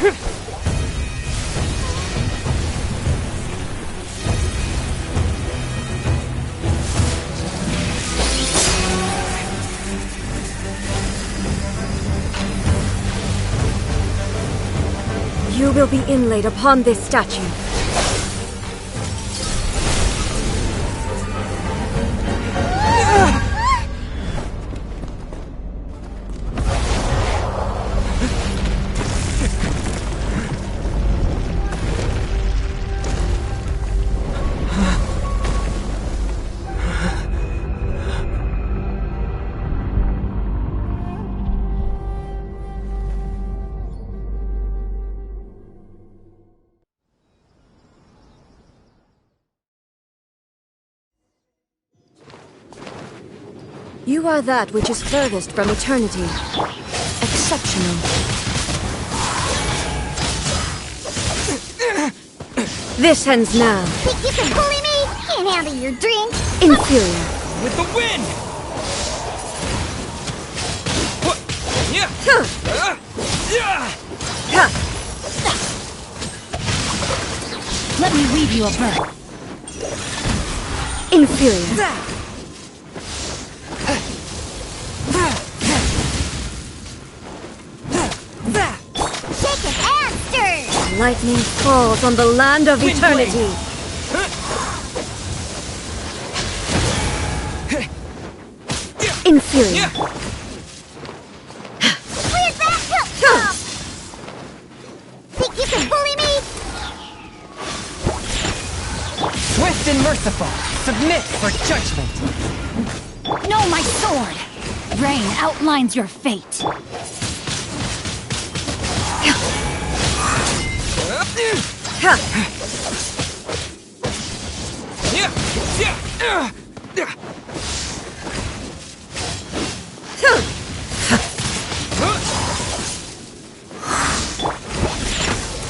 You will be inlaid upon this statue. You are that which is furthest from eternity. Exceptional. This ends now. Think you can bully me? Can't handle your drink. Inferior. With the wind! Let me weave you a bird. Inferior. Shake it and stir! Lightning falls on the land of eternity. Inferior. Where's that come from? Think you can bully me? Swift and merciful, submit for judgment. No, my sword! Rain outlines your fate.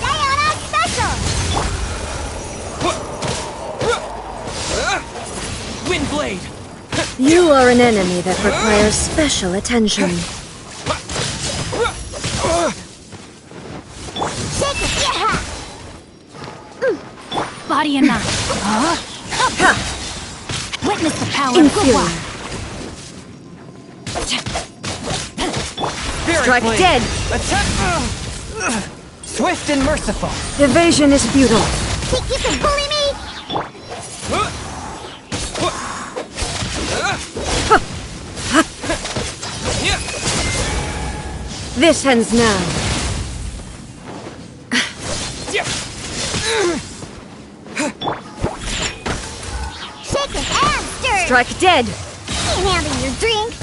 Diana Special! Windblade! You are an enemy that requires special attention. Shake it, yeah! Body and mind. Witness the power of Inferior. Spirit Strike blade. dead. Attack! Swift and merciful. Evasion is futile. Think you can bully me? This ends now. Shake it and stir! Strike dead. Can't handle your drink.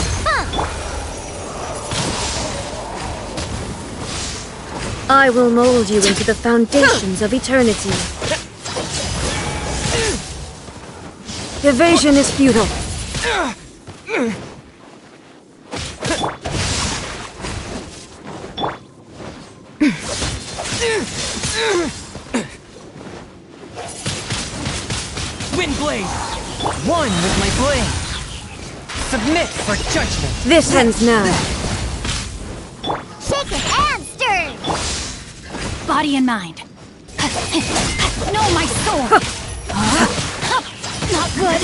I will mold you into the foundations of eternity. Evasion is futile. Windblade! One with my blade. Submit for judgment. This ends now. Shake it and stir! Body and mind. No, my sword! Not good.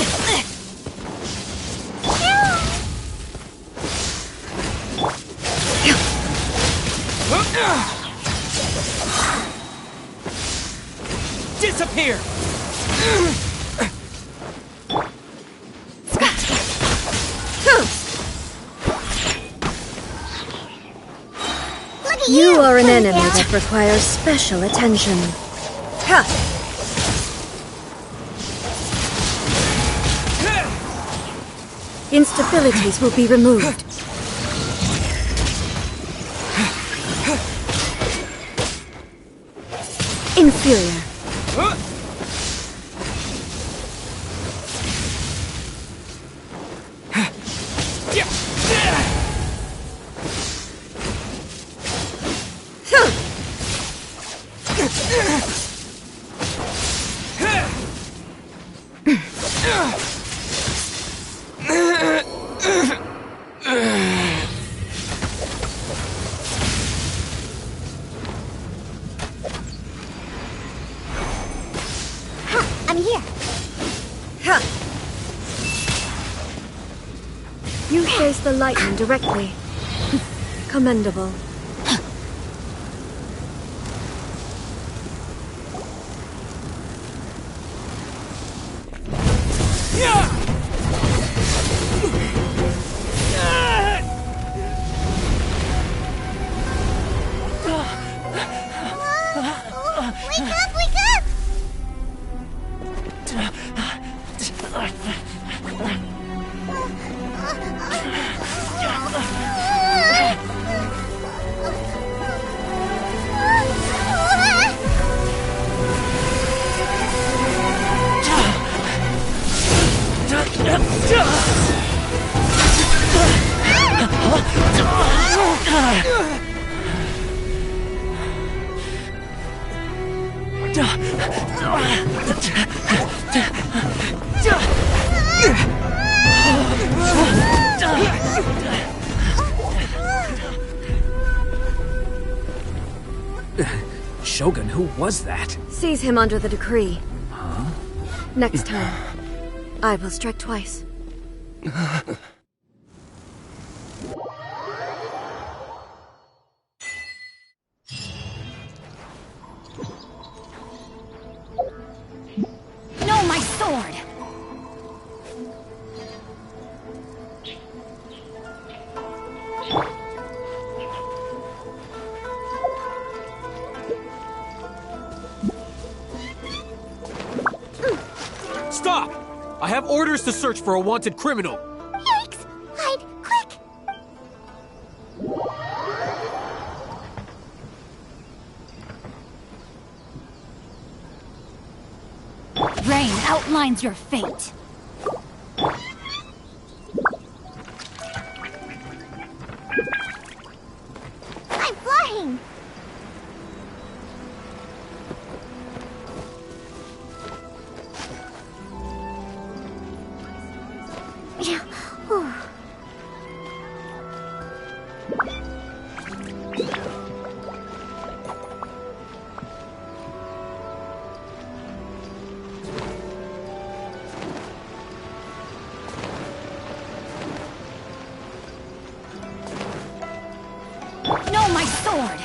Disappear! Look at You are an Ponytail. enemy that requires special attention. Ha! Instabilities will be removed. Inferior. Sense the lightning directly. Commendable. Wake up! Wake up! Shogun, who was that? Seize him under the decree. Next time, I will strike twice. No, my sword! Stop! I have orders to search for a wanted criminal. Yikes! Hide! Quick! Rain outlines your fate. I'm flying! Yeah. Whew. No, my sword!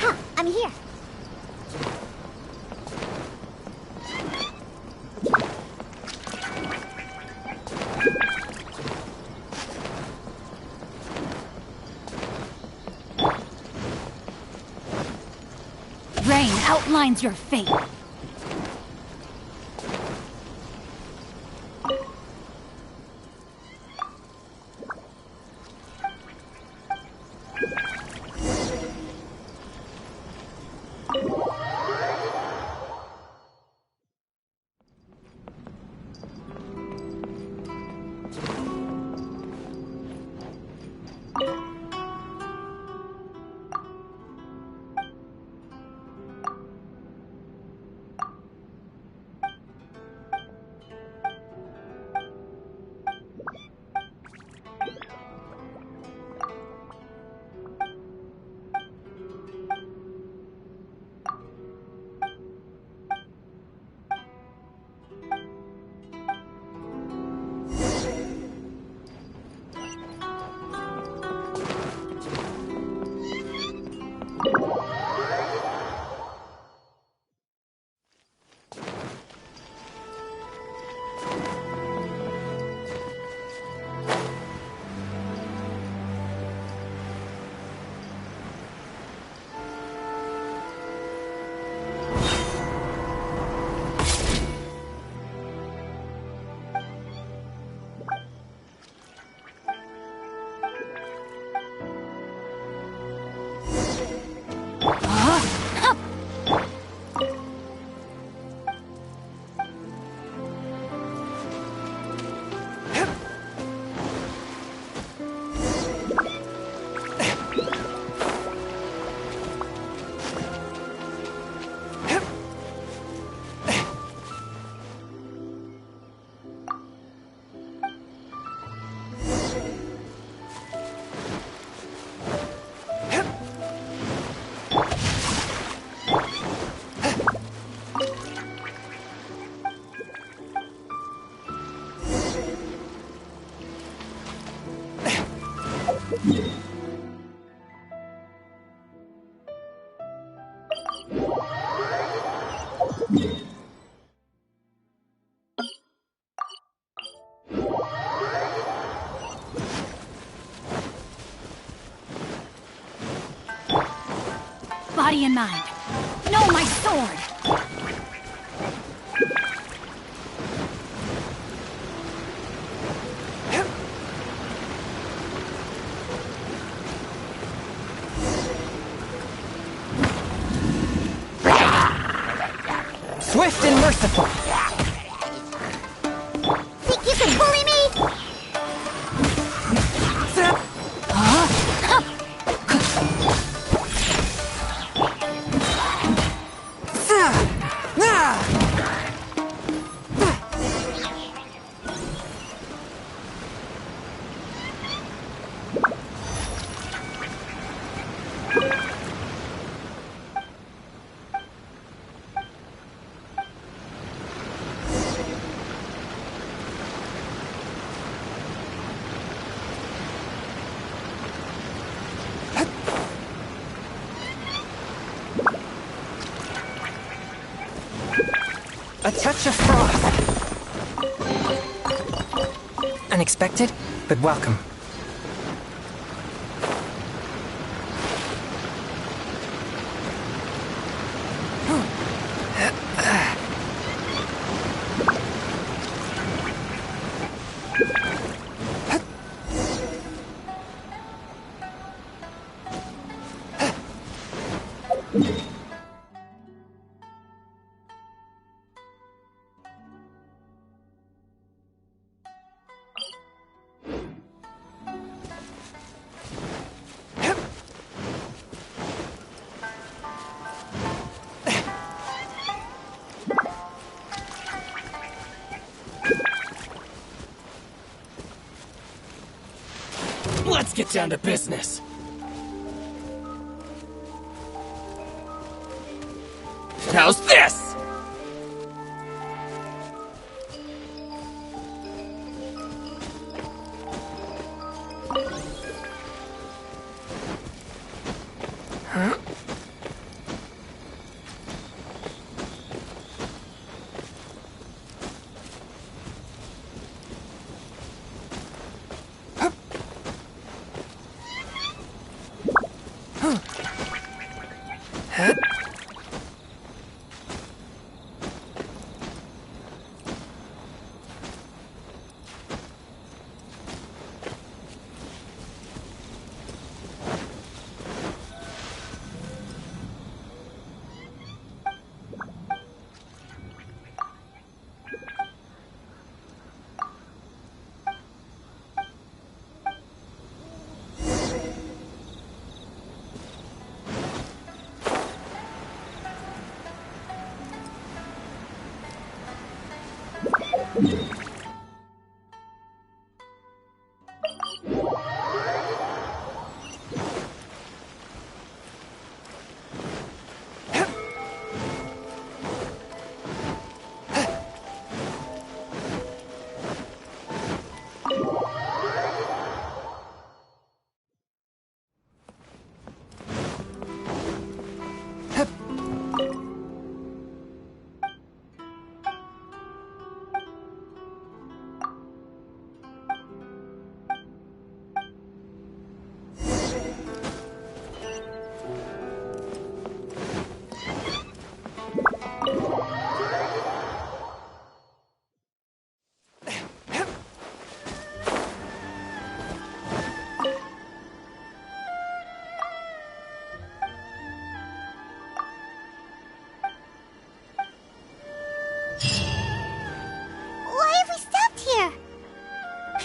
Huh, I'm here. Rain outlines your fate. Body and mind. No, my sword! Swift and merciful! Think you can bully me? A touch of frost. Unexpected, but welcome. Let's get down to business. How's this?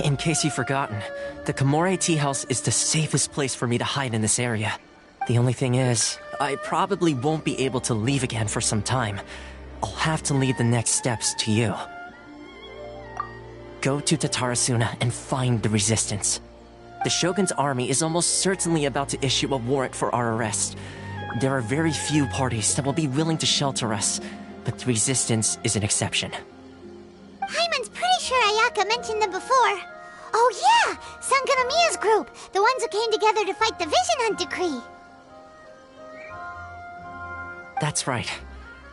In case you've forgotten, the Komore Tea House is the safest place for me to hide in this area. The only thing is, I probably won't be able to leave again for some time. I'll have to leave the next steps to you. Go to Tatarasuna and find the resistance. The Shogun's army is almost certainly about to issue a warrant for our arrest. There are very few parties that will be willing to shelter us, but the resistance is an exception. Hyman's pretty sure Ayaka mentioned them before. Oh yeah! Sanganamiya's group! The ones who came together to fight the Vision Hunt decree! That's right.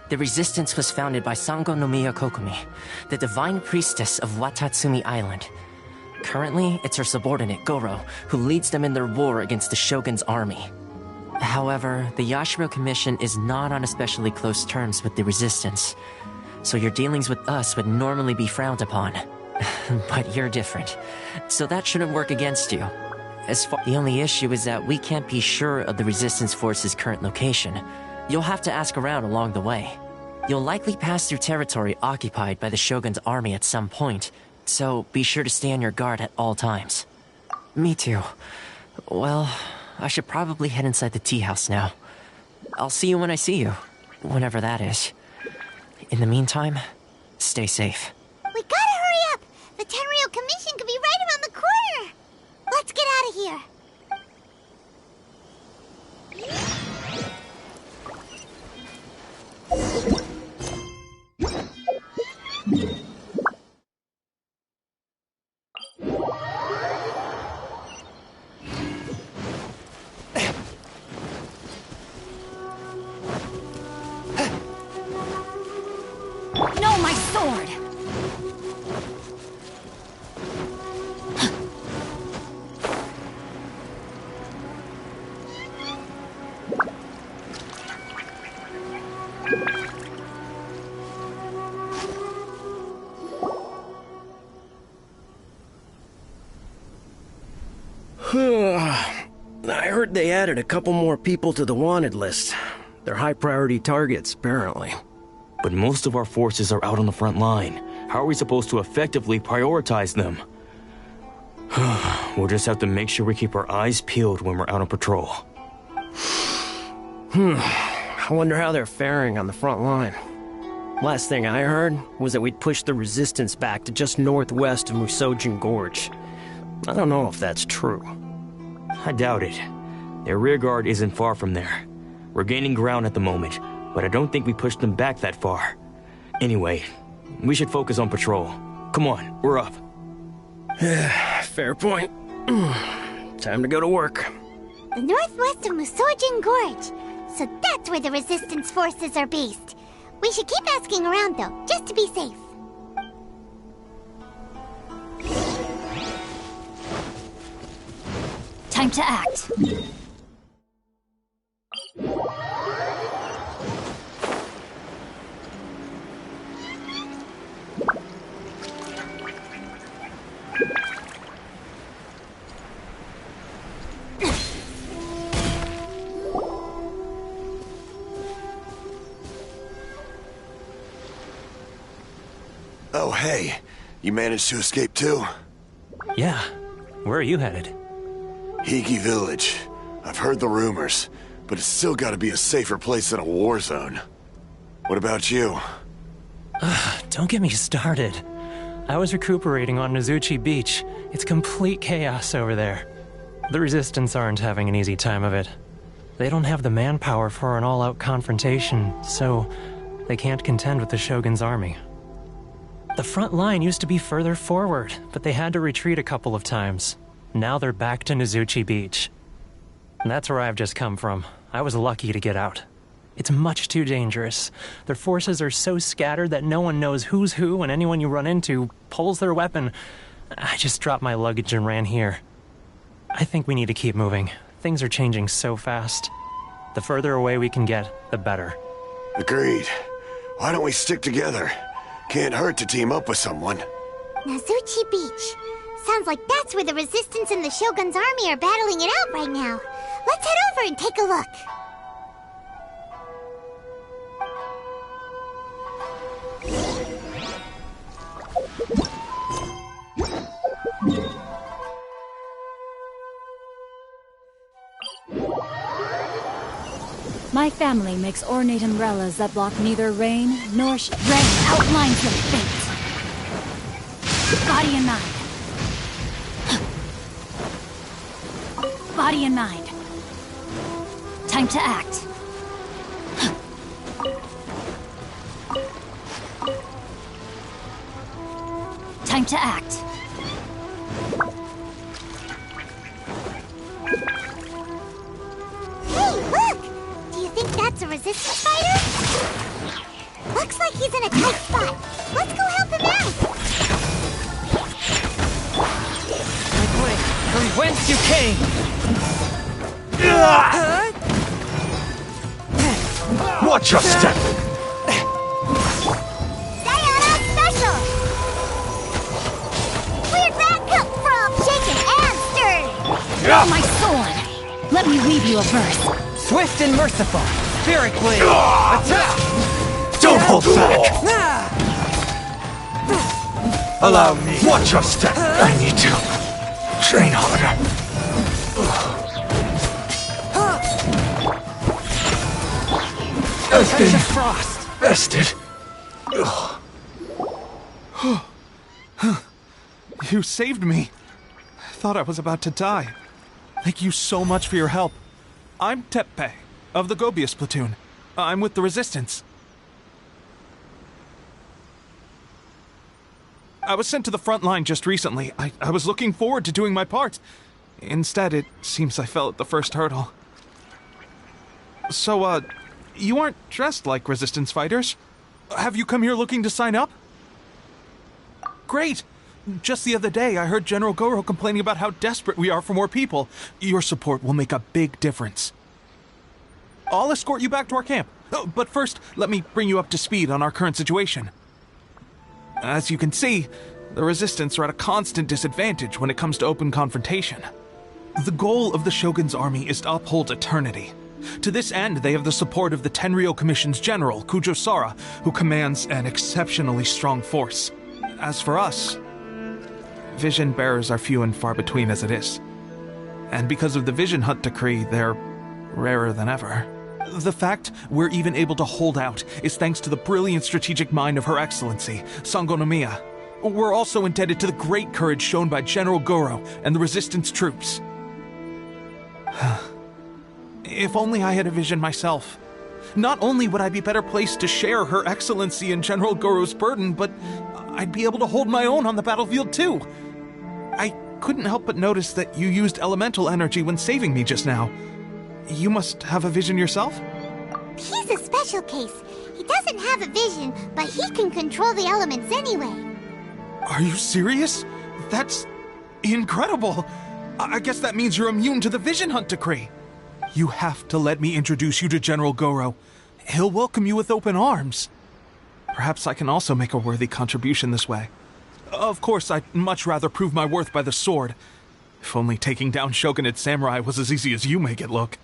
The resistance was founded by Sango no Miya Kokumi, the divine priestess of Watatsumi Island. Currently, it's her subordinate, Goro, who leads them in their war against the Shogun's army. However, the Yashiro Commission is not on especially close terms with the resistance, so your dealings with us would normally be frowned upon. But you're different, so that shouldn't work against you. The only issue is that we can't be sure of the resistance force's current location. You'll have to ask around along the way. You'll likely pass through territory occupied by the Shogun's army at some point, so be sure to stay on your guard at all times. Me too. Well, I should probably head inside the tea house now. I'll see you when I see you, whenever that is. In the meantime, stay safe. We gotta hurry up! The Tenryo Commission could be right around the corner! Let's get out of here! No, my sword! I heard they added a couple more people to the wanted list. They're high-priority targets, apparently. But most of our forces are out on the front line. How are we supposed to effectively prioritize them? We'll just have to make sure we keep our eyes peeled when we're out on patrol. I wonder how they're faring on the front line. Last thing I heard was that we'd pushed the resistance back to just northwest of Musojin Gorge. I don't know if that's true. I doubt it. Their rearguard isn't far from there. We're gaining ground at the moment, but I don't think we pushed them back that far. Anyway, we should focus on patrol. Come on, we're up. Fair point. Time to go to work. The northwest of Musojin Gorge. So that's where the resistance forces are based. We should keep asking around, though, just to be safe. Time to act. Oh, hey. You managed to escape too? Yeah. Where are you headed? Higi Village. I've heard the rumors, but it's still gotta be a safer place than a war zone. What about you? Don't get me started. I was recuperating on Nozuchi Beach. It's complete chaos over there. The Resistance aren't having an easy time of it. They don't have the manpower for an all-out confrontation, so they can't contend with the Shogun's army. The front line used to be further forward, but they had to retreat a couple of times. Now they're back to Nozuchi Beach. That's where I've just come from. I was lucky to get out. It's much too dangerous. Their forces are so scattered that no one knows who's who, and anyone you run into pulls their weapon. I just dropped my luggage and ran here. I think we need to keep moving. Things are changing so fast. The further away we can get, the better. Agreed. Why don't we stick together? Can't hurt to team up with someone. Nozuchi Beach. Sounds like that's where the Resistance and the Shogun's army are battling it out right now. Let's head over and take a look. My family makes ornate umbrellas that block neither rain nor rain outlines your fate. Body and mind. Body and mind. Time to act. Time to act. Hey, look! Do you think that's a resistance fighter? Looks like he's in a tight spot. Let's go help him out! From whence you came! Watch your step! Diana Special! Where'd that come from? Shaken and stirred! My sword! Let me weave you a verse. Swift and merciful! Spirit Blade! Attack! Don't hold back! Allow me. Watch your step! I need to train harder. I've been Frost! bested. You saved me. I thought I was about to die. Thank you so much for your help. I'm Tepe, of the Gobius platoon. I'm with the Resistance. I was sent to the front line just recently. I was looking forward to doing my part. Instead, it seems I fell at the first hurdle. So, you aren't dressed like Resistance fighters? Have you come here looking to sign up? Great! Just the other day, I heard General Goro complaining about how desperate we are for more people. Your support will make a big difference. I'll escort you back to our camp. But first, let me bring you up to speed on our current situation. As you can see, the Resistance are at a constant disadvantage when it comes to open confrontation. The goal of the Shogun's army is to uphold eternity. To this end, they have the support of the Tenryou Commission's general, Kujo Sara, who commands an exceptionally strong force. As for us, vision bearers are few and far between as it is. And because of the Vision Hunt decree, they're rarer than ever. The fact we're even able to hold out is thanks to the brilliant strategic mind of Her Excellency, Sango no Miya. We're also indebted to the great courage shown by General Goro and the Resistance troops. If only I had a vision myself. Not only would I be better placed to share Her Excellency and General Goro's burden, but I'd be able to hold my own on the battlefield too. I couldn't help but notice that you used elemental energy when saving me just now. You must have a vision yourself? He's a special case. He doesn't have a vision, but he can control the elements anyway. Are you serious? That's incredible. I guess that means you're immune to the Vision Hunt decree. You have to let me introduce you to General Goro. He'll welcome you with open arms. Perhaps I can also make a worthy contribution this way. Of course, I'd much rather prove my worth by the sword. If only taking down Shogunate samurai was as easy as you make it look.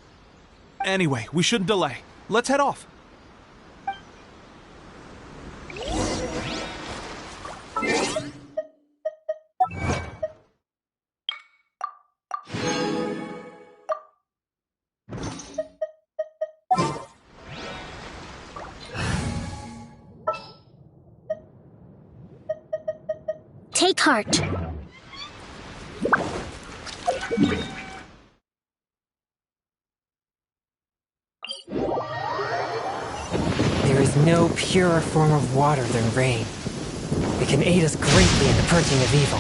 Anyway, we shouldn't delay. Let's head off. Take heart. There is no purer form of water than rain. It can aid us greatly in the purging of evil.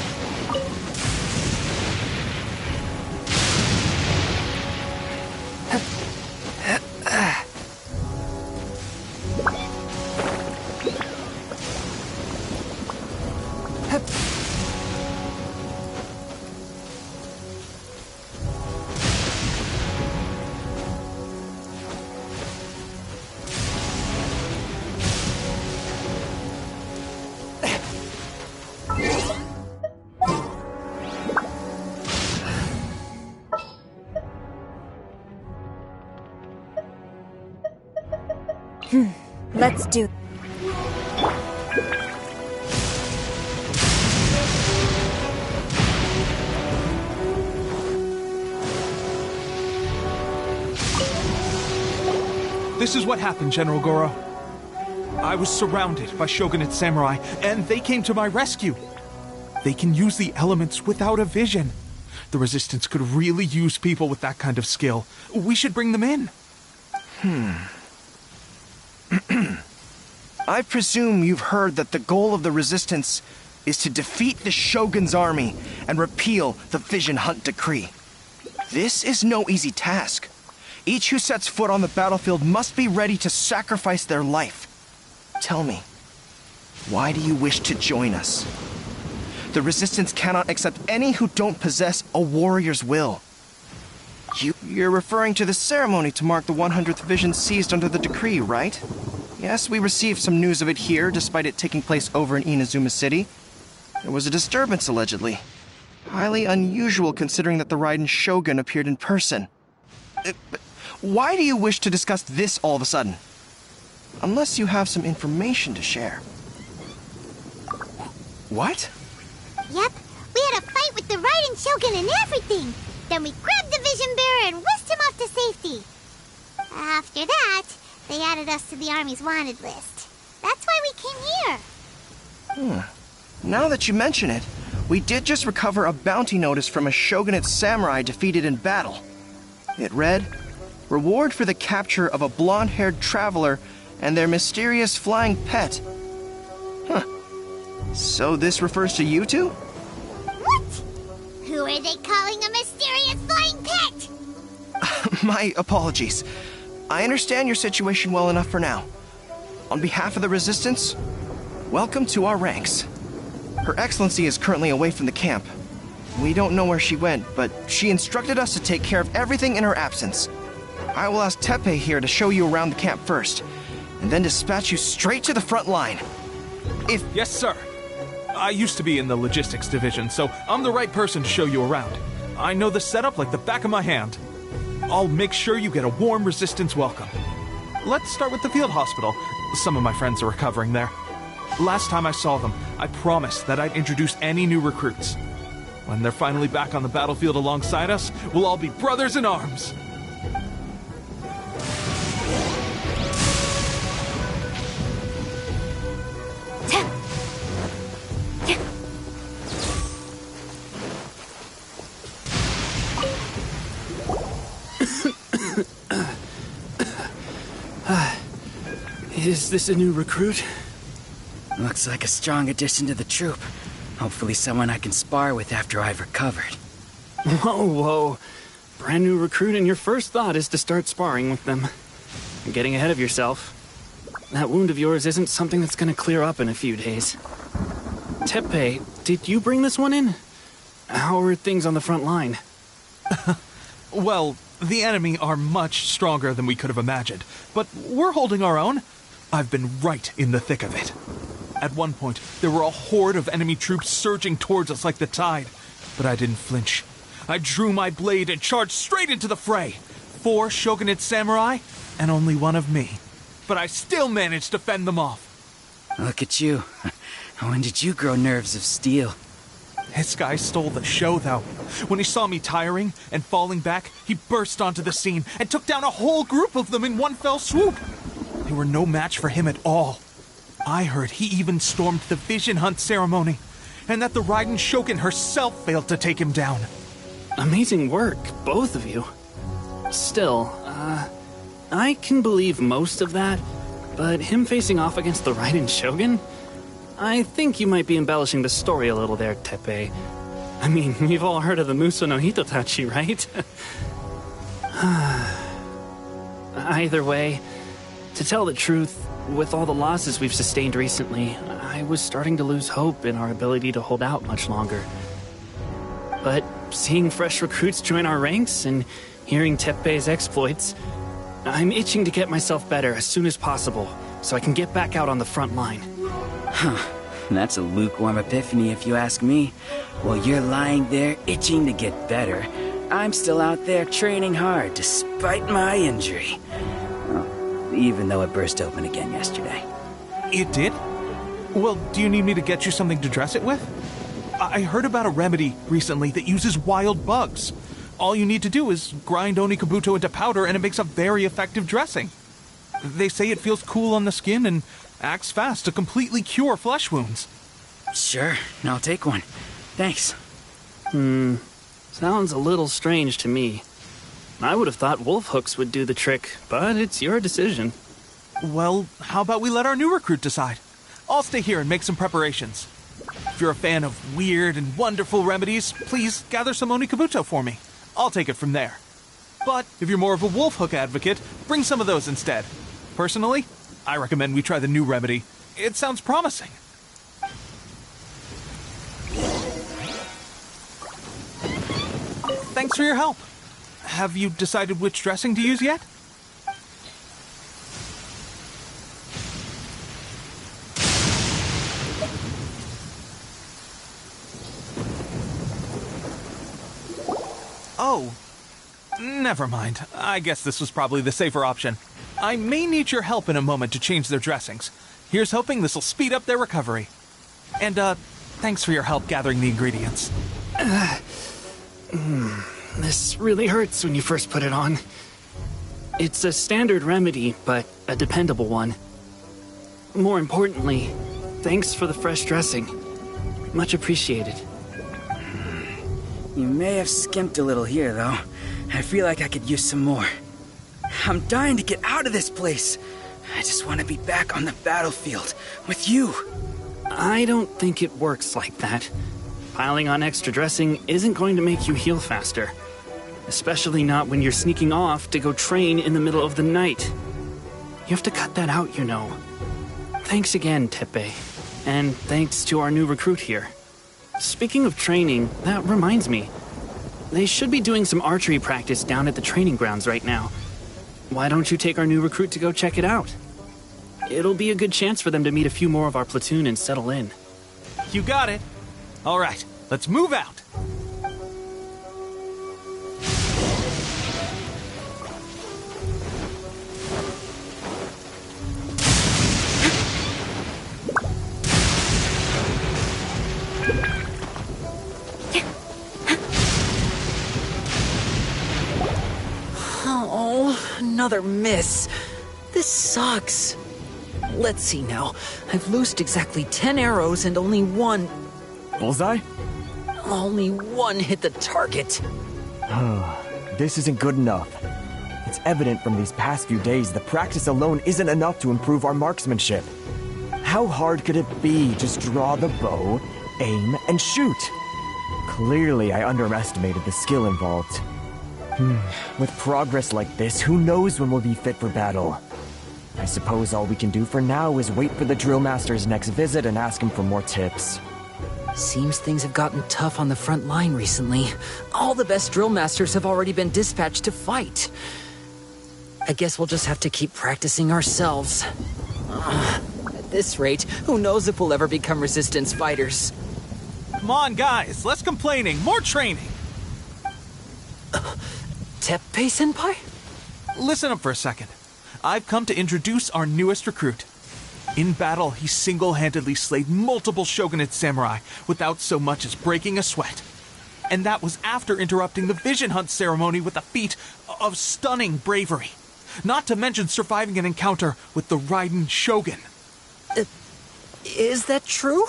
Let's do. This is what happened, General Goro. I was surrounded by Shogunate samurai, and they came to my rescue. They can use the elements without a vision. The Resistance could really use people with that kind of skill. We should bring them in. I presume you've heard that the goal of the Resistance is to defeat the Shogun's army and repeal the Vision Hunt decree. This is no easy task. Each who sets foot on the battlefield must be ready to sacrifice their life. Tell me, why do you wish to join us? The Resistance cannot accept any who don't possess a warrior's will. You're referring to the ceremony to mark the 100th Vision seized under the decree, right? Yes, we received some news of it here, despite it taking place over in Inazuma City. There was a disturbance, allegedly. Highly unusual considering that the Raiden Shogun appeared in person. Why do you wish to discuss this all of a sudden? Unless you have some information to share. What? Yep, we had a fight with the Raiden Shogun and everything. Then we grabbed the Vision Bearer and whisked him off to safety. After that, they added us to the Army's wanted list. That's why we came here. Now that you mention it, we did just recover a bounty notice from a Shogunate samurai defeated in battle. It read, "Reward for the capture of a blonde-haired traveler and their mysterious flying pet." Huh. So this refers to you two? What? Who are they calling a mysterious flying pet? My apologies. I understand your situation well enough for now. On behalf of the Resistance, welcome to our ranks. Her Excellency is currently away from the camp. We don't know where she went, but she instructed us to take care of everything in her absence. I will ask Teppei here to show you around the camp first, and then dispatch you straight to the front line. Yes, sir. I used to be in the logistics division, so I'm the right person to show you around. I know the setup like the back of my hand. I'll make sure you get a warm Resistance welcome. Let's start with the field hospital. Some of my friends are recovering there. Last time I saw them, I promised that I'd introduce any new recruits. When they're finally back on the battlefield alongside us, we'll all be brothers in arms. Is this a new recruit? Looks like a strong addition to the troop. Hopefully someone I can spar with after I've recovered. Whoa. Brand new recruit and your first thought is to start sparring with them. You're getting ahead of yourself. That wound of yours isn't something that's gonna clear up in a few days. Teppei, did you bring this one in? How are things on the front line? Well, the enemy are much stronger than we could have imagined, but we're holding our own. I've been right in the thick of it. At one point, there were a horde of enemy troops surging towards us like the tide, but I didn't flinch. I drew my blade and charged straight into the fray. 4 Shogunate samurai, and only one of me. But I still managed to fend them off. Look at you. When did you grow nerves of steel? This guy stole the show, though. When he saw me tiring and falling back, he burst onto the scene and took down a whole group of them in one fell swoop. They were no match for him at all. I heard he even stormed the Vision Hunt ceremony, and that the Raiden Shogun herself failed to take him down. Amazing work, both of you. Still, I can believe most of that, but him facing off against the Raiden Shogun? I think you might be embellishing the story a little there, Teppei. I mean, we've all heard of the Muso no Hitotachi, right? Either way, to tell the truth, with all the losses we've sustained recently, I was starting to lose hope in our ability to hold out much longer. But seeing fresh recruits join our ranks and hearing Teppei's exploits, I'm itching to get myself better as soon as possible so I can get back out on the front line. Huh. That's a lukewarm epiphany if you ask me. While you're lying there itching to get better, I'm still out there training hard despite my injury. Well, even though it burst open again yesterday. It did? Well, do you need me to get you something to dress it with? I heard about a remedy recently that uses wild bugs. All you need to do is grind Onikabuto into powder and it makes a very effective dressing. They say it feels cool on the skin and acts fast to completely cure flesh wounds. Sure, I'll take one. Thanks. Sounds a little strange to me. I would have thought wolf hooks would do the trick, but it's your decision. Well, how about we let our new recruit decide? I'll stay here and make some preparations. If you're a fan of weird and wonderful remedies, please gather some Onikabuto for me. I'll take it from there. But if you're more of a wolf hook advocate, bring some of those instead. Personally, I recommend we try the new remedy. It sounds promising. Thanks for your help. Have you decided which dressing to use yet? Oh, never mind. I guess this was probably the safer option. I may need your help in a moment to change their dressings. Here's hoping this'll speed up their recovery. And, thanks for your help gathering the ingredients. This really hurts when you first put it on. It's a standard remedy, but a dependable one. More importantly, thanks for the fresh dressing. Much appreciated. You may have skimped a little here, though. I feel like I could use some more. I'm dying to get out of this place. I just want to be back on the battlefield with you. I don't think it works like that. Piling on extra dressing isn't going to make you heal faster. Especially not when you're sneaking off to go train in the middle of the night. You have to cut that out, you know. Thanks again, Tepe. And thanks to our new recruit here. Speaking of training, that reminds me. They should be doing some archery practice down at the training grounds right now. Why don't you take our new recruit to go check it out? It'll be a good chance for them to meet a few more of our platoon and settle in. You got it. All right, let's move out. Oh, another miss. This sucks. Let's see now. I've loosed exactly 10 arrows and only one... Bullseye? Only one hit the target. This isn't good enough. It's evident from these past few days the practice alone isn't enough to improve our marksmanship. How hard could it be? Just draw the bow, aim, and shoot. Clearly, I underestimated the skill involved. With progress like this, who knows when we'll be fit for battle? I suppose all we can do for now is wait for the drill master's next visit and ask him for more tips. Seems things have gotten tough on the front line recently. All the best drill masters have already been dispatched to fight. I guess we'll just have to keep practicing ourselves. At this rate, who knows if we'll ever become resistance fighters. Come on, guys, less complaining, more training. Teppei-senpai? Listen up for a second. I've come to introduce our newest recruit. In battle, he single-handedly slayed multiple shogunate samurai without so much as breaking a sweat. And that was after interrupting the vision hunt ceremony with a feat of stunning bravery. Not to mention surviving an encounter with the Raiden Shogun. Is that true?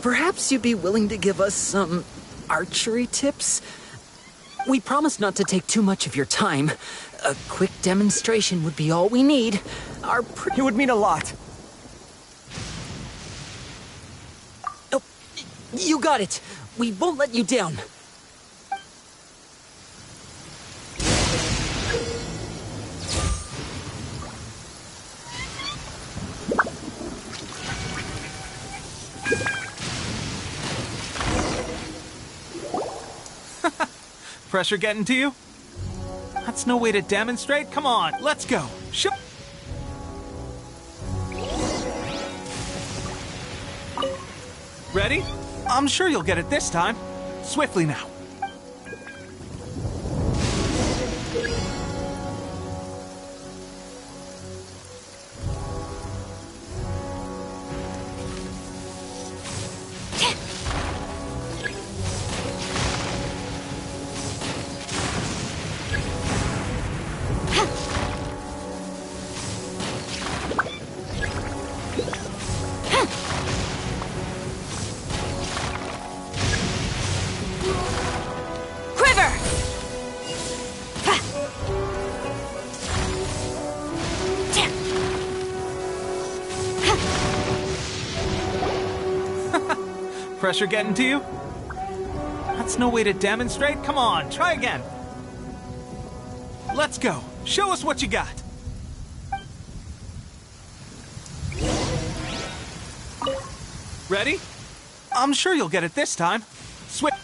Perhaps you'd be willing to give us some archery tips? We promise not to take too much of your time. A quick demonstration would be all we need. It would mean a lot. Oh, you got it. We won't let you down. Pressure getting to you? That's no way to demonstrate. Come on, let's go. Ready? I'm sure you'll get it this time. Swiftly now. Pressure getting to you? That's no way to demonstrate. Come on, try again. Let's go. Show us what you got. Ready? I'm sure you'll get it this time. Switch.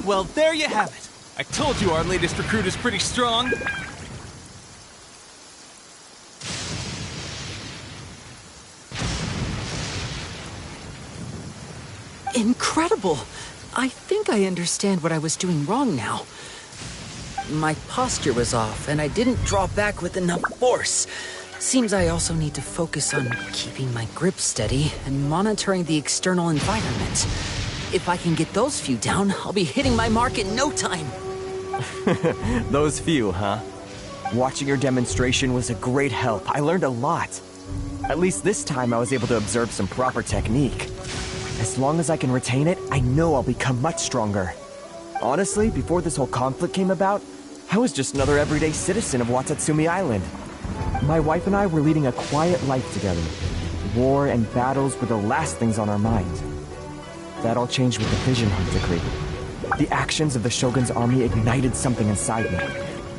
Well, there you have it. I told you our latest recruit is pretty strong. Incredible! I think I understand what I was doing wrong now. My posture was off, and I didn't draw back with enough force. Seems I also need to focus on keeping my grip steady and monitoring the external environment. If I can get those few down, I'll be hitting my mark in no time. Those few, huh? Watching your demonstration was a great help. I learned a lot. At least this time I was able to observe some proper technique. As long as I can retain it, I know I'll become much stronger. Honestly, before this whole conflict came about, I was just another everyday citizen of Watatsumi Island. My wife and I were leading a quiet life together. War and battles were the last things on our minds. That all changed with the Vision Hunt decree. The actions of the Shogun's army ignited something inside me.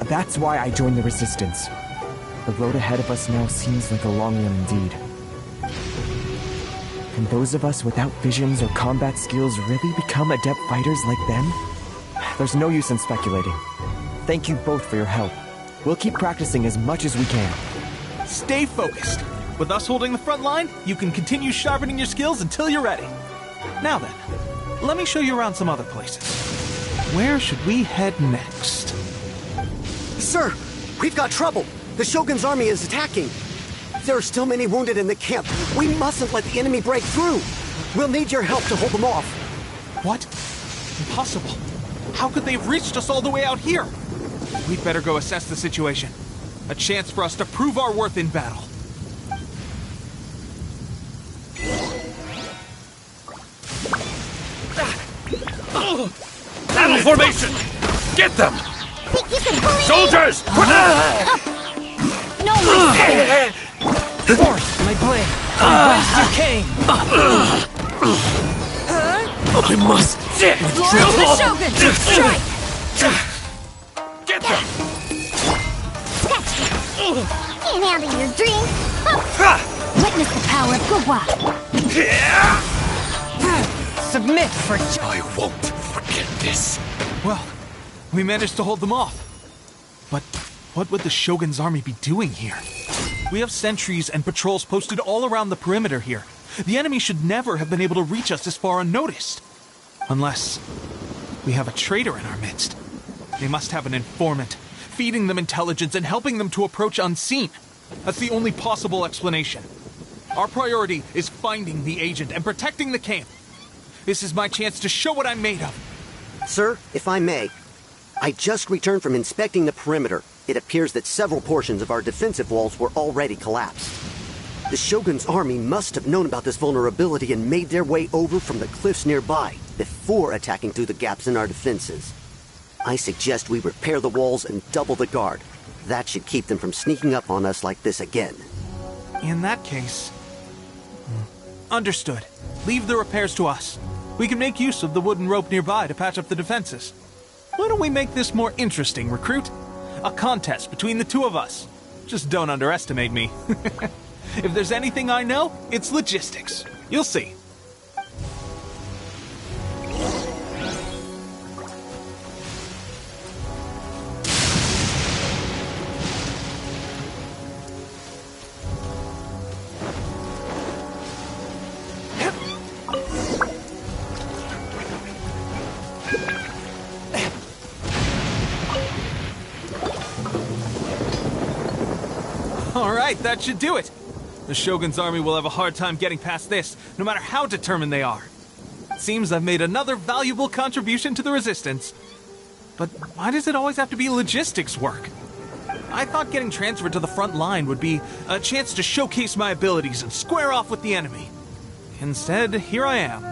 That's why I joined the Resistance. The road ahead of us now seems like a long one indeed. Can those of us without visions or combat skills really become adept fighters like them? There's no use in speculating. Thank you both for your help. We'll keep practicing as much as we can. Stay focused. With us holding the front line, you can continue sharpening your skills until you're ready. Now then, let me show you around some other places. Where should we head next? Sir, we've got trouble. The Shogun's army is attacking. There are still many wounded in the camp. We mustn't let the enemy break through. We'll need your help to hold them off. What? Impossible. How could they have reached us all the way out here? We'd better go assess the situation. A chance for us to prove our worth in battle. Battle formation! Get them! Think you can bully Soldiers! me? No, my Force my blade! Whence you came! I must Lord of the Shogun! Strike! get them! Can't handle your dream! Witness the power of Gwa! Submit for I won't forget this. Well, we managed to hold them off. But what would the Shogun's army be doing here? We have sentries and patrols posted all around the perimeter here. The enemy should never have been able to reach us this far unnoticed. Unless we have a traitor in our midst. They must have an informant, feeding them intelligence and helping them to approach unseen. That's the only possible explanation. Our priority is finding the agent and protecting the camp. This is my chance to show what I'm made of. Sir, if I may, I just returned from inspecting the perimeter. It appears that several portions of our defensive walls were already collapsed. The Shogun's army must have known about this vulnerability and made their way over from the cliffs nearby before attacking through the gaps in our defenses. I suggest we repair the walls and double the guard. That should keep them from sneaking up on us like this again. In that case... Understood. Leave the repairs to us. We can make use of the wooden rope nearby to patch up the defenses. Why don't we make this more interesting, recruit? A contest between the two of us. Just don't underestimate me. If there's anything I know, it's logistics. You'll see. right, that should do it. The Shogun's army will have a hard time getting past this, no matter how determined they are. It seems I've made another valuable contribution to the Resistance. But why does it always have to be logistics work? I thought getting transferred to the front line would be a chance to showcase my abilities and square off with the enemy. Instead, here I am.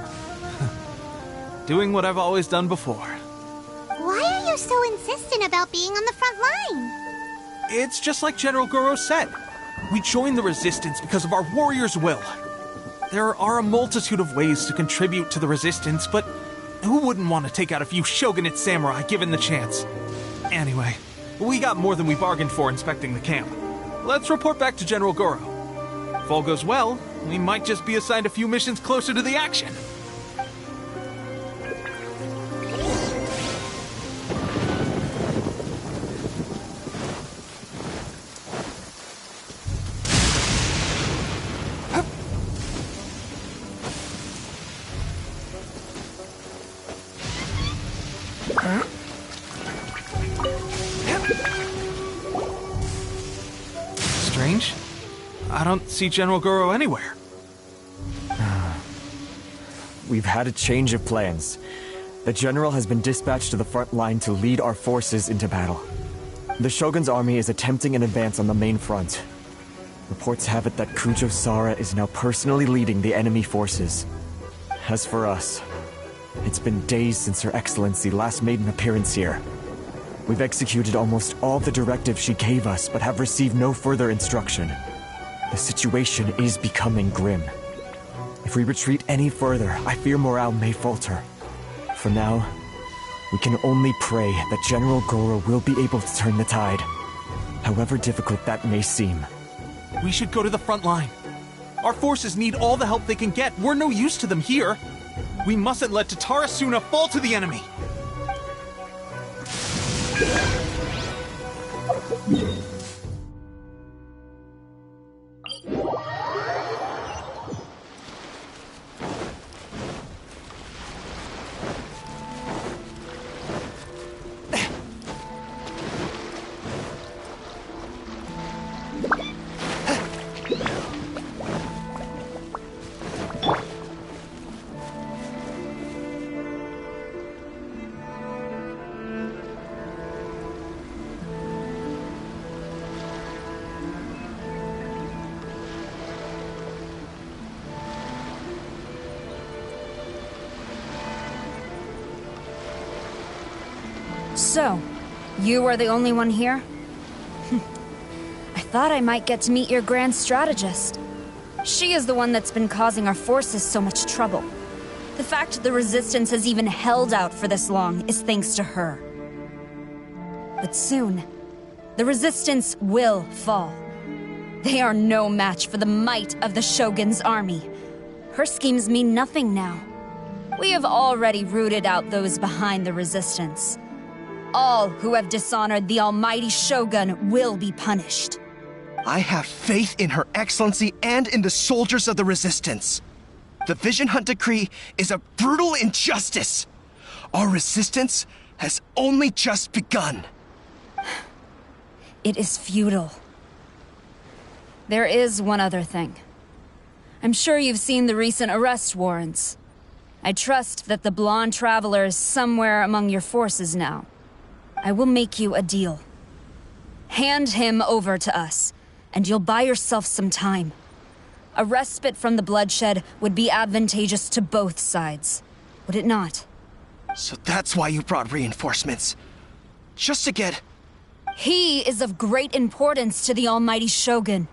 Doing what I've always done before. Why are you so insistent about being on the front line? It's just like General Goro said. We joined the Resistance because of our warriors' will. There are a multitude of ways to contribute to the Resistance, but who wouldn't want to take out a few shogunate samurai given the chance? Anyway, we got more than we bargained for inspecting the camp. Let's report back to General Goro. If all goes well, we might just be assigned a few missions closer to the action. Strange. I don't see General Goro anywhere. We've had a change of plans. The general has been dispatched to the front line to lead our forces into battle. The Shogun's army is attempting an advance on the main front. Reports have it that Kujo Sara is now personally leading the enemy forces. As for us, it's been days since Her Excellency last made an appearance here. We've executed almost all the directives she gave us, but have received no further instruction. The situation is becoming grim. If we retreat any further, I fear morale may falter. For now, we can only pray that General Goro will be able to turn the tide, however difficult that may seem. We should go to the front line. Our forces need all the help they can get. We're no use to them here. We mustn't let Tatarasuna fall to the enemy. So, you are the only one here? I thought I might get to meet your grand strategist. She is the one that's been causing our forces so much trouble. The fact the Resistance has even held out for this long is thanks to her. But soon, the Resistance will fall. They are no match for the might of the Shogun's army. Her schemes mean nothing now. We have already rooted out those behind the Resistance. All who have dishonored the almighty Shogun will be punished. I have faith in Her Excellency and in the soldiers of the Resistance. The Vision Hunt Decree is a brutal injustice. Our resistance has only just begun. It is futile. There is one other thing. I'm sure you've seen the recent arrest warrants. I trust that the blonde traveler is somewhere among your forces now. I will make you a deal. Hand him over to us, and you'll buy yourself some time. A respite from the bloodshed would be advantageous to both sides, would it not? So that's why you brought reinforcements. Just to get... He is of great importance to the almighty Shogun.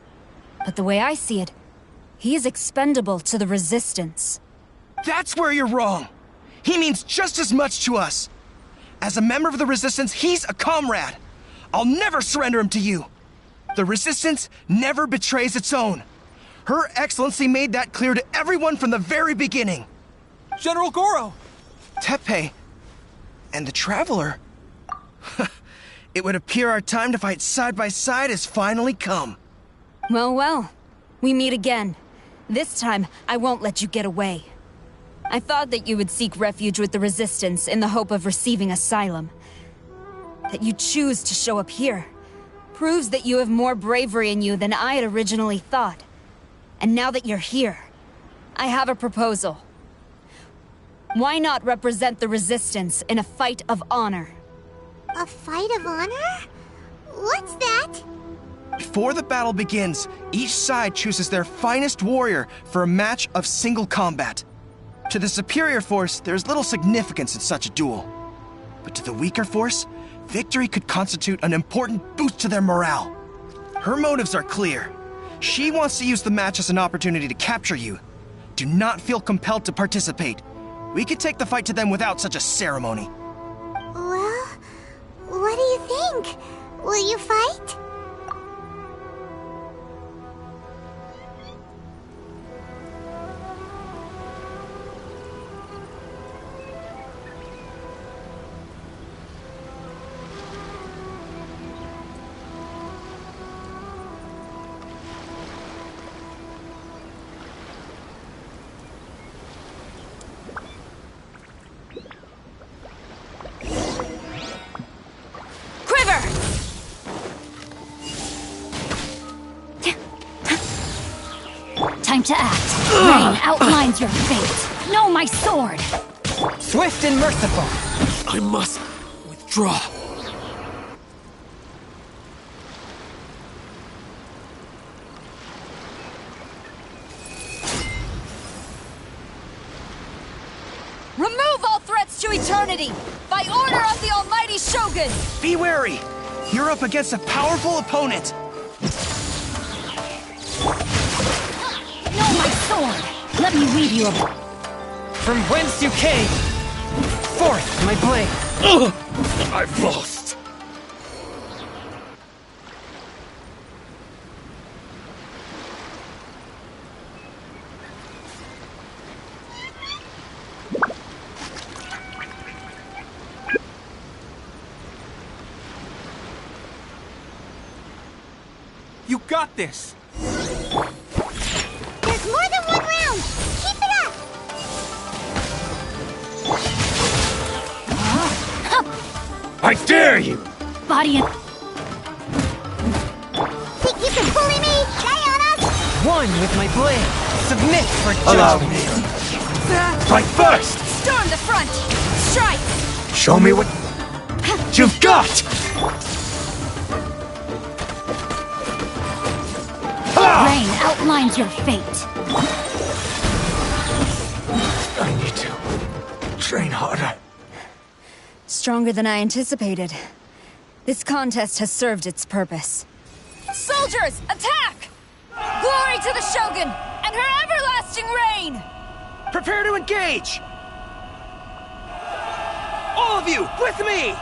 But the way I see it, he is expendable to the Resistance. That's where you're wrong. He means just as much to us. As a member of the Resistance, he's a comrade. I'll never surrender him to you. The Resistance never betrays its own. Her Excellency made that clear to everyone from the very beginning. General Goro! Teppei and the Traveler. It would appear our time to fight side by side has finally come. Well, well. We meet again. This time, I won't let you get away. I thought that you would seek refuge with the Resistance in the hope of receiving asylum. That you choose to show up here. proves that you have more bravery in you than I had originally thought. And now that you're here, I have a proposal. Why not represent the Resistance in a fight of honor? A fight of honor? What's that? Before the battle begins, each side chooses their finest warrior for a match of single combat. To the superior force, there is little significance in such a duel. But to the weaker force, victory could constitute an important boost to their morale. Her motives are clear. She wants to use the match as an opportunity to capture you. Do not feel compelled to participate. We could take the fight to them without such a ceremony. Well, what do you think? Will you fight? Time to act. Rain outlines your fate. Know my sword. Swift and merciful. I must withdraw. Remove all threats to eternity! By order of the Almighty Shogun! Be wary! You're up against a powerful opponent! Know my sword! Let me read you a... From whence you came! Forth, my blade! I've lost! You got this! There's more than one round! Keep it up! I dare you! Body and... Think you can bully me? Lay on us? One with my blade. Submit for Allow judgment. me. Fight first! Storm the front! Strike! Show me what you've got! Rain outlines your fate. I need to train harder. Stronger than I anticipated. This contest has served its purpose. Soldiers, attack! Glory to the Shogun and her everlasting reign! Prepare to engage! All of you, with me!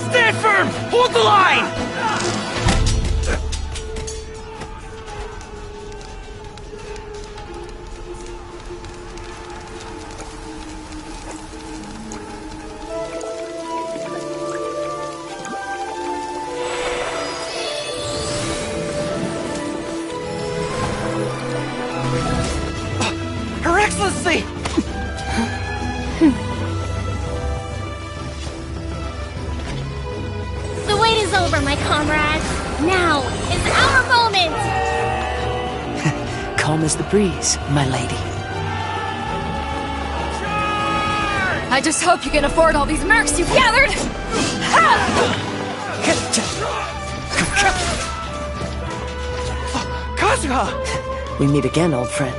Stand firm! Hold the line! Her Excellency! The wait is over, my comrades. Now is our moment! Calm as the breeze, my lady. I just hope you can afford all these mercs you've gathered! Kazuha! We meet again, old friend.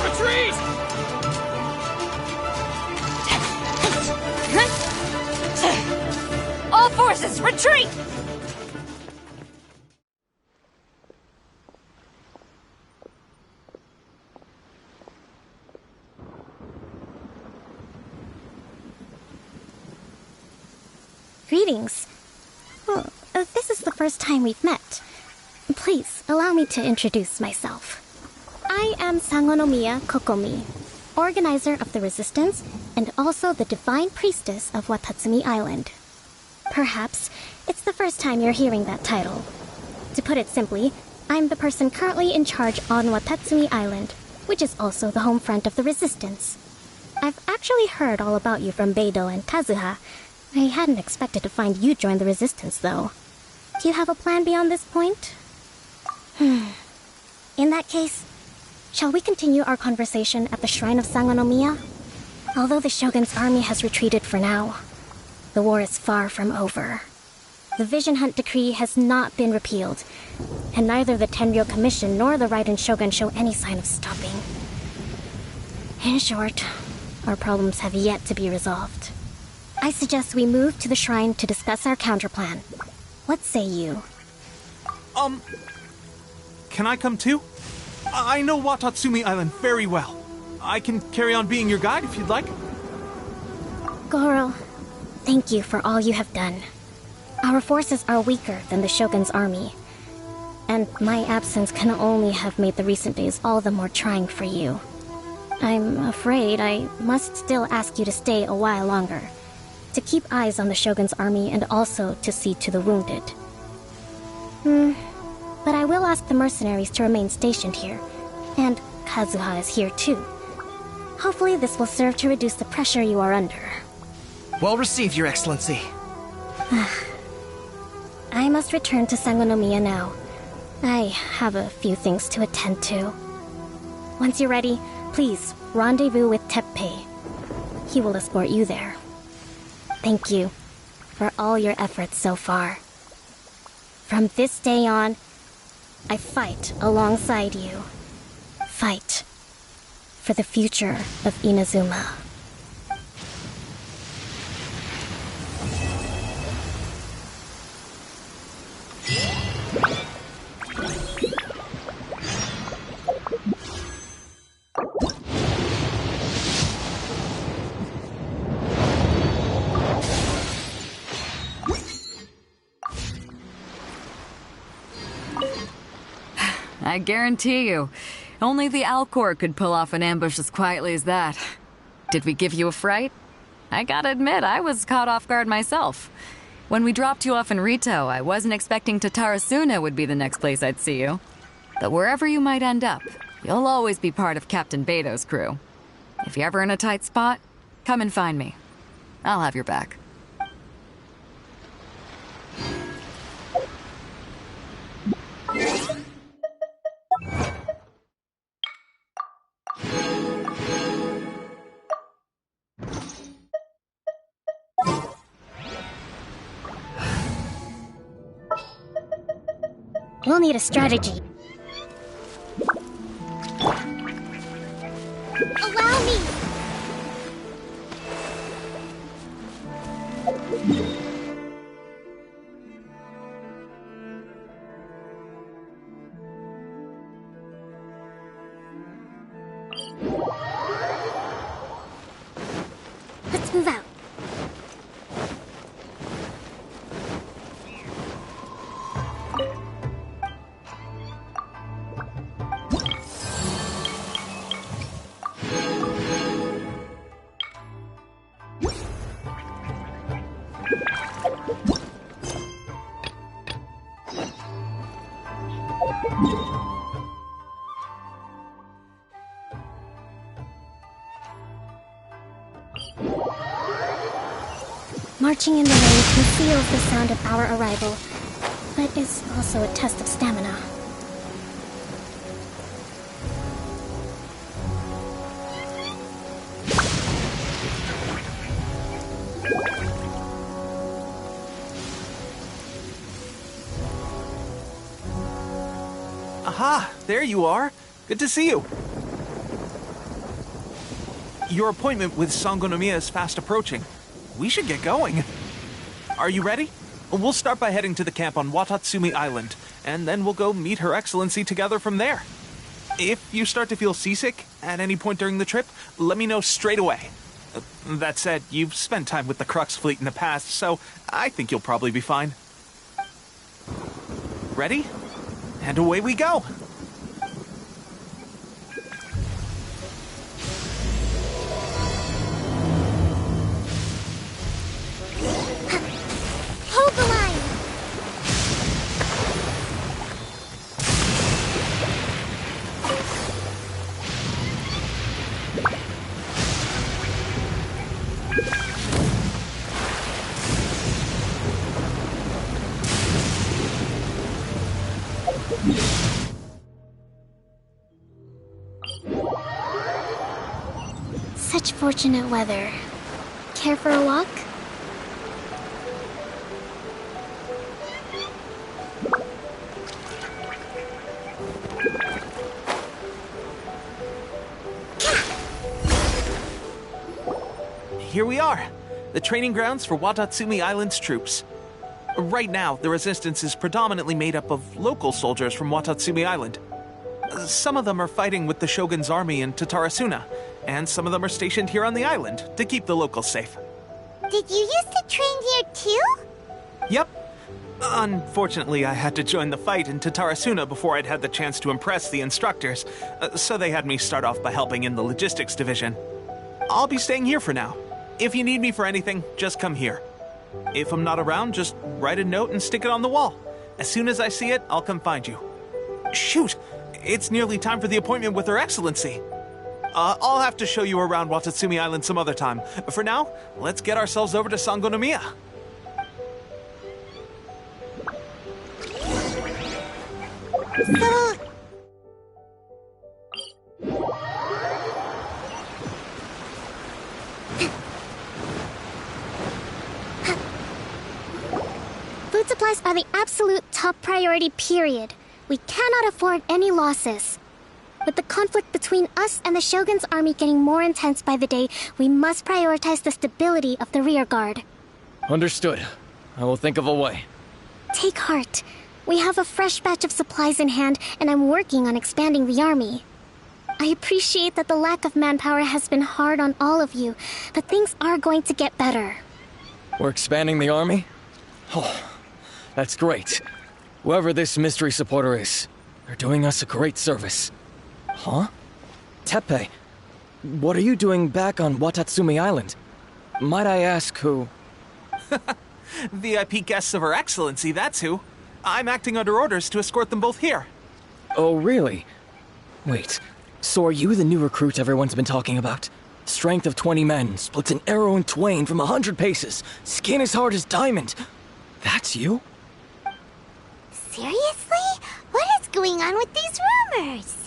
Retreat! All forces, retreat! Greetings. Well, this is the first time we've met. Please, allow me to introduce myself. I am Sangonomiya Kokomi, organizer of the Resistance and also the Divine Priestess of Watatsumi Island. Perhaps it's the first time you're hearing that title. To put it simply, I'm the person currently in charge on Watatsumi Island, which is also the home front of the Resistance. I've actually heard all about you from Beidou and Kazuha. I hadn't expected to find you join the Resistance, though. Do you have a plan beyond this point? In that case, shall we continue our conversation at the Shrine of Sangonomiya? Although the Shogun's army has retreated for now, the war is far from over. The Vision Hunt Decree has not been repealed, and neither the Tenryou Commission nor the Raiden Shogun show any sign of stopping. In short, our problems have yet to be resolved. I suggest we move to the shrine to discuss our counterplan. What say you? Can I come too? I know Watatsumi Island very well. I can carry on being your guide if you'd like. Goro, thank you for all you have done. Our forces are weaker than the Shogun's army, and my absence can only have made the recent days all the more trying for you. I'm afraid I must still ask you to stay a while longer, to keep eyes on the Shogun's army and also to see to the wounded. But I will ask the mercenaries to remain stationed here, and Kazuha is here too. Hopefully this will serve to reduce the pressure you are under. Well received, Your Excellency. I must return to Sangonomiya now. I have a few things to attend to. Once you're ready, please rendezvous with Teppei. He will escort you there. Thank you for all your efforts so far. From this day on, I fight alongside you. Fight for the future of Inazuma. I guarantee you, only the Alcor could pull off an ambush as quietly as that. Did we give you a fright? I gotta admit, I was caught off guard myself. When we dropped you off in Rito, I wasn't expecting Tatarasuna would be the next place I'd see you. But wherever you might end up, you'll always be part of Captain Beidou's crew. If you're ever in a tight spot, come and find me. I'll have your back. We'll need a strategy. Allow me! Let's move out. Marching in the rain conceals the sound of our arrival, but is also a test of stamina. Aha! There you are! Good to see you! Your appointment with Sangonomiya is fast approaching. We should get going. Are you ready? We'll start by heading to the camp on Watatsumi Island, and then we'll go meet Her Excellency together from there. If you start to feel seasick at any point during the trip, let me know straight away. That said, you've spent time with the Crux fleet in the past, so I think you'll probably be fine. Ready? And away we go! Hold the line! Such fortunate weather. Care for a walk? Here we are, the training grounds for Watatsumi Island's troops. Right now, the Resistance is predominantly made up of local soldiers from Watatsumi Island. Some of them are fighting with the Shogun's army in Tatarasuna, and some of them are stationed here on the island to keep the locals safe. Did you used to train here too? Yep. Unfortunately, I had to join the fight in Tatarasuna before I'd had the chance to impress the instructors, so they had me start off by helping in the logistics division. I'll be staying here for now. If you need me for anything, just come here. If I'm not around, just write a note and stick it on the wall. As soon as I see it, I'll come find you. Shoot! It's nearly time for the appointment with Her Excellency. I'll have to show you around Watatsumi Island some other time. For now, let's get ourselves over to Sangonomiya. Food supplies are the absolute top priority, period. We cannot afford any losses. With the conflict between us and the Shogun's army getting more intense by the day, we must prioritize the stability of the rear guard. Understood. I will think of a way. Take heart. We have a fresh batch of supplies in hand, and I'm working on expanding the army. I appreciate that the lack of manpower has been hard on all of you, but things are going to get better. We're expanding the army? Oh, that's great. Whoever this mystery supporter is, they're doing us a great service. Huh? Teppei, what are you doing back on Watatsumi Island? Might I ask who? VIP guests of Her Excellency, that's who. I'm acting under orders to escort them both here. Oh, really? Wait, so are you the new recruit everyone's been talking about? Strength of 20 men, splits an arrow in twain from 100 paces, skin as hard as diamond. That's you? Seriously? What is going on with these rumors?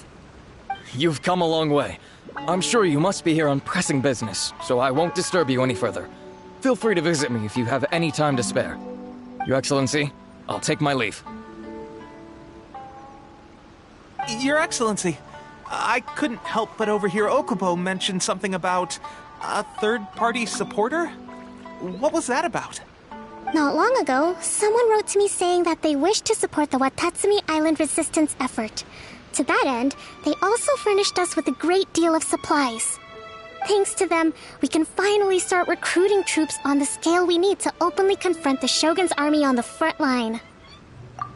You've come a long way. I'm sure you must be here on pressing business, so I won't disturb you any further. Feel free to visit me if you have any time to spare. Your Excellency, I'll take my leave. Your Excellency, I couldn't help but overhear Okubo mention something about a third-party supporter? What was that about? Not long ago, someone wrote to me saying that they wish to support the Watatsumi Island resistance effort. To that end, they also furnished us with a great deal of supplies. Thanks to them, we can finally start recruiting troops on the scale we need to openly confront the Shogun's army on the front line.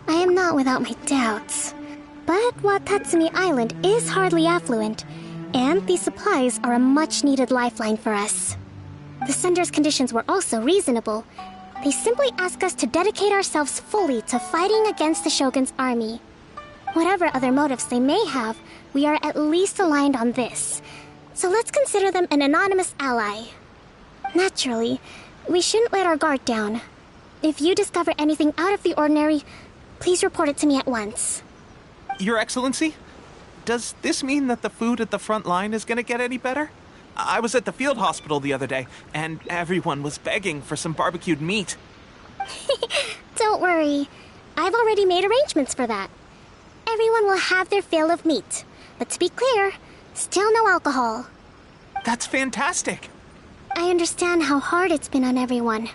I am not without my doubts. But Watatsumi Island is hardly affluent, and these supplies are a much-needed lifeline for us. The sender's conditions were also reasonable. They simply ask us to dedicate ourselves fully to fighting against the Shogun's army. Whatever other motives they may have, we are at least aligned on this. So let's consider them an anonymous ally. Naturally, we shouldn't let our guard down. If you discover anything out of the ordinary, please report it to me at once. Your Excellency, does this mean that the food at the front line is gonna get any better? I was at the field hospital the other day, and everyone was begging for some barbecued meat. Don't worry. I've already made arrangements for that. Everyone will have their fill of meat. But to be clear, still no alcohol. That's fantastic. I understand how hard it's been on everyone.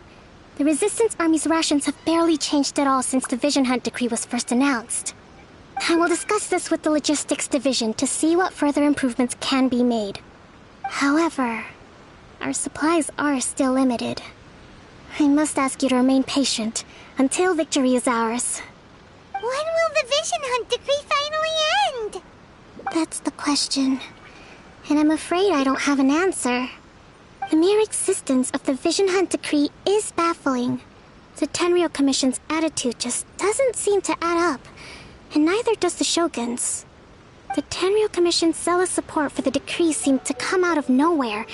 The Resistance Army's rations have barely changed at all since the Vision Hunt decree was first announced. I will discuss this with the Logistics Division to see what further improvements can be made. However, our supplies are still limited. I must ask you to remain patient until victory is ours. When will the Vision Hunt decree finally end? That's the question. And I'm afraid I don't have an answer. The mere existence of the Vision Hunt decree is baffling. The Tenryou Commission's attitude just doesn't seem to add up, and neither does the Shogun's. The Tenryou Commission's zealous support for the decree seemed to come out of nowhere,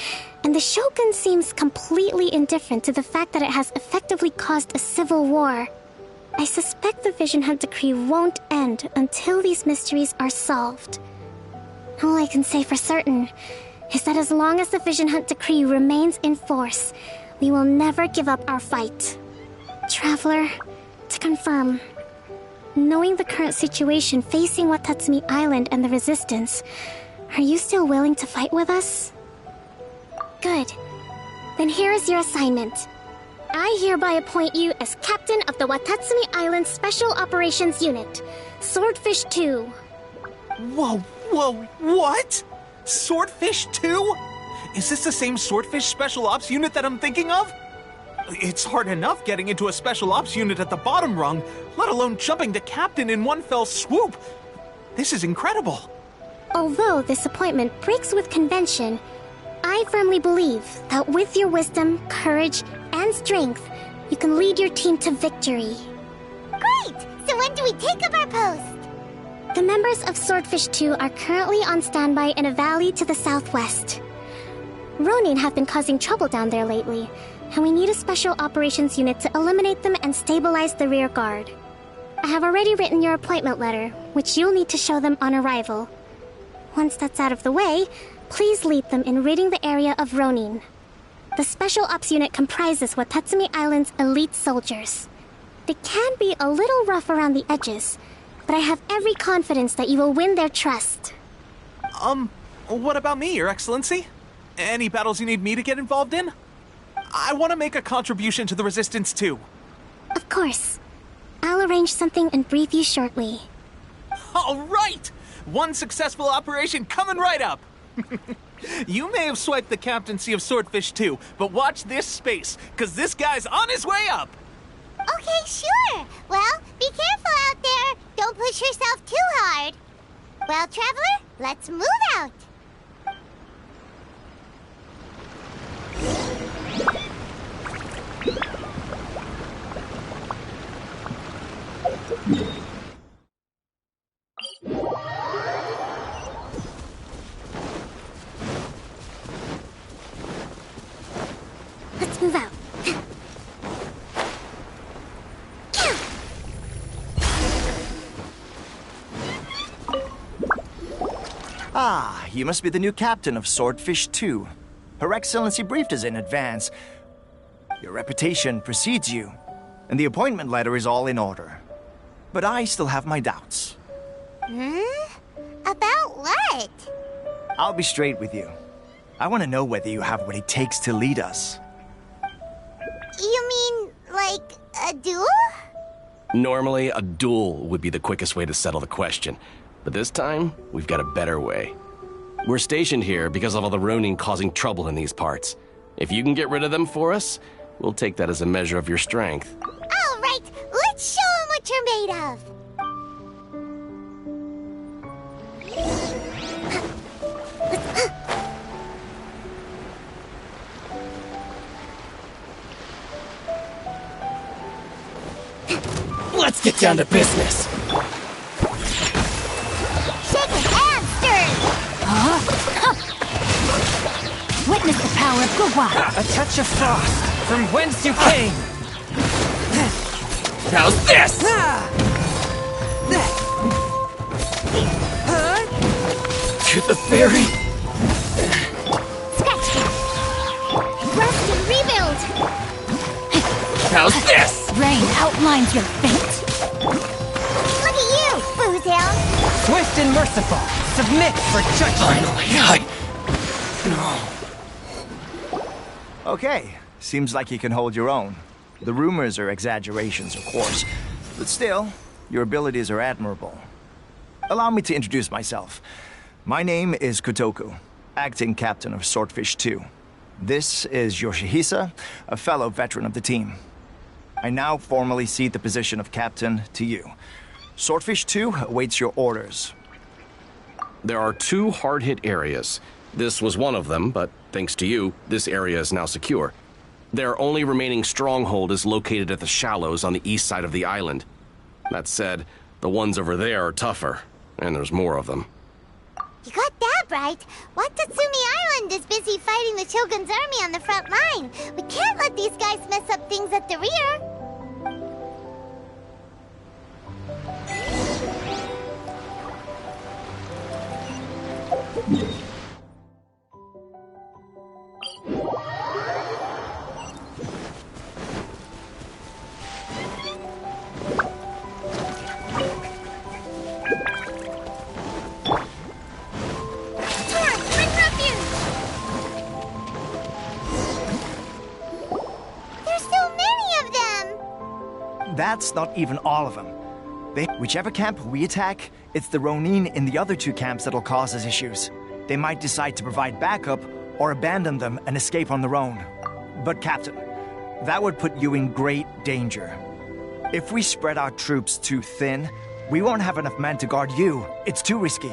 and the Shogun seems completely indifferent to the fact that it has effectively caused a civil war. I suspect the Vision Hunt decree won't end until these mysteries are solved. All I can say for certain is that as long as the Vision Hunt decree remains in force, we will never give up our fight. Traveler, to confirm, knowing the current situation facing Watatsumi Island and the Resistance, are you still willing to fight with us? Good. Then here is your assignment. I hereby appoint you as captain of the Watatsumi Island Special Operations Unit, Swordfish 2. Whoa, what? Swordfish 2? Is this the same Swordfish Special Ops unit that I'm thinking of? It's hard enough getting into a Special Ops unit at the bottom rung, let alone jumping to captain in one fell swoop. This is incredible. Although this appointment breaks with convention, I firmly believe that with your wisdom, courage, and strength, you can lead your team to victory. Great! So when do we take up our post? The members of Swordfish 2 are currently on standby in a valley to the southwest. Ronin have been causing trouble down there lately, and we need a special operations unit to eliminate them and stabilize the rear guard. I have already written your appointment letter, which you'll need to show them on arrival. Once that's out of the way, please lead them in ridding the area of Ronin. The Special Ops unit comprises Watatsumi Island's elite soldiers. They can be a little rough around the edges, but I have every confidence that you will win their trust. What about me, Your Excellency? Any battles you need me to get involved in? I want to make a contribution to the Resistance too. Of course. I'll arrange something and brief you shortly. All right! One successful operation coming right up! You may have swiped the captaincy of Swordfish 2, but watch this space, because this guy's on his way up! Okay, sure. Well, be careful out there. Don't push yourself too hard. Well, Traveler, let's move out. Let's move out. Ah, you must be the new captain of Swordfish 2. Her Excellency briefed us in advance. Your reputation precedes you, and the appointment letter is all in order. But I still have my doubts. About what? I'll be straight with you. I want to know whether you have what it takes to lead us. You mean, like, a duel? Normally, a duel would be the quickest way to settle the question. But this time, we've got a better way. We're stationed here because of all the Ronin causing trouble in these parts. If you can get rid of them for us, we'll take that as a measure of your strength. All right, let's show them what you're made of. Let's get down to business. Witness the power of Gugwa! A touch of frost from whence you came! How's this? To the ferry? Scratch it. Rust and rebuild. How's this? Rain outlines your fate. Look at you, Boozhound. Swift and merciful, submit for judgment! Okay, seems like you can hold your own. The rumors are exaggerations, of course, but still, your abilities are admirable. Allow me to introduce myself. My name is Kotoku, acting captain of Swordfish 2. This is Yoshihisa, a fellow veteran of the team. I now formally cede the position of captain to you. Swordfish 2 awaits your orders. There are 2 hard-hit areas. This was one of them, but thanks to you, this area is now secure. Their only remaining stronghold is located at the shallows on the east side of the island. That said, the ones over there are tougher, and there's more of them. You got that right. Watatsumi Island is busy fighting the Shogun's army on the front line. We can't let these guys mess up things at the rear. That's not even all of them. Whichever camp we attack, it's the Ronin in the other 2 camps that'll cause us issues. They might decide to provide backup or abandon them and escape on their own. But Captain, that would put you in great danger. If we spread our troops too thin, we won't have enough men to guard you. It's too risky.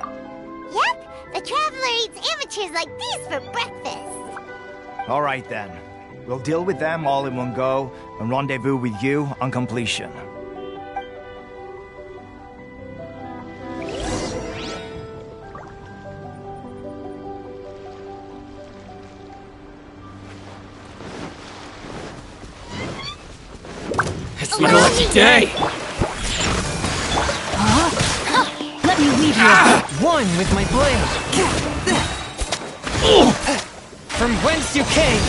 Yep, the Traveler eats amateurs like these for breakfast. All right then. We'll deal with them all in one go and rendezvous with you on completion. It's my lucky day! Let me leave you. One with my blade! From whence you came!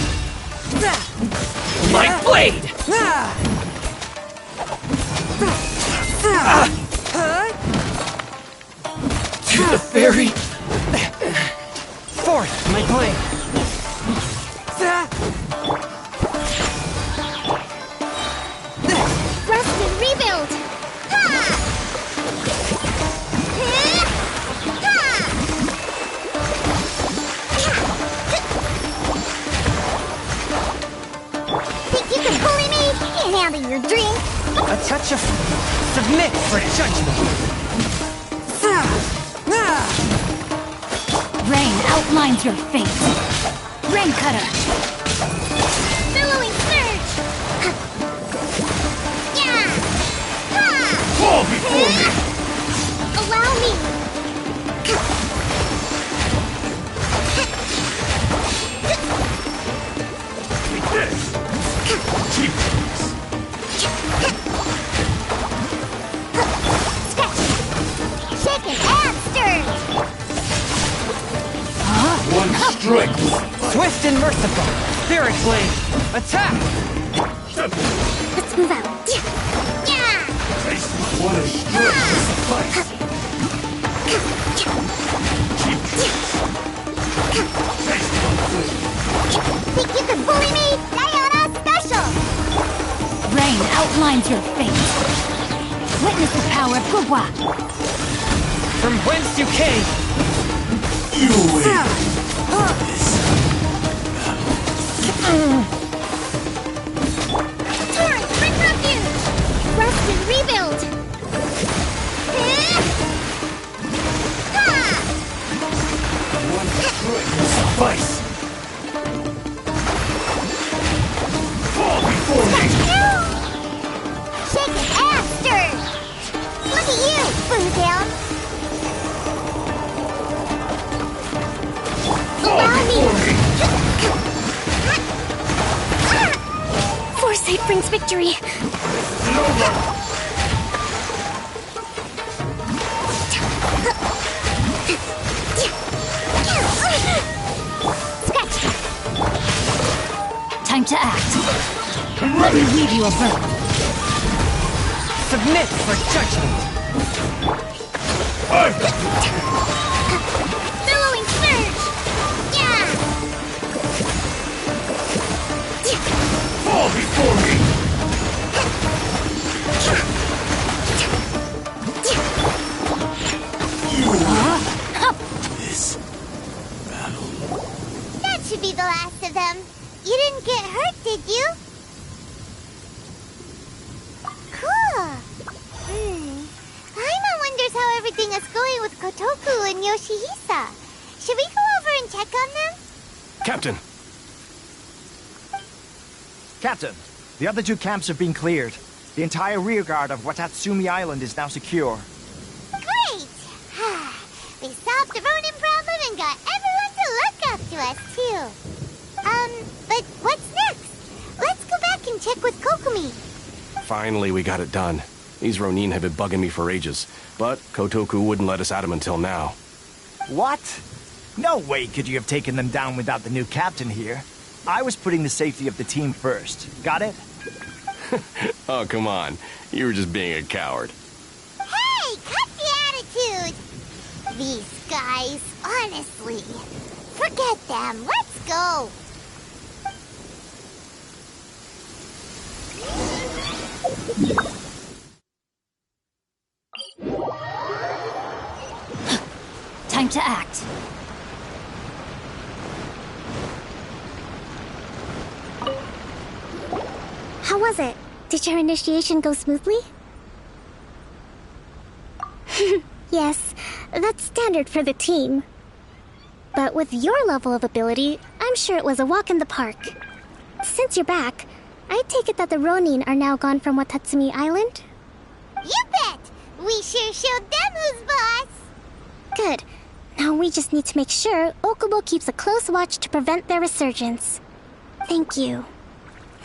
My blade! To the ferry! Forth, my blade! Rest and rebuild! Think you can bully me? Can't handle your drink. A touch of submit for judgment. Rain outlines your fate. Rain cutter. Billowing surge. Yeah. Fall before me! Allow me. Take this! Keep this! Shaken and stirred. One strike! Swift and merciful! Spirit blade! Attack! Let's move out. Yeah. Taste one strike to suffice! Keep taste one flavor! Think you can bully me? Diana special. Rain outlines your fate. Witness the power of Gugwa. From whence you came! You win! Torrent, bring refuge. Rest and rebuild. One strike to suffice! Fall before me! Shaken and stirred. Look at you, Boo Down. Allow me. Foresight brings victory. Time to act. Let me leave you a verdict. Submit for judgment! Billowing surge. Yeah. Fall before me! That should be the last and Yoshihisa. Should we go over and check on them? Captain! Captain, the other two camps have been cleared. The entire rearguard of Watatsumi Island is now secure. Great! We solved the Ronin problem and got everyone to look up to us, too. But what's next? Let's go back and check with Kokumi. Finally, we got it done. These Ronin have been bugging me for ages, but Kotoku wouldn't let us at him until now. What? No way could you have taken them down without the new captain here. I was putting the safety of the team first. Got it? Oh, come on. You were just being a coward. Hey, cut the attitude! These guys, honestly. Forget them. Let's go. Time to act. How was it? Did your initiation go smoothly? Yes, that's standard for the team. But with your level of ability, I'm sure it was a walk in the park. Since you're back, I take it that the Ronin are now gone from Watatsumi Island? You bet! We sure showed them who's boss! Good. Now we just need to make sure Okubo keeps a close watch to prevent their resurgence. Thank you.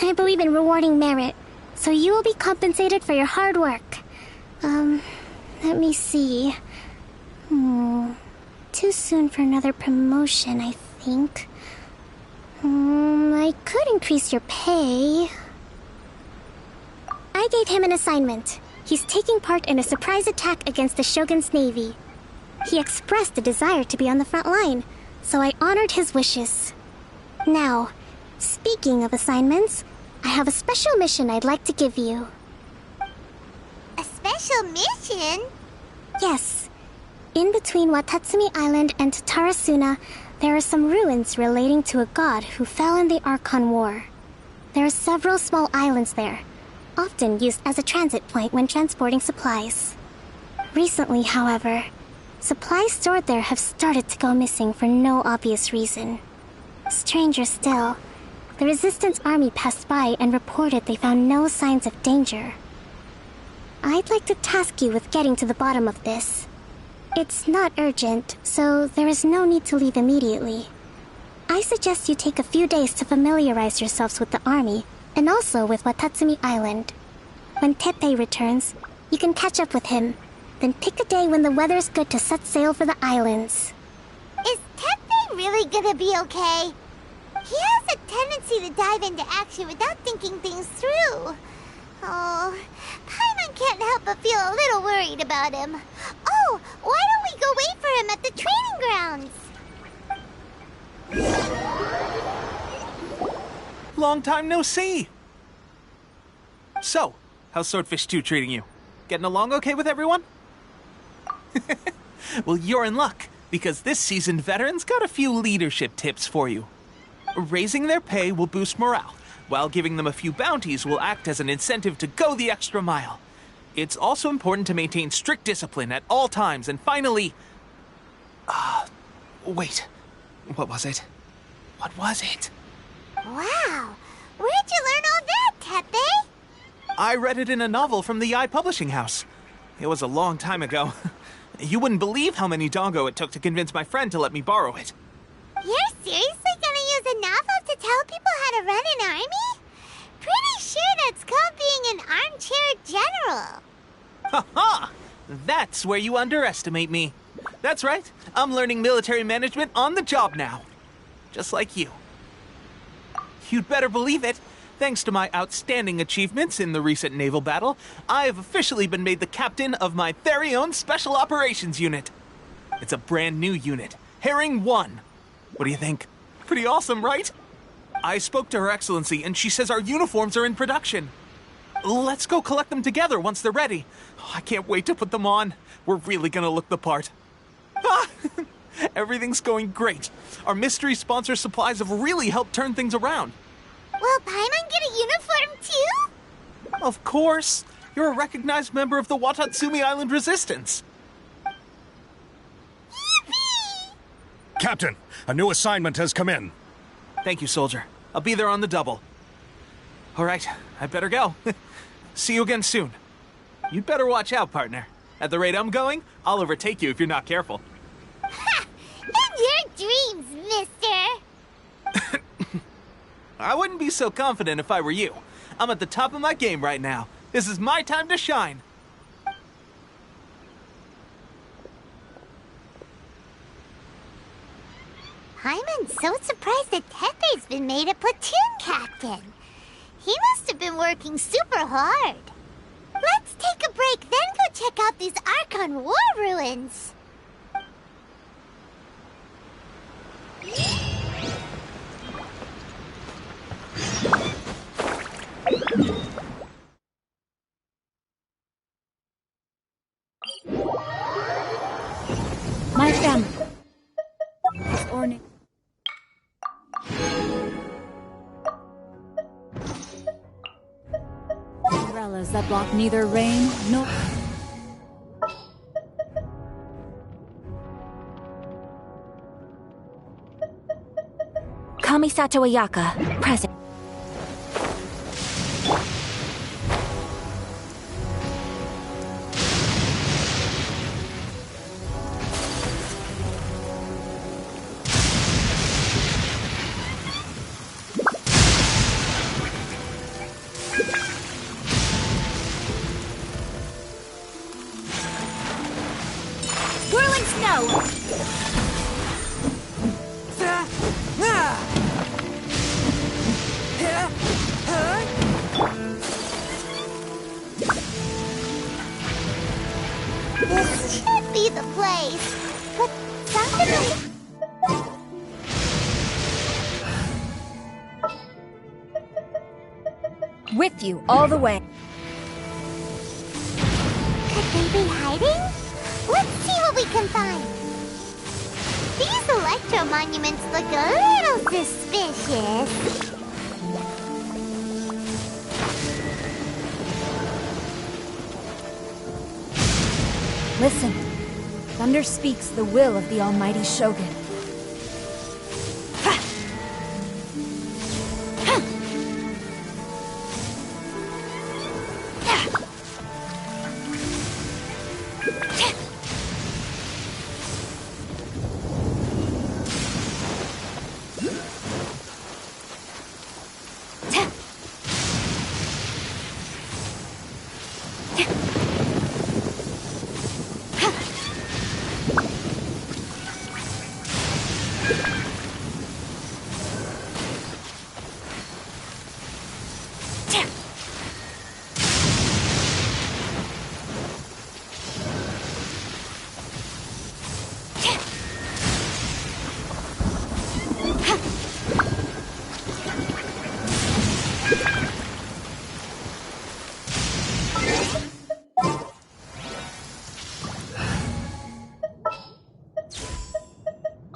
I believe in rewarding merit, so you will be compensated for your hard work. Let me see. Too soon for another promotion, I think. I could increase your pay. I gave him an assignment. He's taking part in a surprise attack against the Shogun's navy. He expressed a desire to be on the front line, so I honored his wishes. Now, speaking of assignments, I have a special mission I'd like to give you. A special mission? Yes. In between Watatsumi Island and Tatarasuna, there are some ruins relating to a god who fell in the Archon War. There are several small islands there, often used as a transit point when transporting supplies. Recently, however, supplies stored there have started to go missing for no obvious reason. Stranger still, the Resistance army passed by and reported they found no signs of danger. I'd like to task you with getting to the bottom of this. It's not urgent, so there is no need to leave immediately. I suggest you take a few days to familiarize yourselves with the army, and also with Watatsumi Island. When Teppei returns, you can catch up with him, then pick a day when the weather's good to set sail for the islands. Is Teppei really gonna be okay? He has a tendency to dive into action without thinking things through. Oh, Paimon can't help but feel a little worried about him. Oh, why don't we go wait for him at the training grounds? Long time no see! So, how's Swordfish 2 treating you? Getting along okay with everyone? Well, you're in luck, because this seasoned veteran's got a few leadership tips for you. Raising their pay will boost morale, while giving them a few bounties will act as an incentive to go the extra mile. It's also important to maintain strict discipline at all times, and finally... wait. What was it? What was it? Wow! Where'd you learn all that, Teppei? I read it in a novel from the Yae Publishing House. It was a long time ago. You wouldn't believe how many dongo it took to convince my friend to let me borrow it. You're seriously gonna use a novel to tell people how to run an army? Pretty sure that's called being an armchair general. Ha ha! That's where you underestimate me. That's right. I'm learning military management on the job now. Just like you. You'd better believe it. Thanks to my outstanding achievements in the recent naval battle, I have officially been made the captain of my very own Special Operations Unit. It's a brand new unit, Herring 1. What do you think? Pretty awesome, right? I spoke to Her Excellency, and she says our uniforms are in production. Let's go collect them together once they're ready. Oh, I can't wait to put them on. We're really gonna look the part. Ah, everything's going great. Our mystery sponsor supplies have really helped turn things around. Will Paimon get a uniform too? Of course. You're a recognized member of the Watatsumi Island Resistance. You Captain, a new assignment has come in. Thank you, soldier. I'll be there on the double. All right, I better go. See you again soon. You'd better watch out, partner. At the rate I'm going, I'll overtake you if you're not careful. Ha! In your dreams, mister! I wouldn't be so confident if I were you. I'm at the top of my game right now. This is my time to shine. I'm so surprised that Tepe's been made a platoon captain. He must have been working super hard. Let's take a break, then go check out these Archon war ruins. My family. Orne. Umbrellas that block neither rain nor... Kamisato Ayaka, present. Whirling snow! This should be the place, but something is... With you all the way. Could they be hiding? Let's see what we can find. These electro monuments look a little suspicious. Listen. Thunder speaks the will of the almighty Shogun.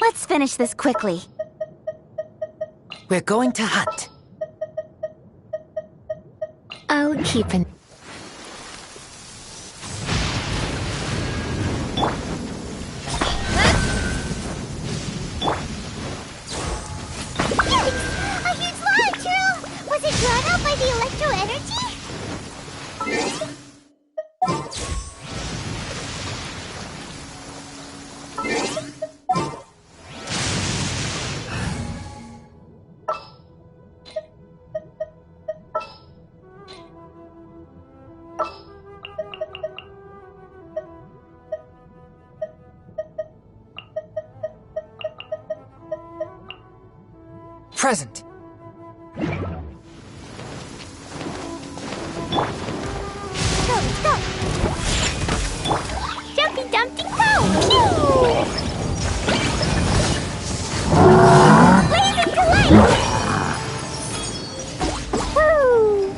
Let's finish this quickly. We're going to hunt. I'll keep an... Yikes! A huge lava trail! Was it drawn out by the electro energy? Present. Go, let's go! Jumpy Dumpty Go! Pew! Laser collide! Woo!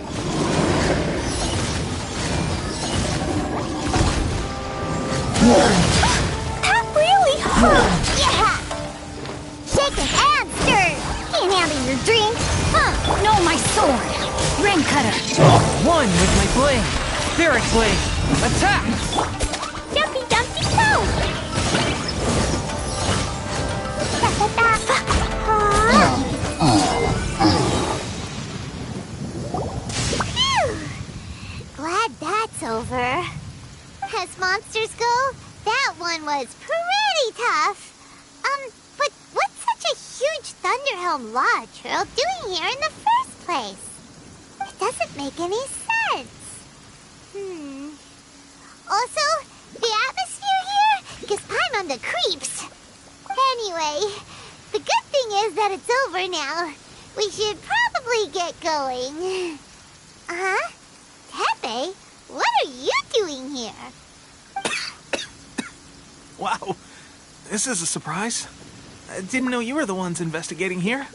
That really hurt! Yeah! Shaking and stirred! Can't handle your drink! Huh! No, my sword! Rain cutter! One with my blade. Spirit blade. Attack! Jumpy Dumpty Go! Glad that's over. As monsters go, that one was pretty tough. But what's such a huge Thunderhelm Lodge Turtle doing here in the first place? It doesn't make any sense. Also, the atmosphere here gives Paimon the creeps. Anyway, the good thing is that it's over now. We should probably get going. Tepe, what are you doing here? Wow, this is a surprise. I didn't know you were the ones investigating here.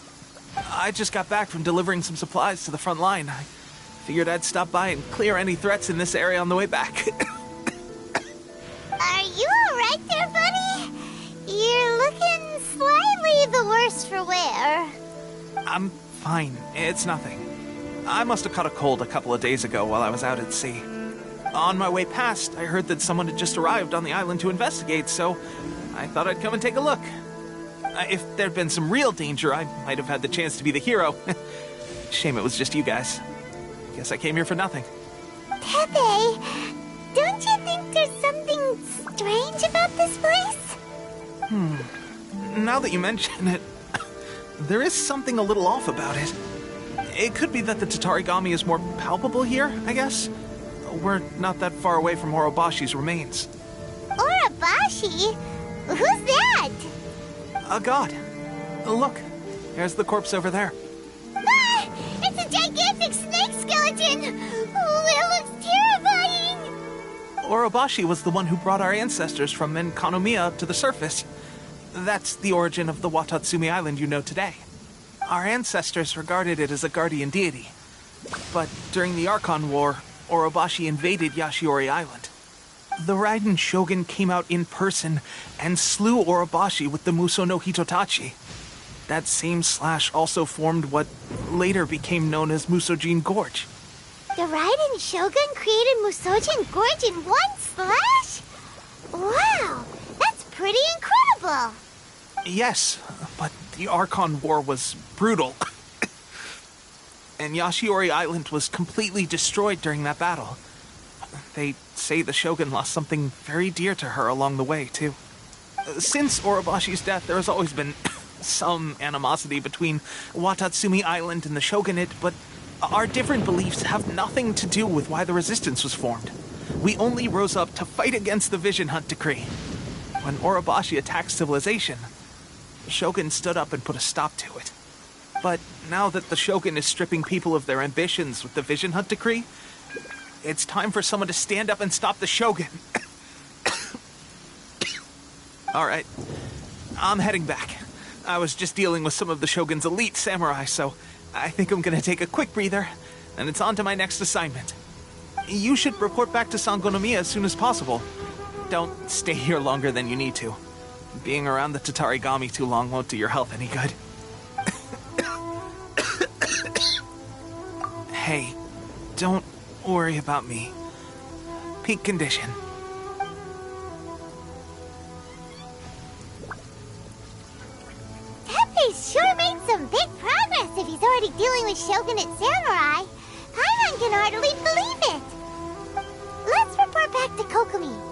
I just got back from delivering some supplies to the front line. I figured I'd stop by and clear any threats in this area on the way back. Are you alright there, buddy? You're looking slightly the worse for wear. I'm fine. It's nothing. I must have caught a cold a couple of days ago while I was out at sea. On my way past, I heard that someone had just arrived on the island to investigate, so I thought I'd come and take a look. If there'd been some real danger, I might have had the chance to be the hero. Shame it was just you guys. Guess I came here for nothing. Tepe, don't you think there's something strange about this place? Now that you mention it, there is something a little off about it. It could be that the Tatarigami is more palpable here, I guess. We're not that far away from Orobashi's remains. Orobashi? Who's that? A god. Look, there's the corpse over there. Ah! It's a gigantic snake skeleton! Oh, it looks terrifying! Orobashi was the one who brought our ancestors from Enkanomiya up to the surface. That's the origin of the Watatsumi Island you know today. Our ancestors regarded it as a guardian deity. But during the Archon War, Orobashi invaded Yashiori Island. The Raiden Shogun came out in person and slew Orobashi with the Muso no Hitotachi. That same slash also formed what later became known as Musojin Gorge. The Raiden Shogun created Musojin Gorge in one slash? Wow, that's pretty incredible! Yes, but the Archon War was brutal. And Yashiori Island was completely destroyed during that battle. They say the Shogun lost something very dear to her along the way, too. Since Orobashi's death, there has always been some animosity between Watatsumi Island and the Shogunate, but our different beliefs have nothing to do with why the resistance was formed. We only rose up to fight against the Vision Hunt Decree. When Orobashi attacked civilization, the Shogun stood up and put a stop to it. But now that the Shogun is stripping people of their ambitions with the Vision Hunt Decree, it's time for someone to stand up and stop the Shogun. Alright, I'm heading back. I was just dealing with some of the Shogun's elite samurai, so I think I'm gonna take a quick breather, and it's on to my next assignment. You should report back to Sangonomiya as soon as possible. Don't stay here longer than you need to. Being around the Tatarigami too long won't do your health any good. Hey, don't worry about me. Peak condition. Tepe's sure made some big progress if he's already dealing with Shogunate samurai. Paimon can hardly believe it. Let's report back to Kokomi.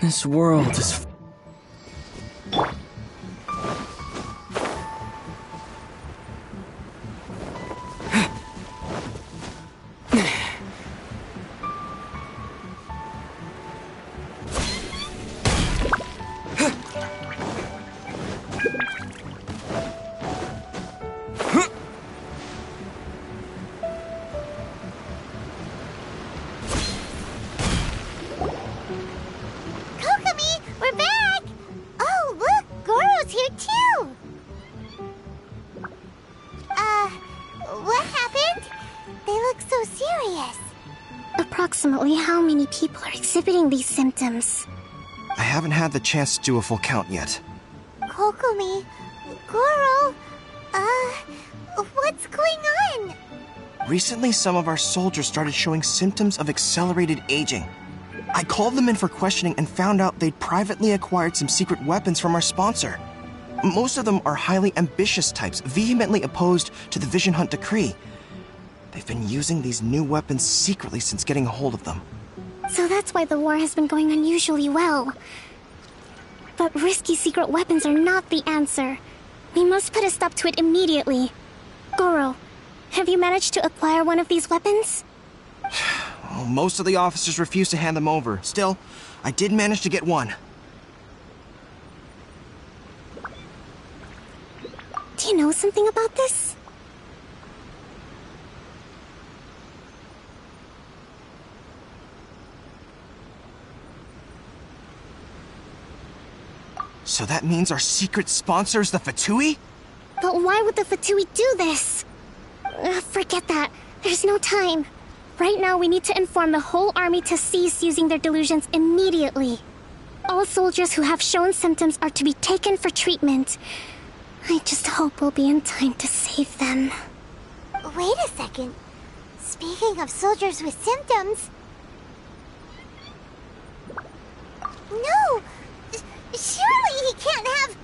This world is... Kokomi, we're back! exhibiting these symptoms? I haven't had the chance to do a full count yet. Kokomi, Goro, what's going on? Recently, some of our soldiers started showing symptoms of accelerated aging. I called them in for questioning and found out they'd privately acquired some secret weapons from our sponsor. Most of them are highly ambitious types, vehemently opposed to the Vision Hunt decree. They've been using these new weapons secretly since getting a hold of them. So that's why the war has been going unusually well. But risky secret weapons are not the answer. We must put a stop to it immediately. Goro, have you managed to acquire one of these weapons? Well, most of the officers refuse to hand them over. Still, I did manage to get one. Do you know something about this? So that means our secret sponsor is the Fatui? But why would the Fatui do this? Forget that. There's no time. Right now, we need to inform the whole army to cease using their delusions immediately. All soldiers who have shown symptoms are to be taken for treatment. I just hope we'll be in time to save them. Wait a second. Speaking of soldiers with symptoms... No! Surely he can't have...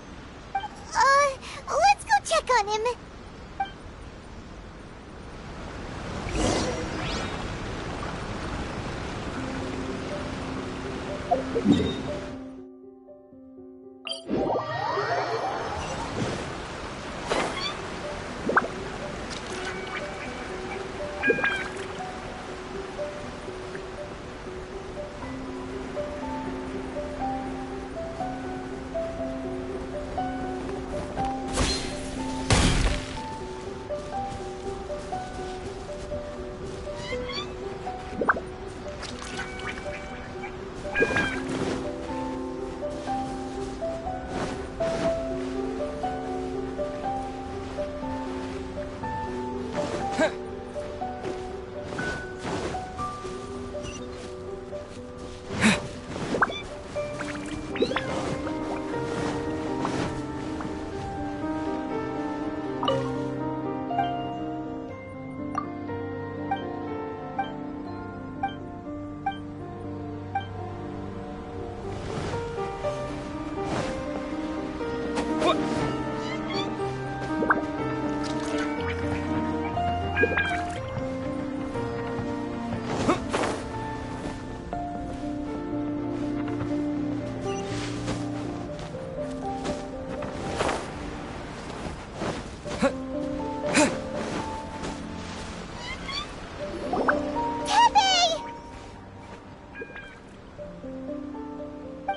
let's go check on him.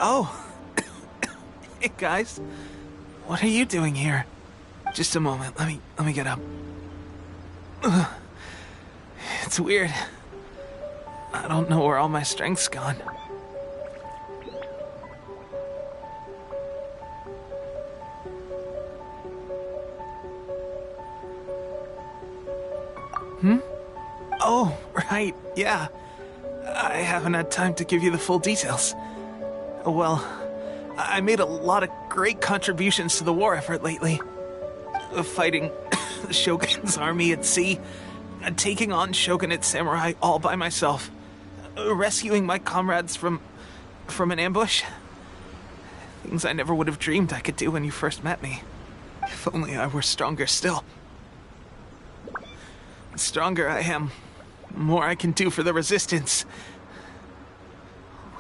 Oh. Hey, guys. What are you doing here? Just a moment. Let me get up. Ugh. It's weird. I don't know where all my strength's gone. Oh, right. Yeah. I haven't had time to give you the full details. Well, I made a lot of great contributions to the war effort lately. Fighting the Shogun's army at sea, taking on Shogunate samurai all by myself, rescuing my comrades from an ambush. Things I never would have dreamed I could do when you first met me. If only I were stronger still. The stronger I am, the more I can do for the Resistance.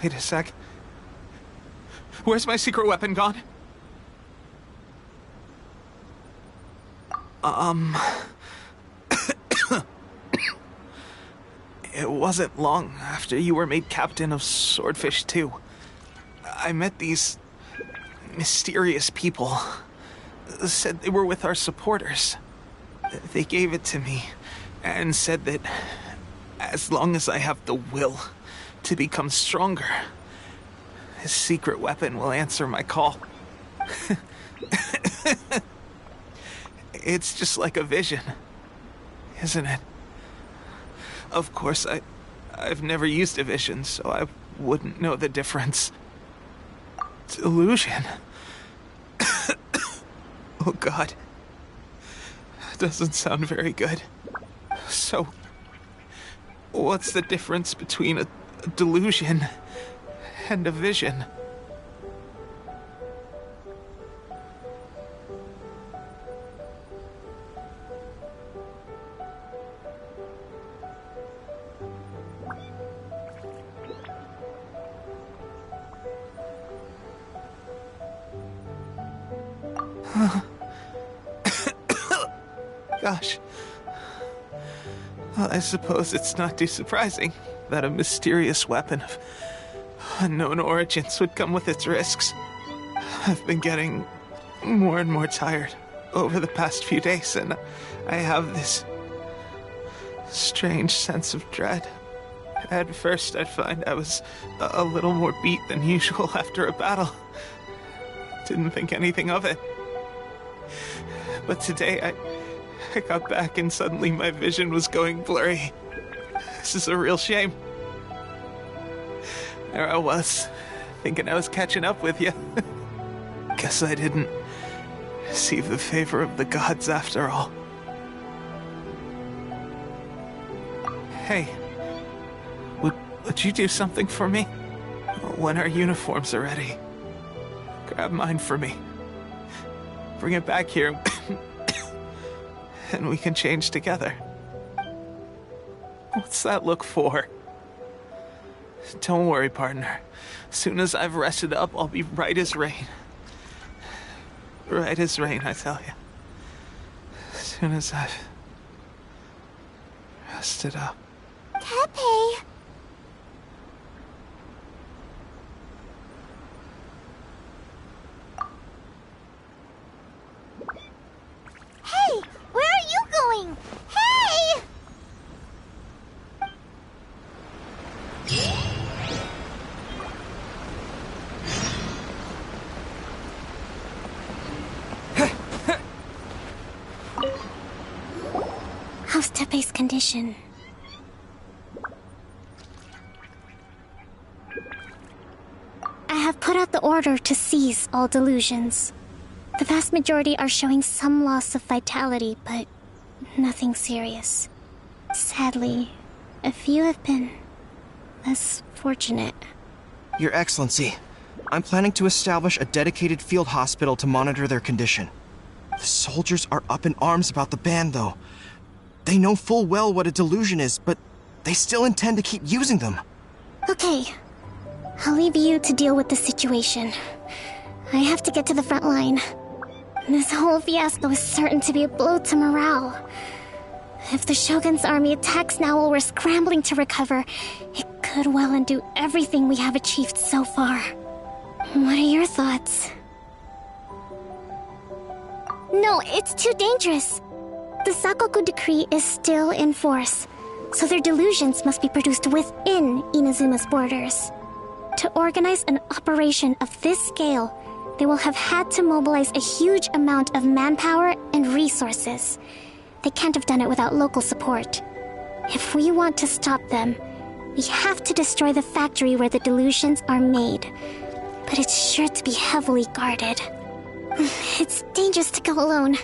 Wait a sec. Where's my secret weapon gone? It wasn't long after you were made captain of Swordfish 2. I met these mysterious people. Said they were with our supporters. They gave it to me and said that as long as I have the will to become stronger, his secret weapon will answer my call. It's just like a vision, isn't it? Of course, I've never used a vision, so I wouldn't know the difference. Delusion? Oh god. Doesn't sound very good. So, what's the difference between a delusion and a vision? Gosh. Well, I suppose it's not too surprising that a mysterious weapon of unknown origins would come with its risks. I've been getting more and more tired over the past few days, and I have this strange sense of dread. At first, I'd find I was a little more beat than usual after a battle. Didn't think anything of it. But today, I got back and suddenly my vision was going blurry. This is a real shame. There I was, thinking I was catching up with you. Guess I didn't receive the favor of the gods after all. Hey, would you do something for me? When our uniforms are ready, grab mine for me. Bring it back here, and we can change together. What's that look for? Don't worry, partner. As soon as I've rested up, I'll be right as rain. Right as rain, I tell you. As soon as I've rested up. Tepe! Hey! Where are you going? Hey! How's Tepe's condition? I have put out the order to seize all delusions. The vast majority are showing some loss of vitality, but nothing serious. Sadly, a few have been less fortunate. Your Excellency, I'm planning to establish a dedicated field hospital to monitor their condition. The soldiers are up in arms about the ban, though. They know full well what a delusion is, but they still intend to keep using them. Okay, I'll leave you to deal with the situation. I have to get to the front line. This whole fiasco is certain to be a blow to morale. If the Shogun's army attacks now while we're scrambling to recover, it could well undo everything we have achieved so far. What are your thoughts? No, it's too dangerous. The Sakoku decree is still in force, so their delusions must be produced within Inazuma's borders. To organize an operation of this scale, they will have had to mobilize a huge amount of manpower and resources. They can't have done it without local support. If we want to stop them, we have to destroy the factory where the delusions are made. But it's sure to be heavily guarded. It's dangerous to go alone.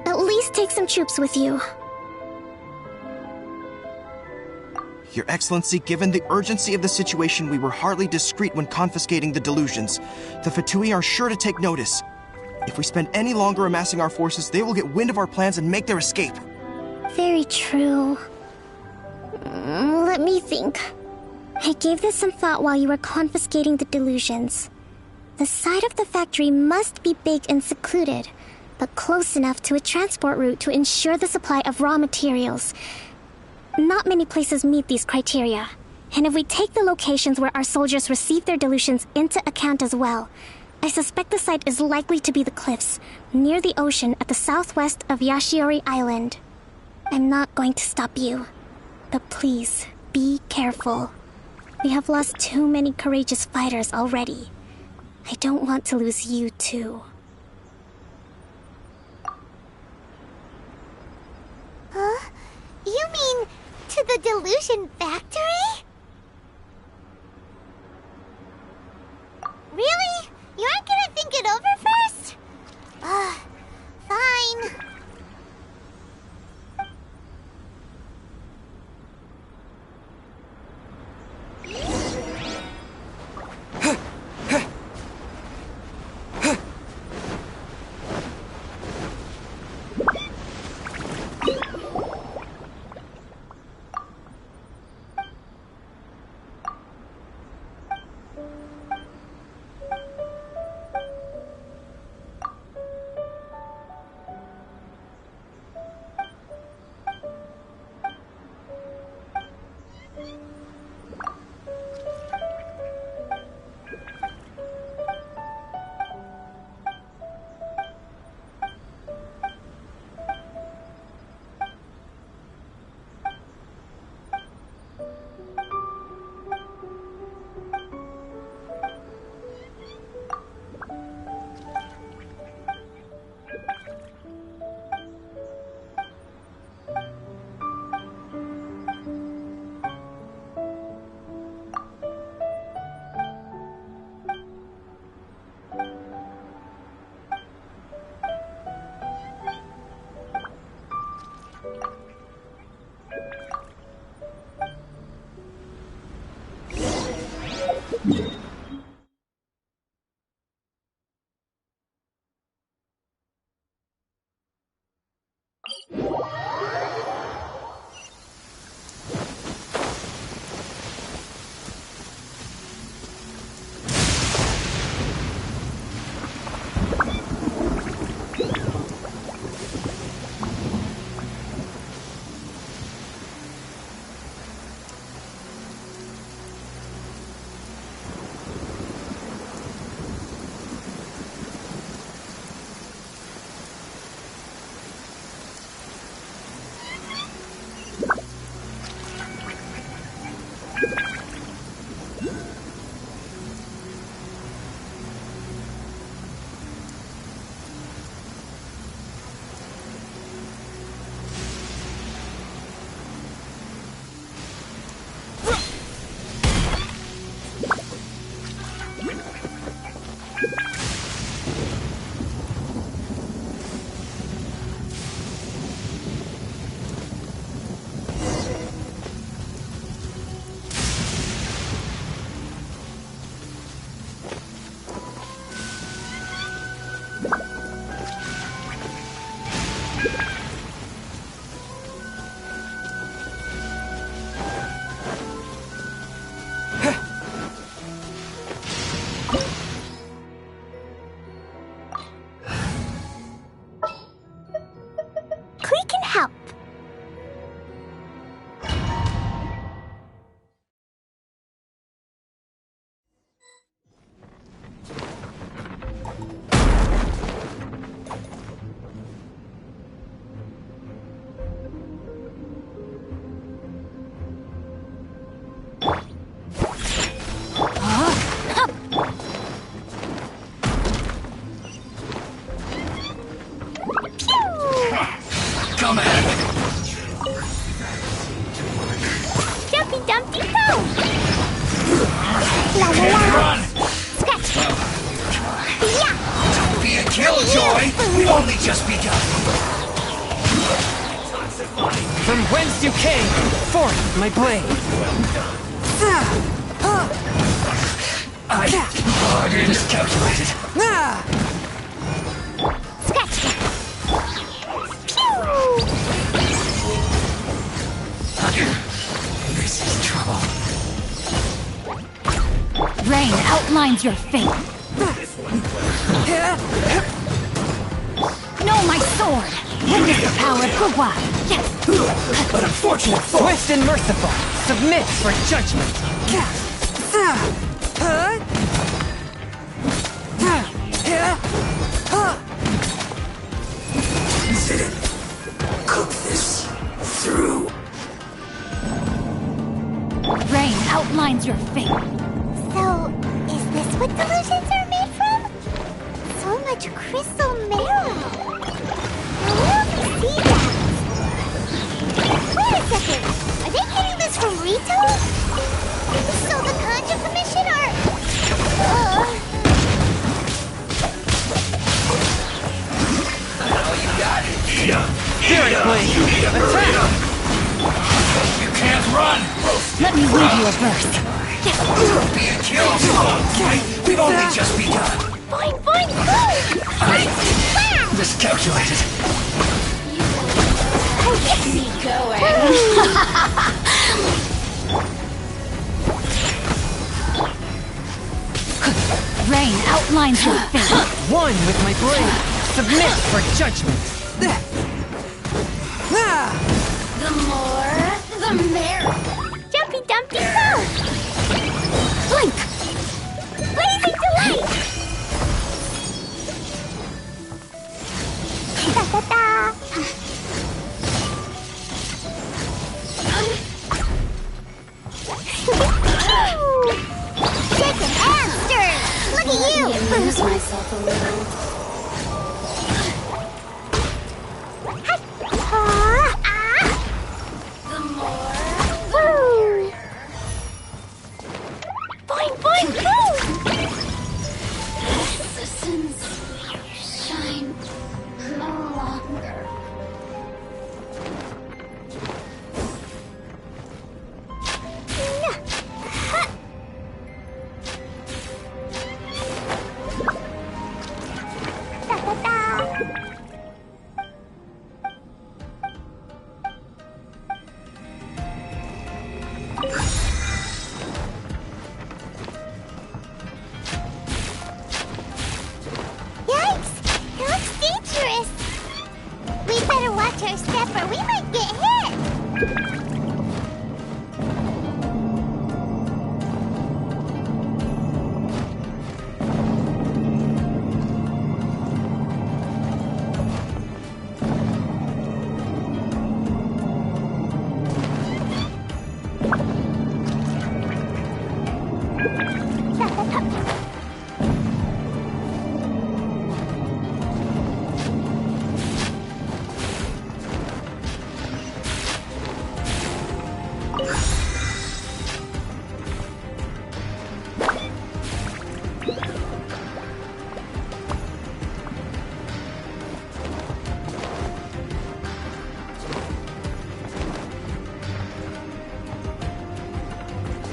At least take some troops with you. Your Excellency, given the urgency of the situation, we were hardly discreet when confiscating the delusions. The Fatui are sure to take notice. If we spend any longer amassing our forces, they will get wind of our plans and make their escape. Very true. Let me think. I gave this some thought while you were confiscating the delusions. The side of the factory must be big and secluded, but close enough to a transport route to ensure the supply of raw materials. Not many places meet these criteria, and if we take the locations where our soldiers receive their delusions into account as well, I suspect the site is likely to be the cliffs, near the ocean at the southwest of Yashiori Island. I'm not going to stop you, but please, be careful. We have lost too many courageous fighters already. I don't want to lose you too. Huh? You mean to the delusion factory? only just begun. From whence you came, forth my blade. I harder miscalculated. Scratch that. This is trouble. Rain outlines your fate. No, my sword! Witness the power of Gugwa! Yes! But unfortunate foe. Swift and merciful, submit for judgment. Sit in. Cook this through. Rain outlines your fate. So, is this what delusions are made from? So much crystal marrow. Where else have seen that? Wait a second. Are they getting this from Rito? So the Conjure Commission are... You got it. Spirit blade, attack! You can't run. Let me read you a verse. Be a killjoy. We've only just begun. Boing, boing, boing! I miscalculated. Get me going. Rain outlines your fate. One with my blade, submit for judgment. The more, the merrier. Jumpy Dumpty Go! Blink! Blazing Delight! Da-da-da! Shaking and stirred! Look at you! Lose myself a little. The more, the merrier. Boing, boing, boing! Resistance shine no longer. Yikes! It looks dangerous! We better watch our step or we might get hit!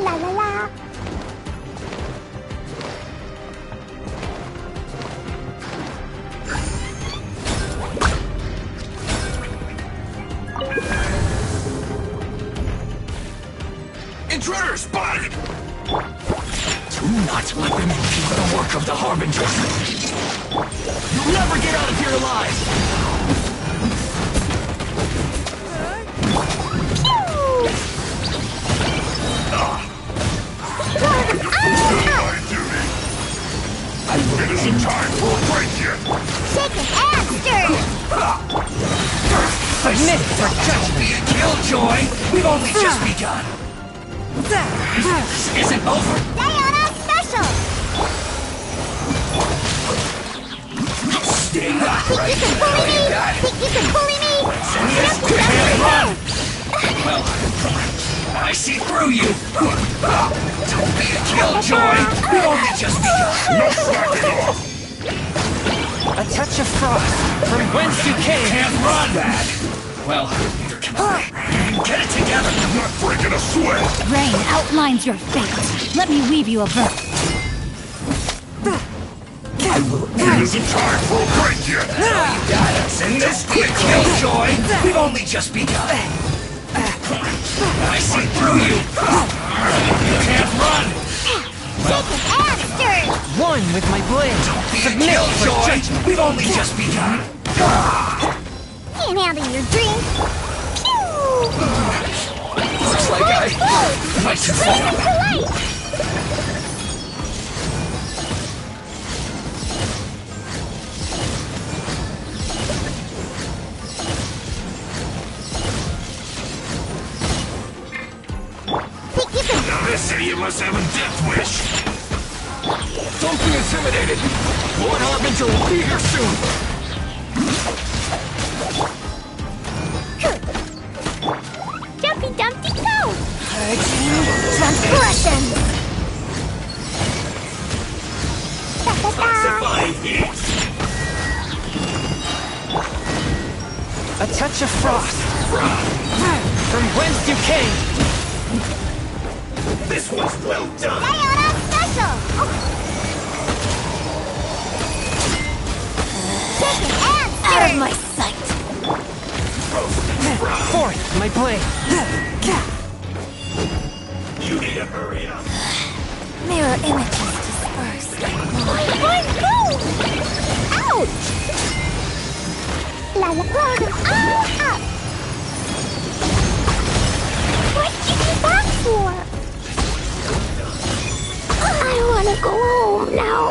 La la la! Intruder spotted! Do not let them impede the work of the Harbinger. You'll never get out of here alive! Finish in time. We'll break you. Shaken and stirred! Submit for judgment. Be a killjoy. We've only just begun. This isn't over. Diana Special! Stay back Think right you can bully me? Think you can bully me? Run! Well, I see through you. Don't be a killjoy. We've only just begun. A touch of frost. From whence you came! Can't run! Bad. Well, neither can I. Get it together! I'm not breaking a sweat! Rain outlines your fate. Let me weave you a verse. It isn't time for a break yet! No, you got us in this quick killjoy! We've only just begun! I see through you! You can't run! One with my blade. Don't be a killjoy! We've only just begun! Can't handle your drink. Pew! Looks like I might have fallen. This idiot must have a death wish. Don't be intimidated. Lord Harbinger will be here soon. Jumpy Dumpty go! Transgression! Toxifying heat. A touch of frost. From whence you came. This one's well done! Sayonara special! Chicken and out of my sight! Forth, my blade. You need to hurry up! Mirror images dispersed. My boom! Ouch! La la la! Up! What did you back for? I want to go home now.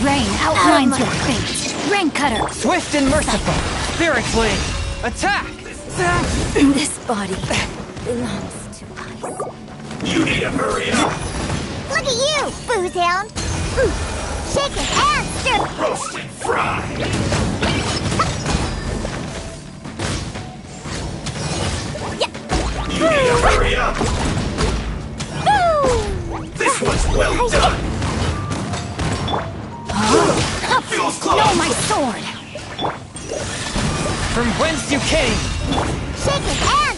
Rain outlines your fate. Rain cutter. Swift and merciful. Spirit blade. Attack! This body belongs to us. You need to hurry up! Look at you, booze hound. Chicken and stir. Roast and fry. You need to hurry up! This one's well done! Feels close! No, my sword! From whence you came! Chicken and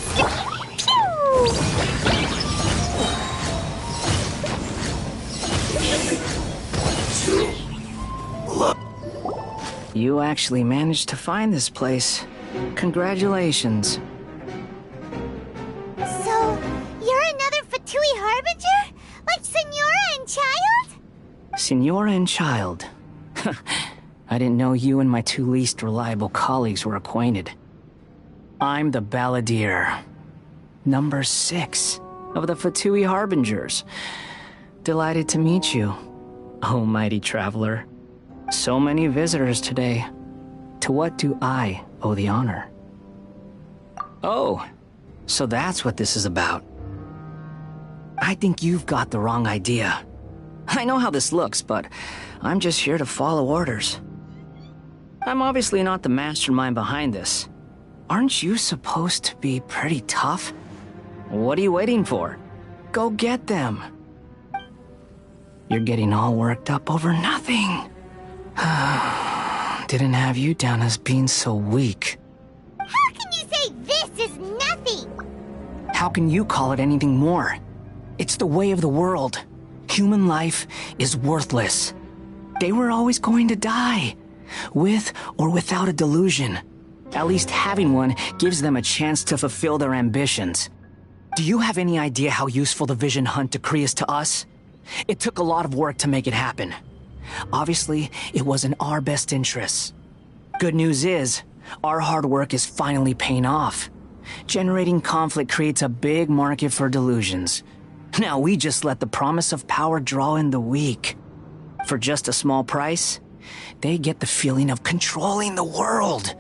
You actually managed to find this place. Congratulations. So, you're another Fatui Harbinger? Like Senora and Child? Senora and Child. I didn't know you and my two least reliable colleagues were acquainted. I'm the Balladeer. Number 6 of the Fatui Harbingers. Delighted to meet you, oh mighty traveler. So many visitors today. To what do I owe the honor? Oh, so that's what this is about. I think you've got the wrong idea. I know how this looks, but I'm just here to follow orders. I'm obviously not the mastermind behind this. Aren't you supposed to be pretty tough? What are you waiting for? Go get them. You're getting all worked up over nothing. Didn't have you down as being so weak. How can you say this is nothing? How can you call it anything more? It's the way of the world. Human life is worthless. They were always going to die, with or without a delusion. At least having one gives them a chance to fulfill their ambitions. Do you have any idea how useful the Vision Hunt decree is to us? It took a lot of work to make it happen. Obviously, it was in our best interests. Good news is, our hard work is finally paying off. Generating conflict creates a big market for delusions. Now we just let the promise of power draw in the weak. For just a small price, they get the feeling of controlling the world,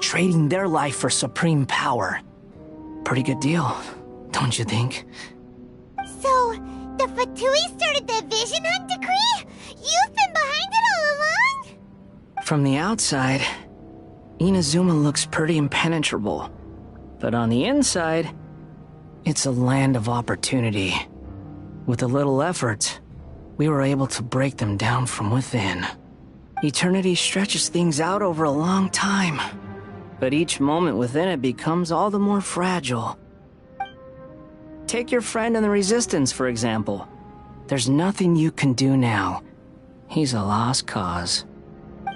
trading their life for supreme power. Pretty good deal, don't you think? So, the Fatui started the Vision Hunt decree? You've been behind it all along? From the outside, Inazuma looks pretty impenetrable. But on the inside, it's a land of opportunity. With a little effort, we were able to break them down from within. Eternity stretches things out over a long time, but each moment within it becomes all the more fragile. Take your friend in the Resistance, for example. There's nothing you can do now. He's a lost cause.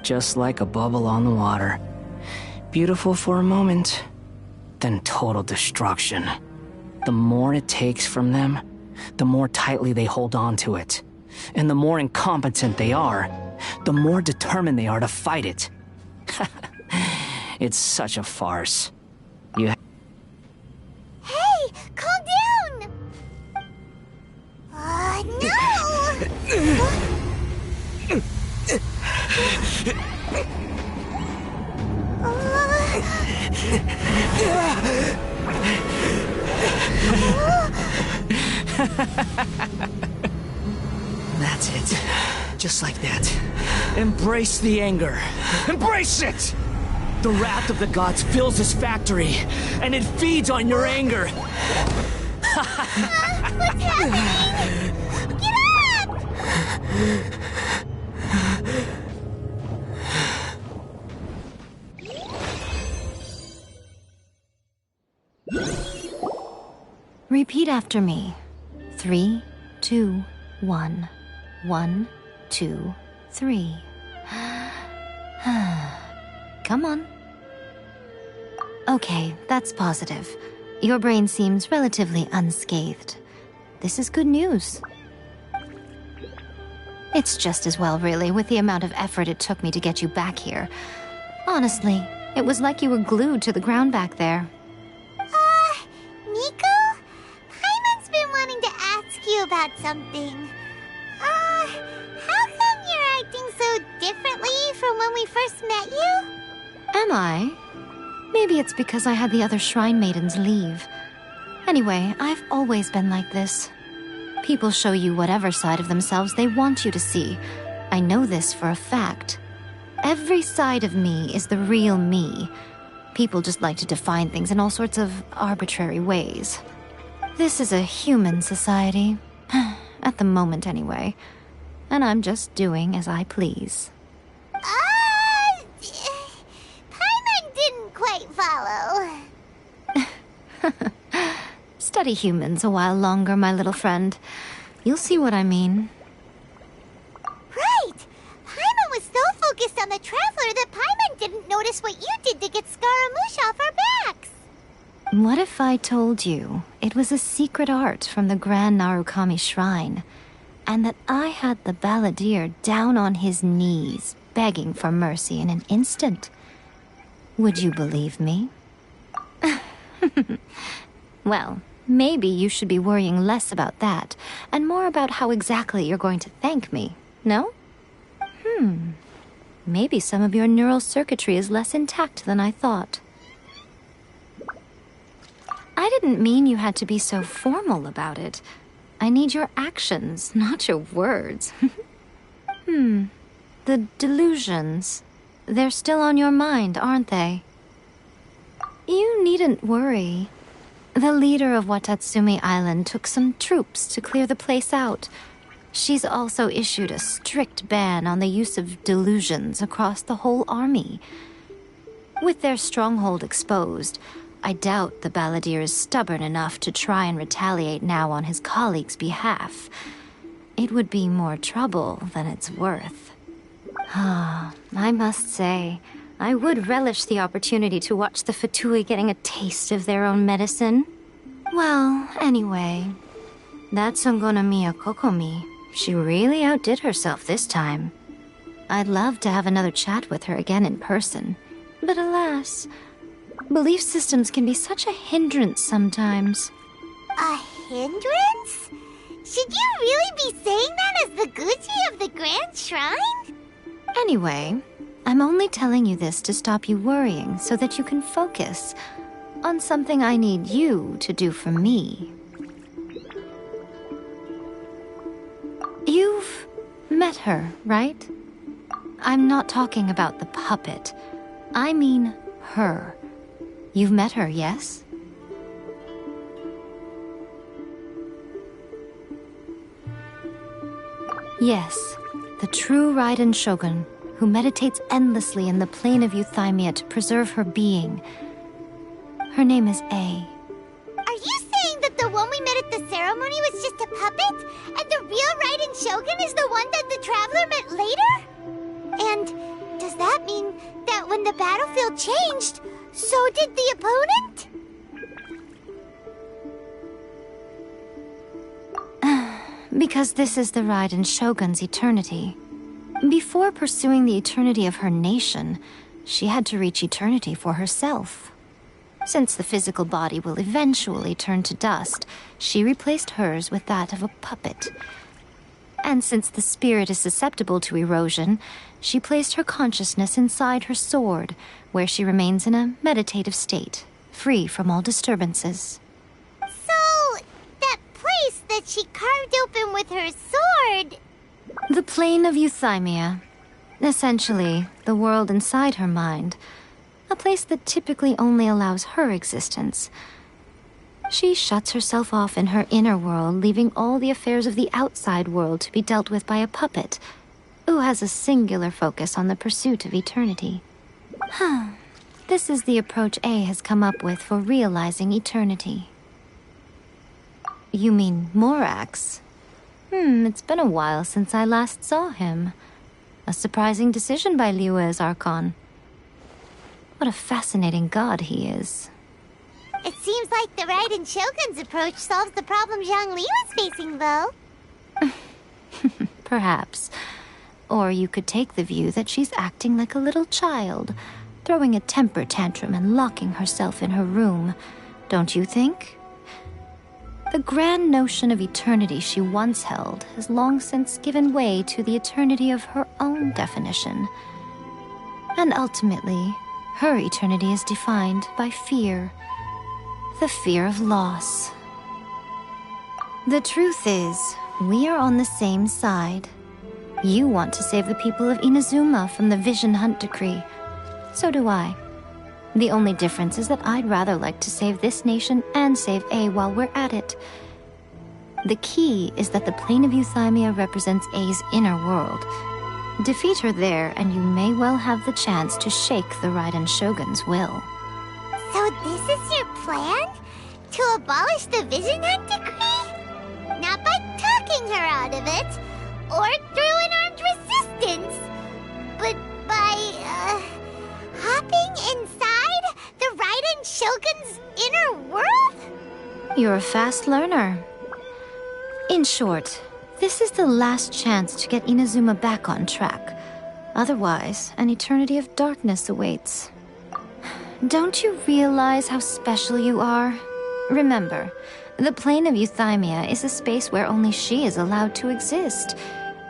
Just like a bubble on the water. Beautiful for a moment, then total destruction. The more it takes from them, the more tightly they hold on to it. And the more incompetent they are, the more determined they are to fight it. It's such a farce. You Hey, calm down! That's it. Just like that. Embrace the anger. Embrace it! The wrath of the gods fills this factory, and it feeds on your anger. What's happening? Get up! Repeat after me. 3, 2, 1. 1, 2, 3. Come on. Okay, that's positive. Your brain seems relatively unscathed. This is good news. It's just as well, really, with the amount of effort it took me to get you back here. Honestly, it was like you were glued to the ground back there. Nico? Paimon's been wanting to ask you about something. How come you're acting so differently from when we first met you? Am I? Maybe it's because I had the other Shrine Maidens leave. Anyway, I've always been like this. People show you whatever side of themselves they want you to see. I know this for a fact. Every side of me is the real me. People just like to define things in all sorts of arbitrary ways. This is a human society. At the moment, anyway. And I'm just doing as I please. Paimon didn't quite follow. Study humans a while longer, my little friend. You'll see what I mean. Right! Paimon was so focused on the Traveler that Paimon didn't notice what you did to get Scaramouche off our backs. What if I told you it was a secret art from the Grand Narukami Shrine, and that I had the balladeer down on his knees, begging for mercy in an instant? Would you believe me? Well, maybe you should be worrying less about that, and more about how exactly you're going to thank me, no? Maybe some of your neural circuitry is less intact than I thought. I didn't mean you had to be so formal about it. I need your actions, not your words. The delusions. They're still on your mind, aren't they? You needn't worry. The leader of Watatsumi Island took some troops to clear the place out. She's also issued a strict ban on the use of delusions across the whole army. With their stronghold exposed, I doubt the balladeer is stubborn enough to try and retaliate now on his colleague's behalf. It would be more trouble than it's worth. I must say, I would relish the opportunity to watch the Fatui getting a taste of their own medicine. Well, anyway, that Songonomiya Kokomi, she really outdid herself this time. I'd love to have another chat with her again in person, but alas, belief systems can be such a hindrance sometimes. A hindrance? Should you really be saying that as the Gucci of the Grand Shrine? Anyway, I'm only telling you this to stop you worrying so that you can focus on something I need you to do for me. You've met her, right? I'm not talking about the puppet. I mean her. You've met her, yes? Yes, the true Raiden Shogun, who meditates endlessly in the plane of Euthymia to preserve her being. Her name is A. Are you saying that the one we met at the ceremony was just a puppet? And the real Raiden Shogun is the one that the Traveler met later? And does that mean that when the battlefield changed, so did the opponent? Because this is the Raiden Shogun's eternity. Before pursuing the eternity of her nation, she had to reach eternity for herself. Since the physical body will eventually turn to dust, she replaced hers with that of a puppet. And since the spirit is susceptible to erosion, she placed her consciousness inside her sword, where she remains in a meditative state, free from all disturbances. So, that place that she carved open with her sword... The plane of Euthymia. Essentially, the world inside her mind. A place that typically only allows her existence. She shuts herself off in her inner world, leaving all the affairs of the outside world to be dealt with by a puppet, who has a singular focus on the pursuit of eternity. This is the approach A has come up with for realizing eternity. You mean Morax? It's been a while since I last saw him. A surprising decision by Liyue's Archon. What a fascinating god he is. It seems like the Raiden Shogun's approach solves the problem Zhongli was facing, though. Perhaps. Or you could take the view that she's acting like a little child, throwing a temper tantrum and locking herself in her room. Don't you think? The grand notion of eternity she once held has long since given way to the eternity of her own definition. And ultimately, her eternity is defined by fear. The fear of loss. The truth is, we are on the same side. You want to save the people of Inazuma from the Vision Hunt decree. So do I. The only difference is that I'd rather like to save this nation and save A while we're at it. The key is that the plane of Euthymia represents A's inner world. Defeat her there, and you may well have the chance to shake the Raiden Shogun's will. So this is your plan? To abolish the Vision Hunt decree? Not by talking her out of it, or through an armed resistance, but by, hopping inside the Raiden Shogun's inner world? You're a fast learner. In short, this is the last chance to get Inazuma back on track. Otherwise, an eternity of darkness awaits. Don't you realize how special you are? Remember, the plane of Euthymia is a space where only she is allowed to exist.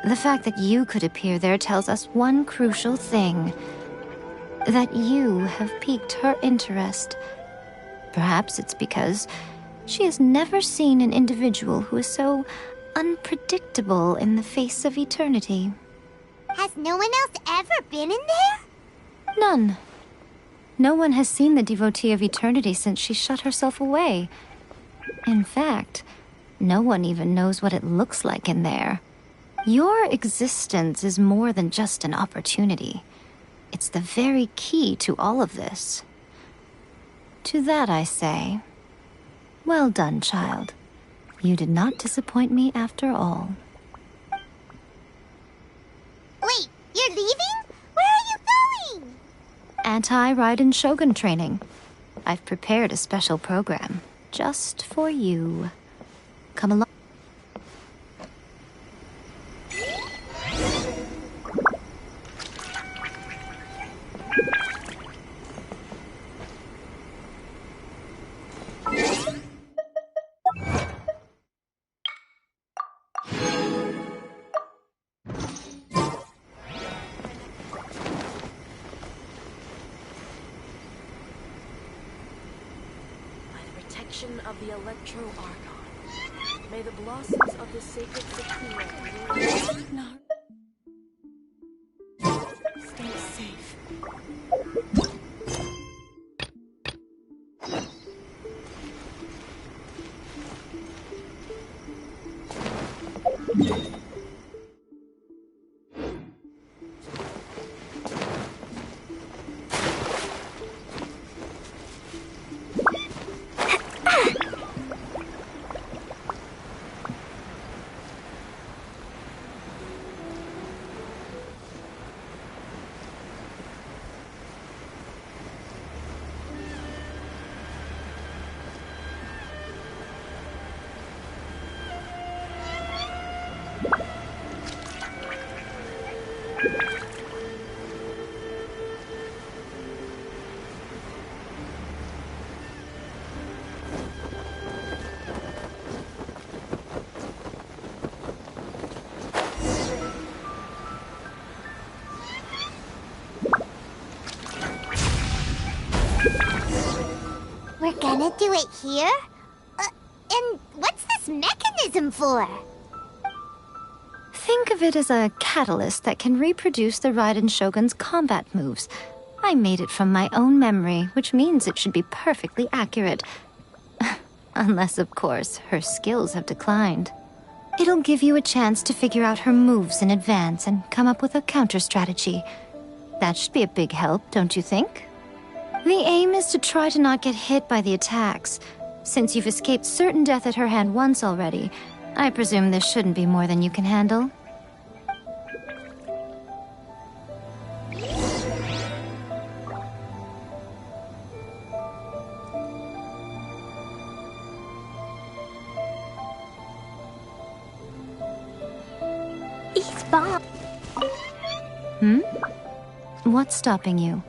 The fact that you could appear there tells us one crucial thing. That you have piqued her interest. Perhaps it's because she has never seen an individual who is so unpredictable in the face of eternity. Has no one else ever been in there? None. No one has seen the devotee of eternity since she shut herself away. In fact, no one even knows what it looks like in there. Your existence is more than just an opportunity. It's the very key to all of this. To that I say, well done, child. You did not disappoint me after all. Wait, you're leaving? Where are you going? Anti-Raiden Shogun training. I've prepared a special program just for you. Come along. Of the Electro Archon. May the blossoms of the sacred Sakura not stay safe. gonna do it here? And what's this mechanism for? Think of it as a catalyst that can reproduce the Raiden Shogun's combat moves. I made it from my own memory, which means it should be perfectly accurate. Unless, of course, her skills have declined. It'll give you a chance to figure out her moves in advance and come up with a counter strategy. That should be a big help, don't you think? The aim is to try to not get hit by the attacks. Since you've escaped certain death at her hand once already, I presume this shouldn't be more than you can handle. Bob. What's stopping you?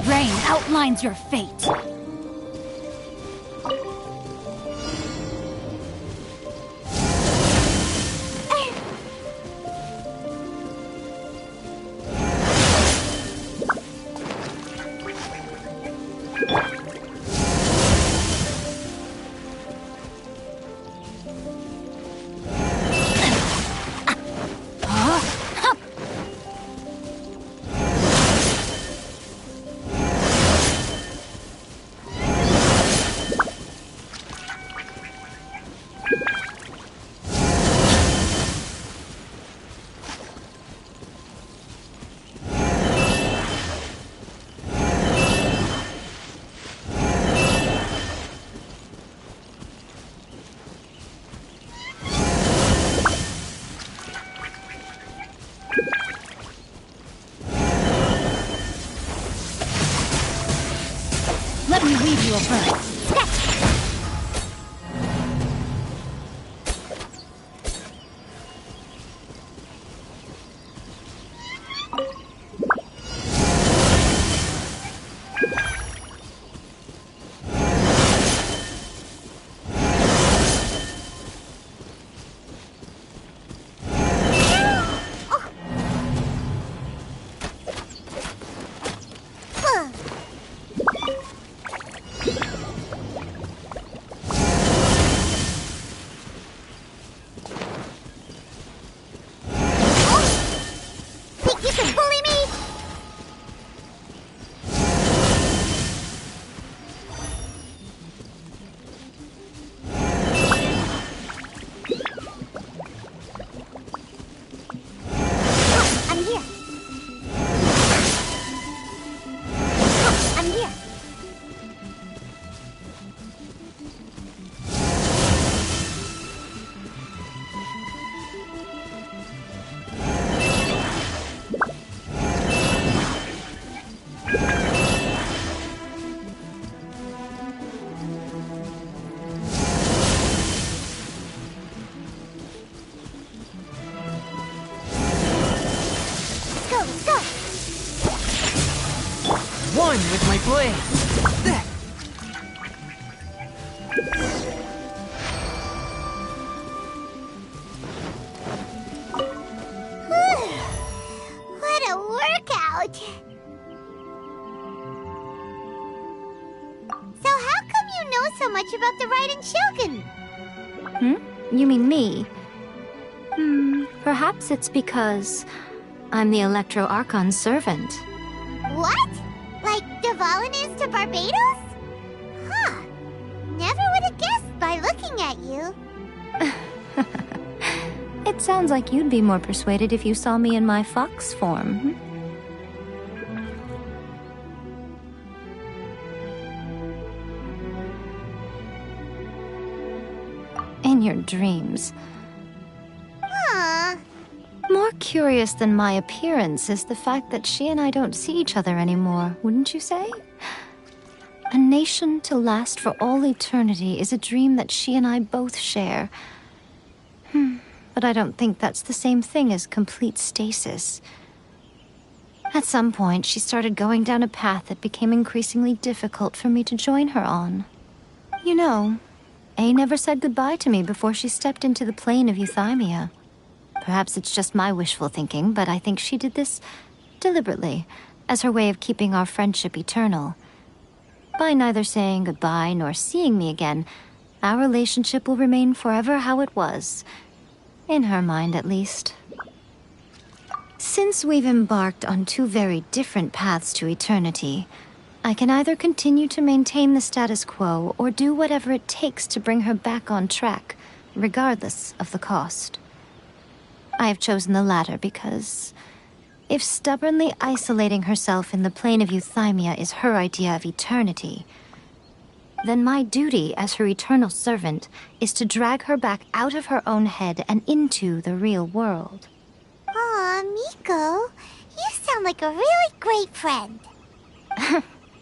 Rain outlines your fate. Let me weave you a verse. Join me with my blade. What a workout! So how come you know so much about the Raiden Shogun? You mean me? Perhaps it's because I'm the Electro Archon's servant. What? Like Dvalin is to Barbados? Huh. Never would have guessed by looking at you. It sounds like you'd be more persuaded if you saw me in my fox form. In your dreams. More curious than my appearance is the fact that she and I don't see each other anymore, wouldn't you say? A nation to last for all eternity is a dream that she and I both share. But I don't think that's the same thing as complete stasis. At some point, she started going down a path that became increasingly difficult for me to join her on. You know, A never said goodbye to me before she stepped into the plane of Euthymia. Perhaps it's just my wishful thinking, but I think she did this deliberately, as her way of keeping our friendship eternal. By neither saying goodbye nor seeing me again, our relationship will remain forever how it was. In her mind, at least. Since we've embarked on two very different paths to eternity, I can either continue to maintain the status quo or do whatever it takes to bring her back on track, regardless of the cost. I have chosen the latter because if stubbornly isolating herself in the plane of Euthymia is her idea of eternity, then my duty as her eternal servant is to drag her back out of her own head and into the real world. Aw, Miko, you sound like a really great friend.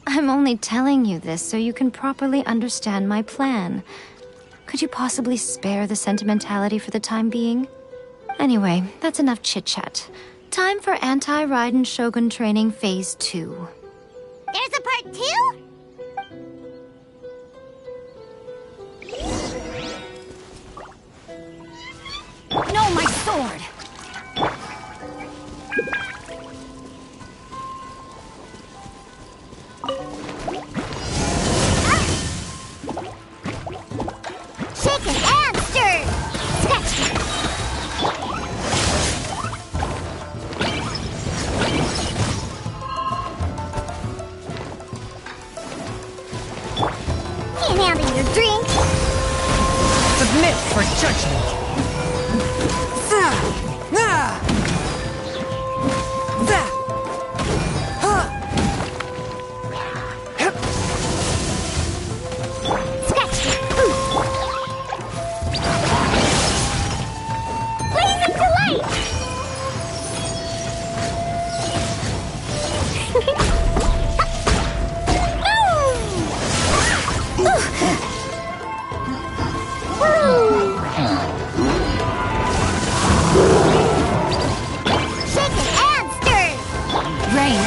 I'm only telling you this so you can properly understand my plan. Could you possibly spare the sentimentality for the time being? Anyway, that's enough chit-chat. Time for Anti-Raiden Shogun Training Phase 2. There's a part 2? No, my sword! Shaken and stirred! Scratch! Can't handle your drink! Submit for judgment!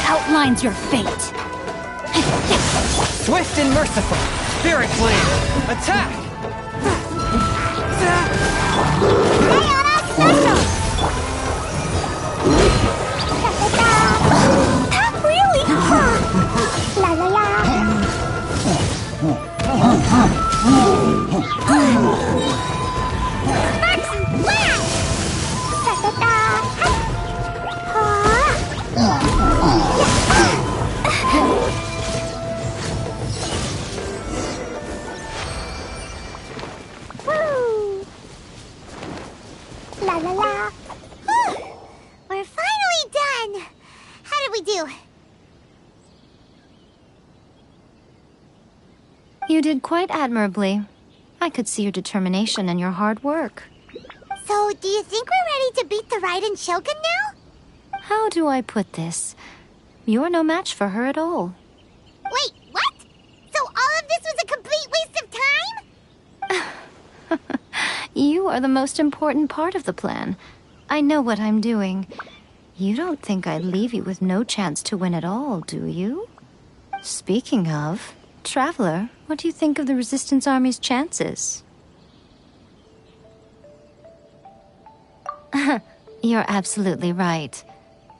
Outlines your fate. Swift and merciful, Spirit Blade, attack! That really hurt! La la la! Sparks and flash! Da da da! La la la. We're finally done. How did we do? You did quite admirably. I could see your determination and your hard work. So, do you think we're ready to beat the Raiden Shogun now? How do I put this? You're no match for her at all. Wait, what? So all of this was a complete waste of time? You are the most important part of the plan. I know what I'm doing. You don't think I'd leave you with no chance to win at all, do you? Speaking of, Traveler, what do you think of the Resistance Army's chances? You're absolutely right.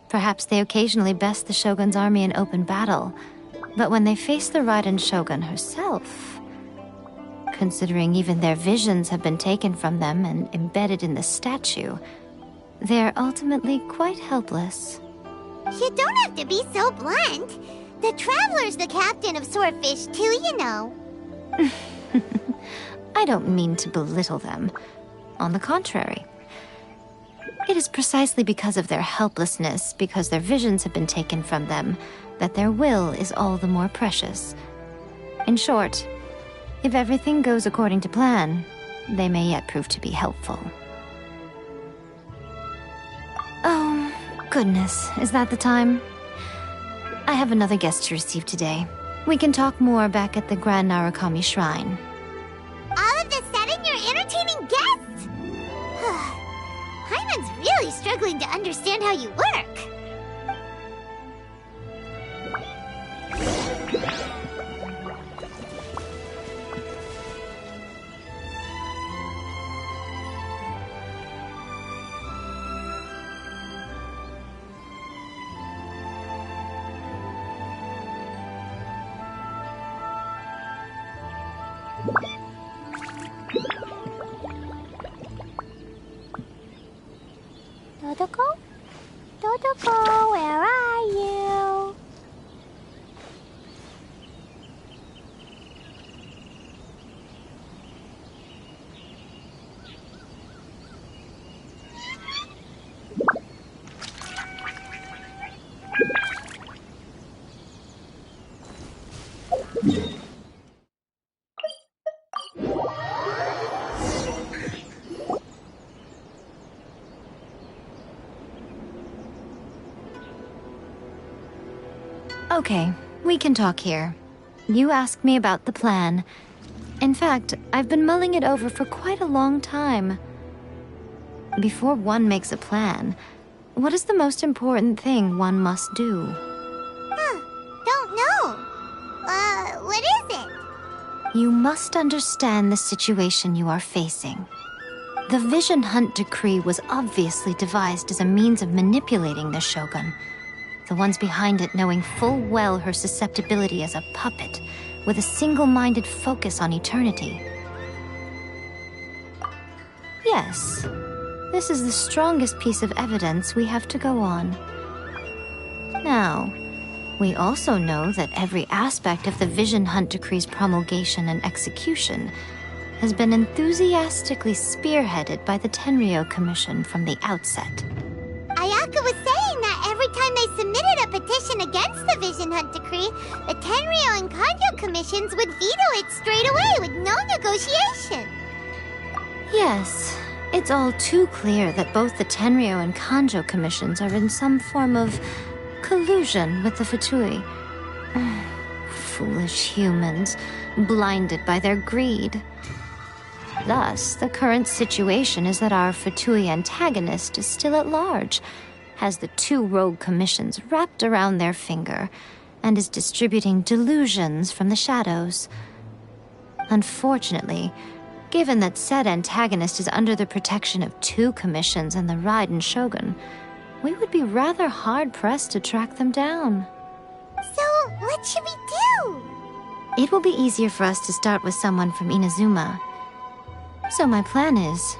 Perhaps they occasionally best the Shogun's army in open battle, but when they face the Raiden Shogun herself, considering even their visions have been taken from them and embedded in the statue, they're ultimately quite helpless. You don't have to be so blunt. The Traveler's the captain of Swordfish too, you know. I don't mean to belittle them. On the contrary. It is precisely because of their helplessness, because their visions have been taken from them, that their will is all the more precious. In short, if everything goes according to plan, they may yet prove to be helpful. Oh, goodness, is that the time? I have another guest to receive today. We can talk more back at the Grand Narukami Shrine. All of this sudden, you're entertaining guests? Hyman's really struggling to understand how you work. Dodoko? Dodoko, where are you? Okay, we can talk here. You asked me about the plan. In fact, I've been mulling it over for quite a long time. Before one makes a plan, what is the most important thing one must do? Don't know. What is it? You must understand the situation you are facing. The Vision Hunt Decree was obviously devised as a means of manipulating the Shogun. The ones behind it knowing full well her susceptibility as a puppet, with a single-minded focus on eternity. Yes, this is the strongest piece of evidence we have to go on. Now, we also know that every aspect of the Vision Hunt Decree's promulgation and execution has been enthusiastically spearheaded by the Tenryou Commission from the outset. Ayaka was saying that every time they submitted a petition against the Vision Hunt Decree, the Tenryou and Kanjo commissions would veto it straight away with no negotiation. Yes, it's all too clear that both the Tenryou and Kanjo commissions are in some form of collusion with the Fatui. Foolish humans, blinded by their greed. Thus, the current situation is that our Fatui antagonist is still at large, has the two rogue commissions wrapped around their finger, and is distributing delusions from the shadows. Unfortunately, given that said antagonist is under the protection of two commissions and the Raiden Shogun, we would be rather hard-pressed to track them down. So, what should we do? It will be easier for us to start with someone from Inazuma. So my plan is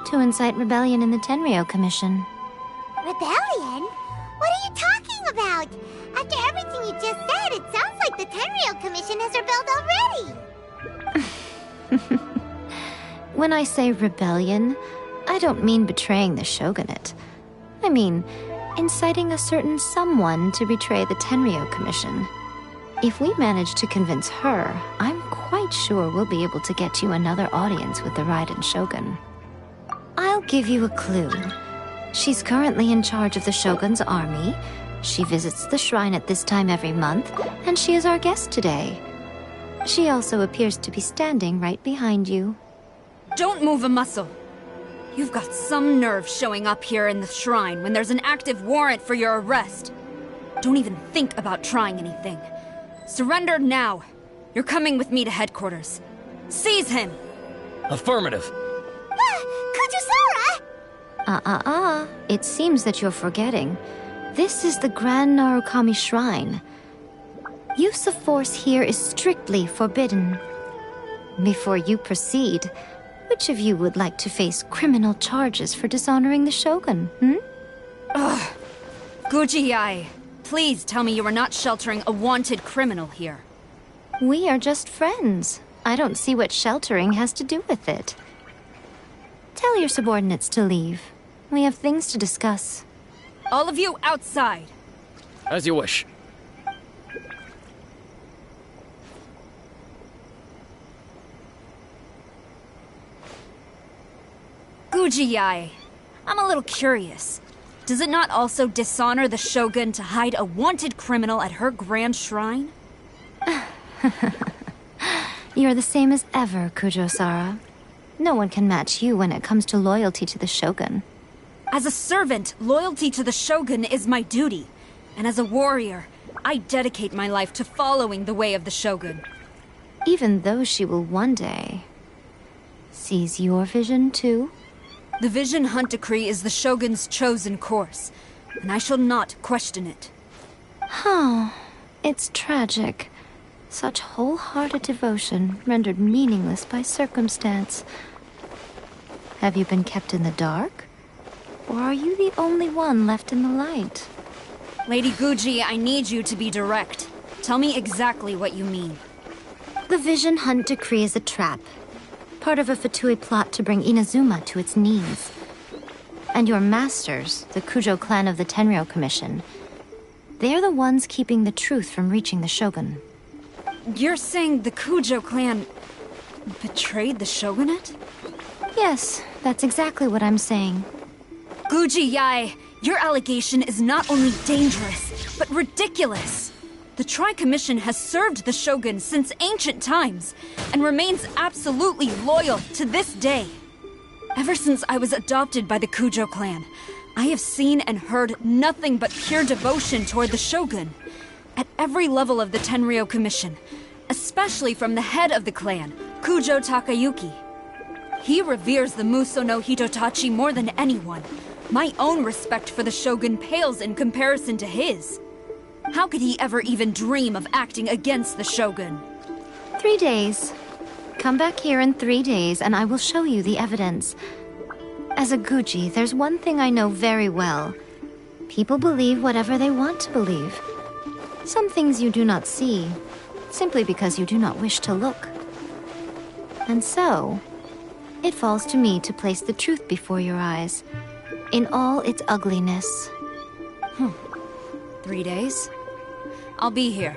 to incite rebellion in the Tenryou Commission. Rebellion? What are you talking about? After everything you just said, it sounds like the Tenryou Commission has rebelled already. When I say rebellion, I don't mean betraying the shogunate. I mean inciting a certain someone to betray the Tenryou Commission. If we manage to convince her, I'm quite sure we'll be able to get you another audience with the Raiden Shogun. I'll give you a clue. She's currently in charge of the Shogun's army. She visits the shrine at this time every month, and she is our guest today. She also appears to be standing right behind you. Don't move a muscle. You've got some nerve showing up here in the shrine when there's an active warrant for your arrest. Don't even think about trying anything. Surrender now. You're coming with me to headquarters. Seize him! Affirmative. Kujusara! It seems that you're forgetting. This is the Grand Narukami Shrine. Use of force here is strictly forbidden. Before you proceed, which of you would like to face criminal charges for dishonoring the Shogun, Ugh. Guji-ai, please tell me you are not sheltering a wanted criminal here. We are just friends. I don't see what sheltering has to do with it. Tell your subordinates to leave. We have things to discuss. All of you outside. As you wish. Guji-ai, I'm a little curious. Does it not also dishonor the Shogun to hide a wanted criminal at her grand shrine? You're the same as ever, Kujo-sara. No one can match you when it comes to loyalty to the Shogun. As a servant, loyalty to the Shogun is my duty. And as a warrior, I dedicate my life to following the way of the Shogun. Even though she will one day seize your vision too? The Vision Hunt Decree is the Shogun's chosen course, and I shall not question it. It's tragic. Such wholehearted devotion rendered meaningless by circumstance. Have you been kept in the dark? Or are you the only one left in the light? Lady Guji, I need you to be direct. Tell me exactly what you mean. The Vision Hunt Decree is a trap. Part of a Fatui plot to bring Inazuma to its knees. And your masters, the Kujo clan of the Tenryou Commission, they're the ones keeping the truth from reaching the Shogun. You're saying the Kujo clan betrayed the Shogunate? Yes, that's exactly what I'm saying. Guji-ai, your allegation is not only dangerous, but ridiculous. The Tri-Commission has served the Shogun since ancient times, and remains absolutely loyal to this day. Ever since I was adopted by the Kujo clan, I have seen and heard nothing but pure devotion toward the Shogun. At every level of the Tenryou Commission, especially from the head of the clan, Kujo Takayuki. He reveres the Muso no Hitotachi more than anyone. My own respect for the Shogun pales in comparison to his. How could he ever even dream of acting against the Shogun? 3 days. Come back here in 3 days and I will show you the evidence. As a Guji, there's one thing I know very well. People believe whatever they want to believe. Some things you do not see, simply because you do not wish to look. And so, it falls to me to place the truth before your eyes, in all its ugliness. 3 days? I'll be here.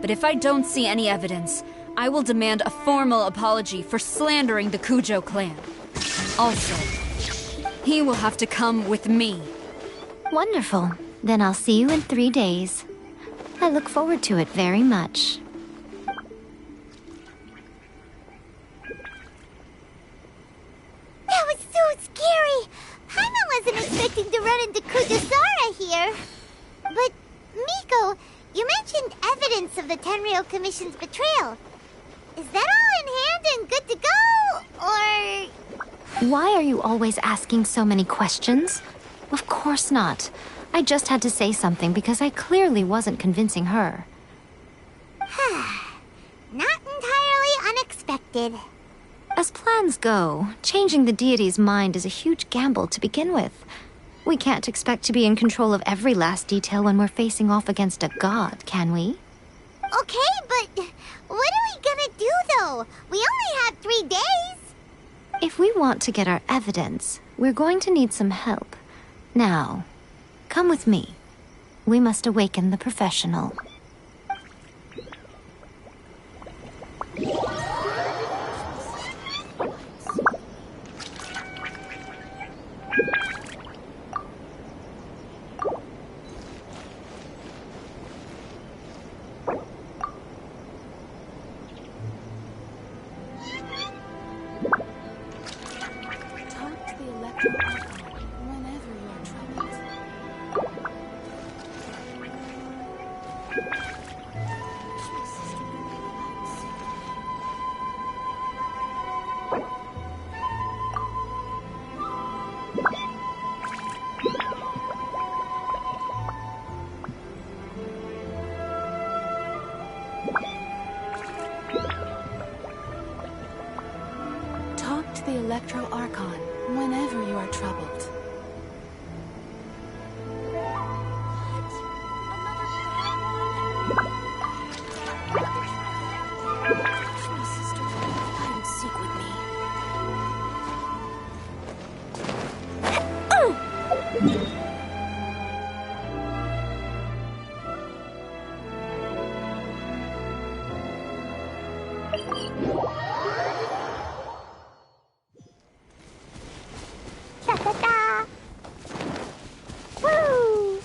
But if I don't see any evidence, I will demand a formal apology for slandering the Kujo clan. Also, he will have to come with me. Wonderful. Then I'll see you in 3 days. I look forward to it very much. That was so scary! Paimon wasn't expecting to run into Kujusara here. But, Miko, you mentioned evidence of the Tenryou Commission's betrayal. Is that all in hand and good to go, or...? Why are you always asking so many questions? Of course not. I just had to say something because I clearly wasn't convincing her. Not entirely unexpected. As plans go, changing the deity's mind is a huge gamble to begin with. We can't expect to be in control of every last detail when we're facing off against a god, can we? Okay, but what are we gonna do, though? We only have 3 days. If we want to get our evidence, we're going to need some help. Now, come with me. We must awaken the professional. Electro Archon whenever you are troubled. My sister will hide and seek with me. Ta-ta-ta! Woo!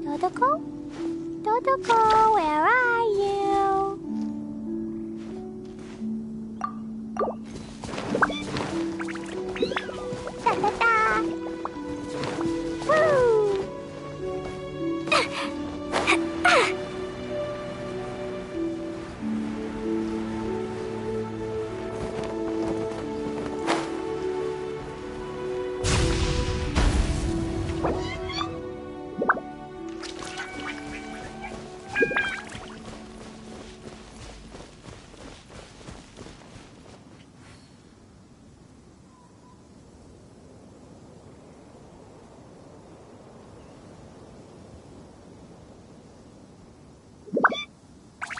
Dodoko? Dodoko, where are you? Ta-ta-ta! Woo!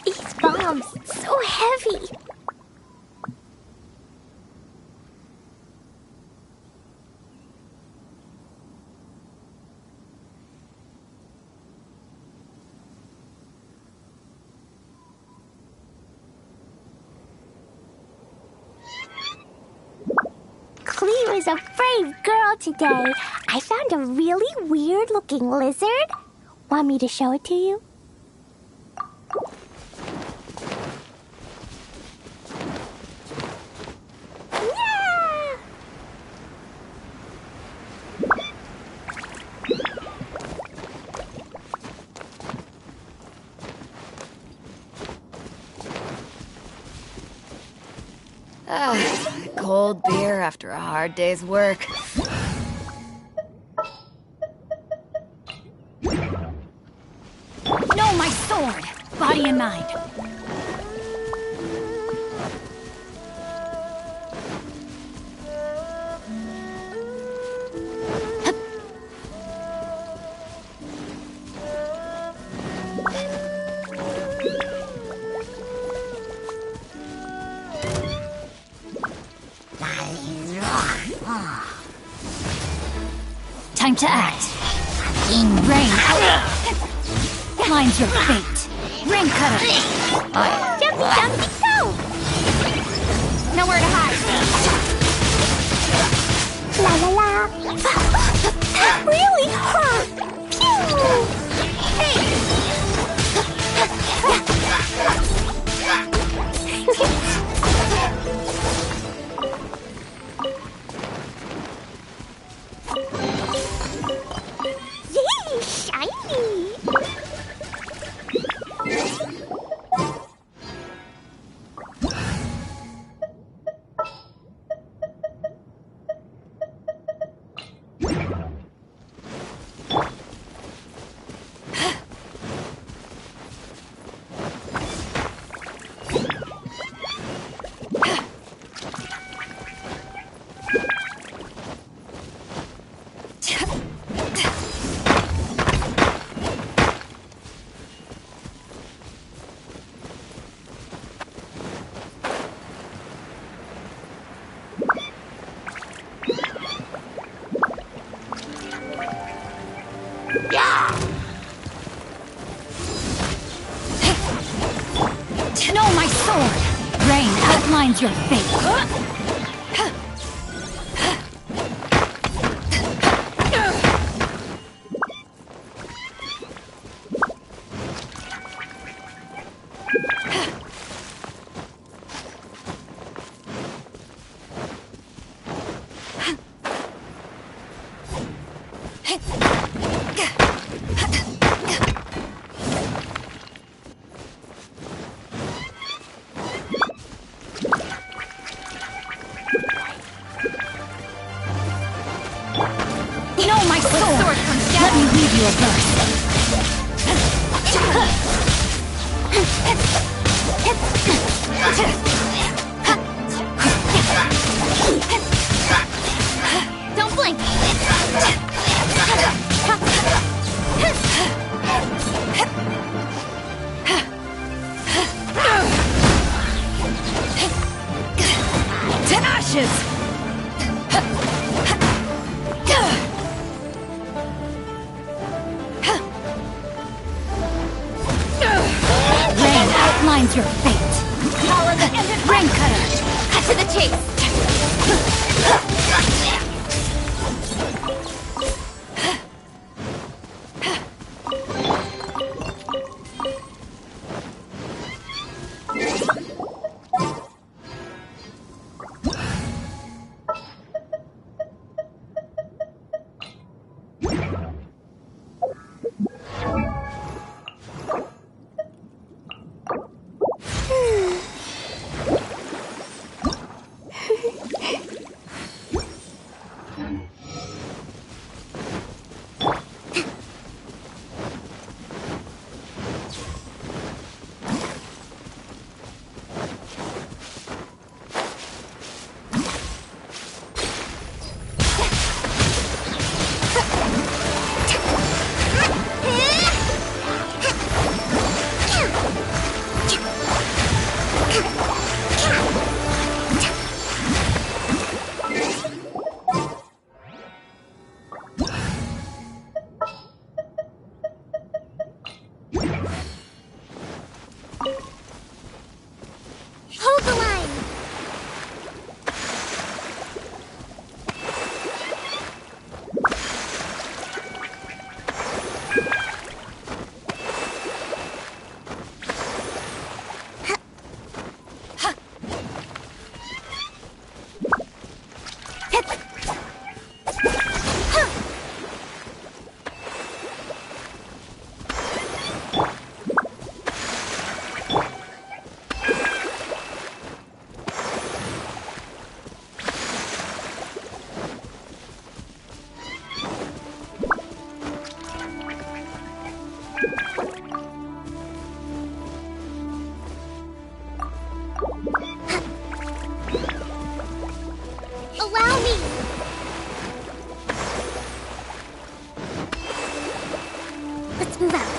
These bombs, so heavy. Cleo is a brave girl today. I found a really weird-looking lizard. Want me to show it to you? Yeah! Cold beer after a hard day's work. No, my sword! Body and mind. Time to act. Rain. Mine's your fate. Rain cutter. Jumpy, jumpy, go! Nowhere to hide. La la la. That really hurt. Pew! Hey! Yay! Shiny! No, my sword! Rain outlines your fate. Don't blink! To ashes! Rain outlines your fate. Power the ended Rain Cutter! Cut to the chase! Hold the line! Allow me! Let's move out.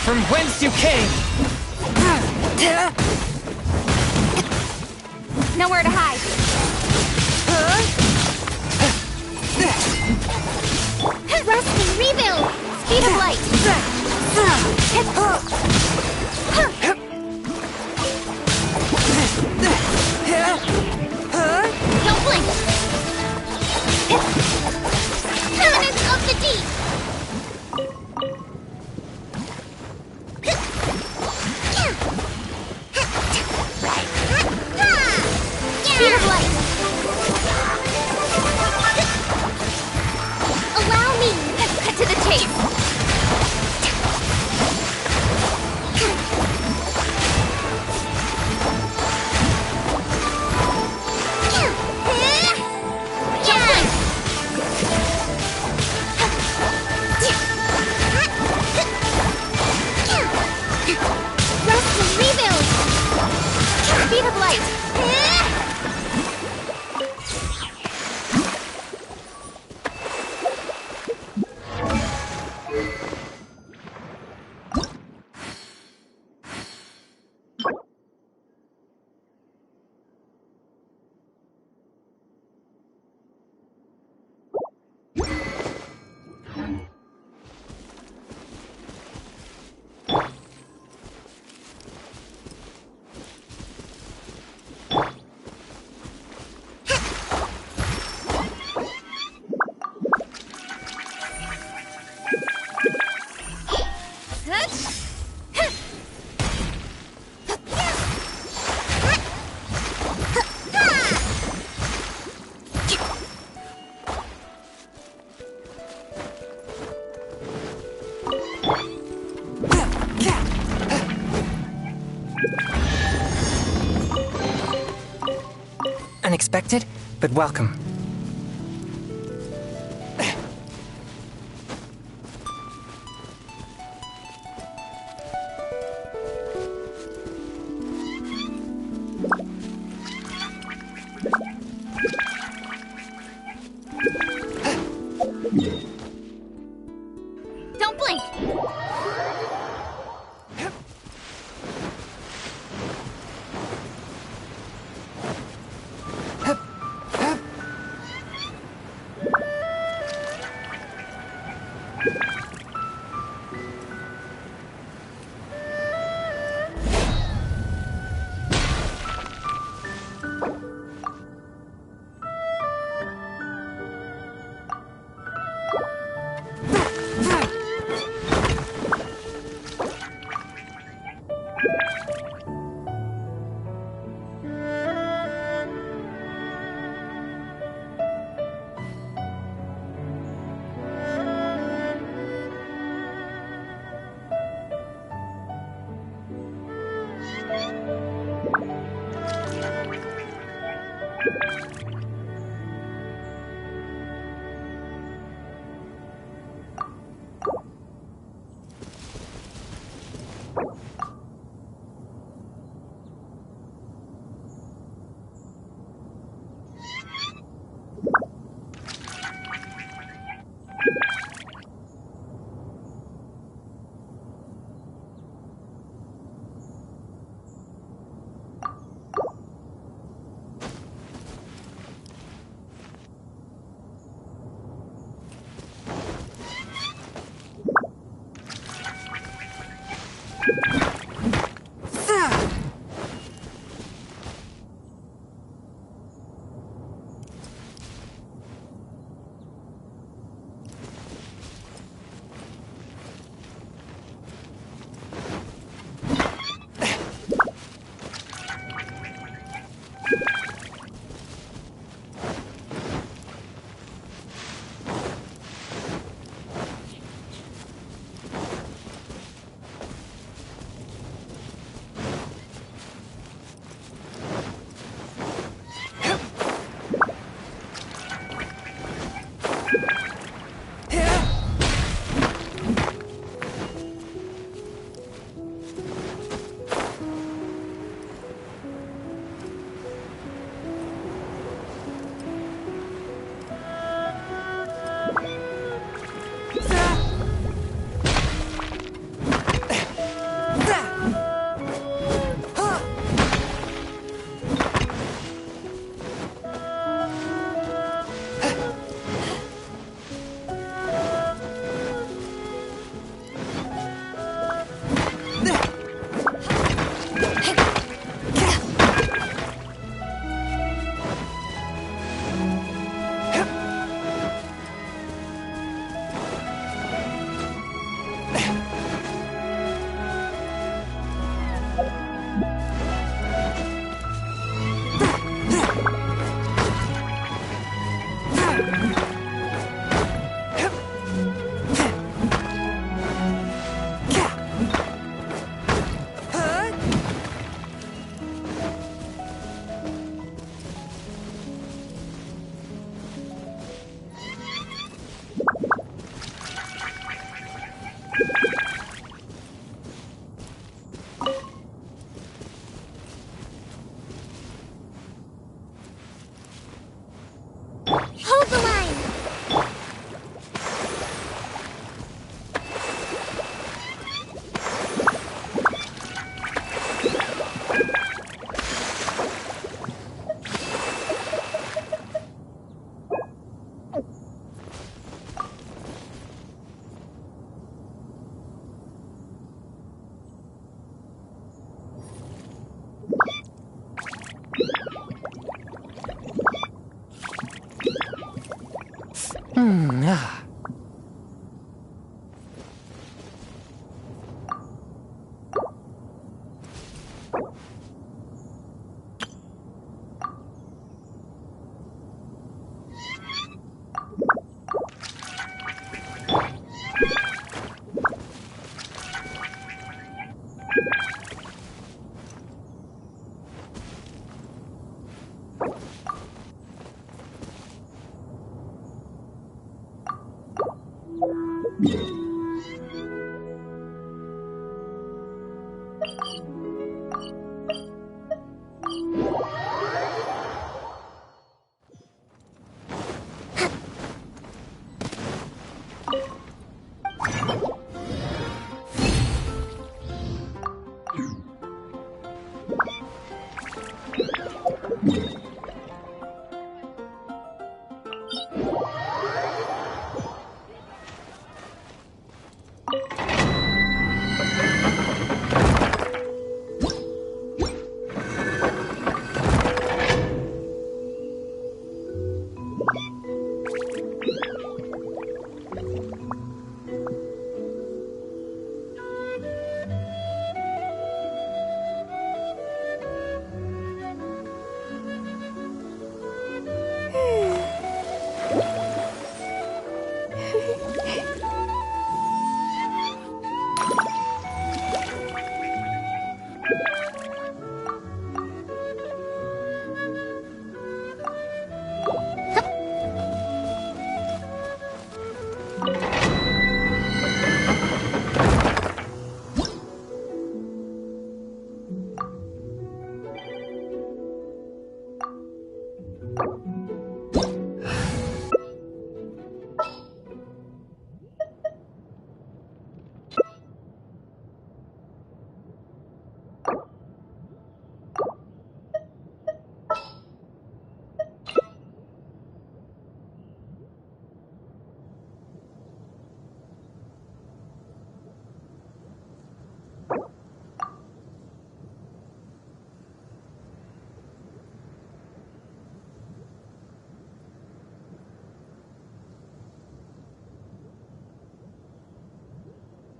From whence you came! Nowhere to hide. Rest and rebuild! Speed of light! Don't blink! Elements of the deep! Unexpected, but welcome. Don't blink!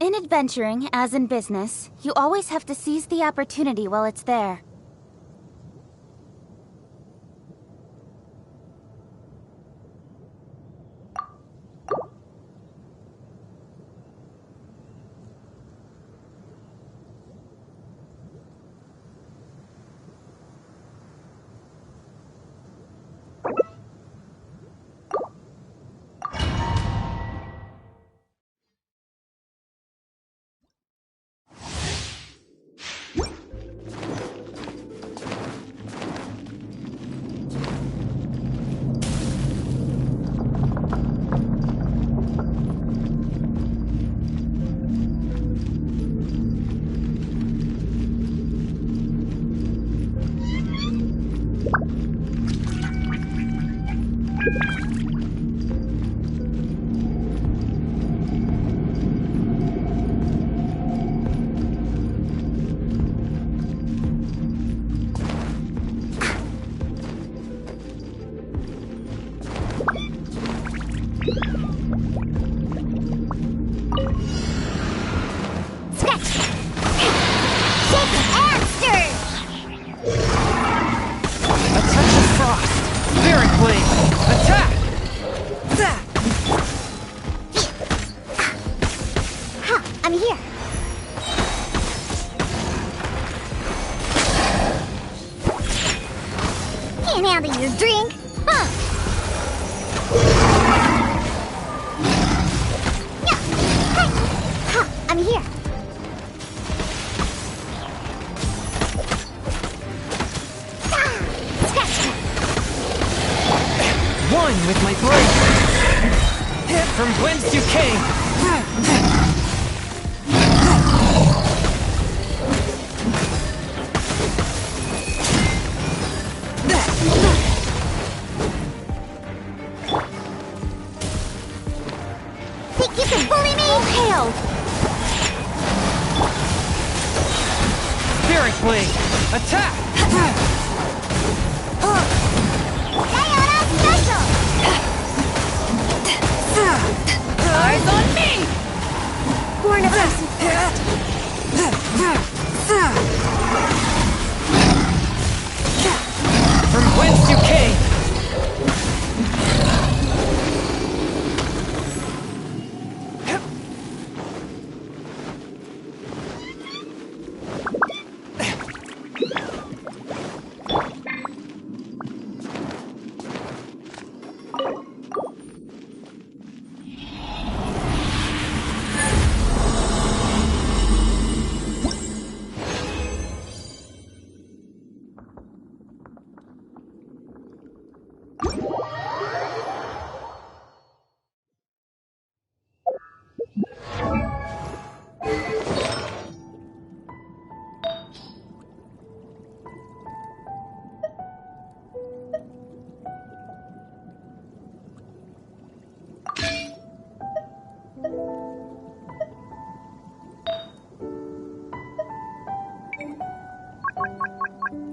In adventuring, as in business, you always have to seize the opportunity while it's there. With my brain! From whence you came! Think you can bully me? All hail! Spirit Blade! Attack! Eyes on me! Born of us. From whence you came!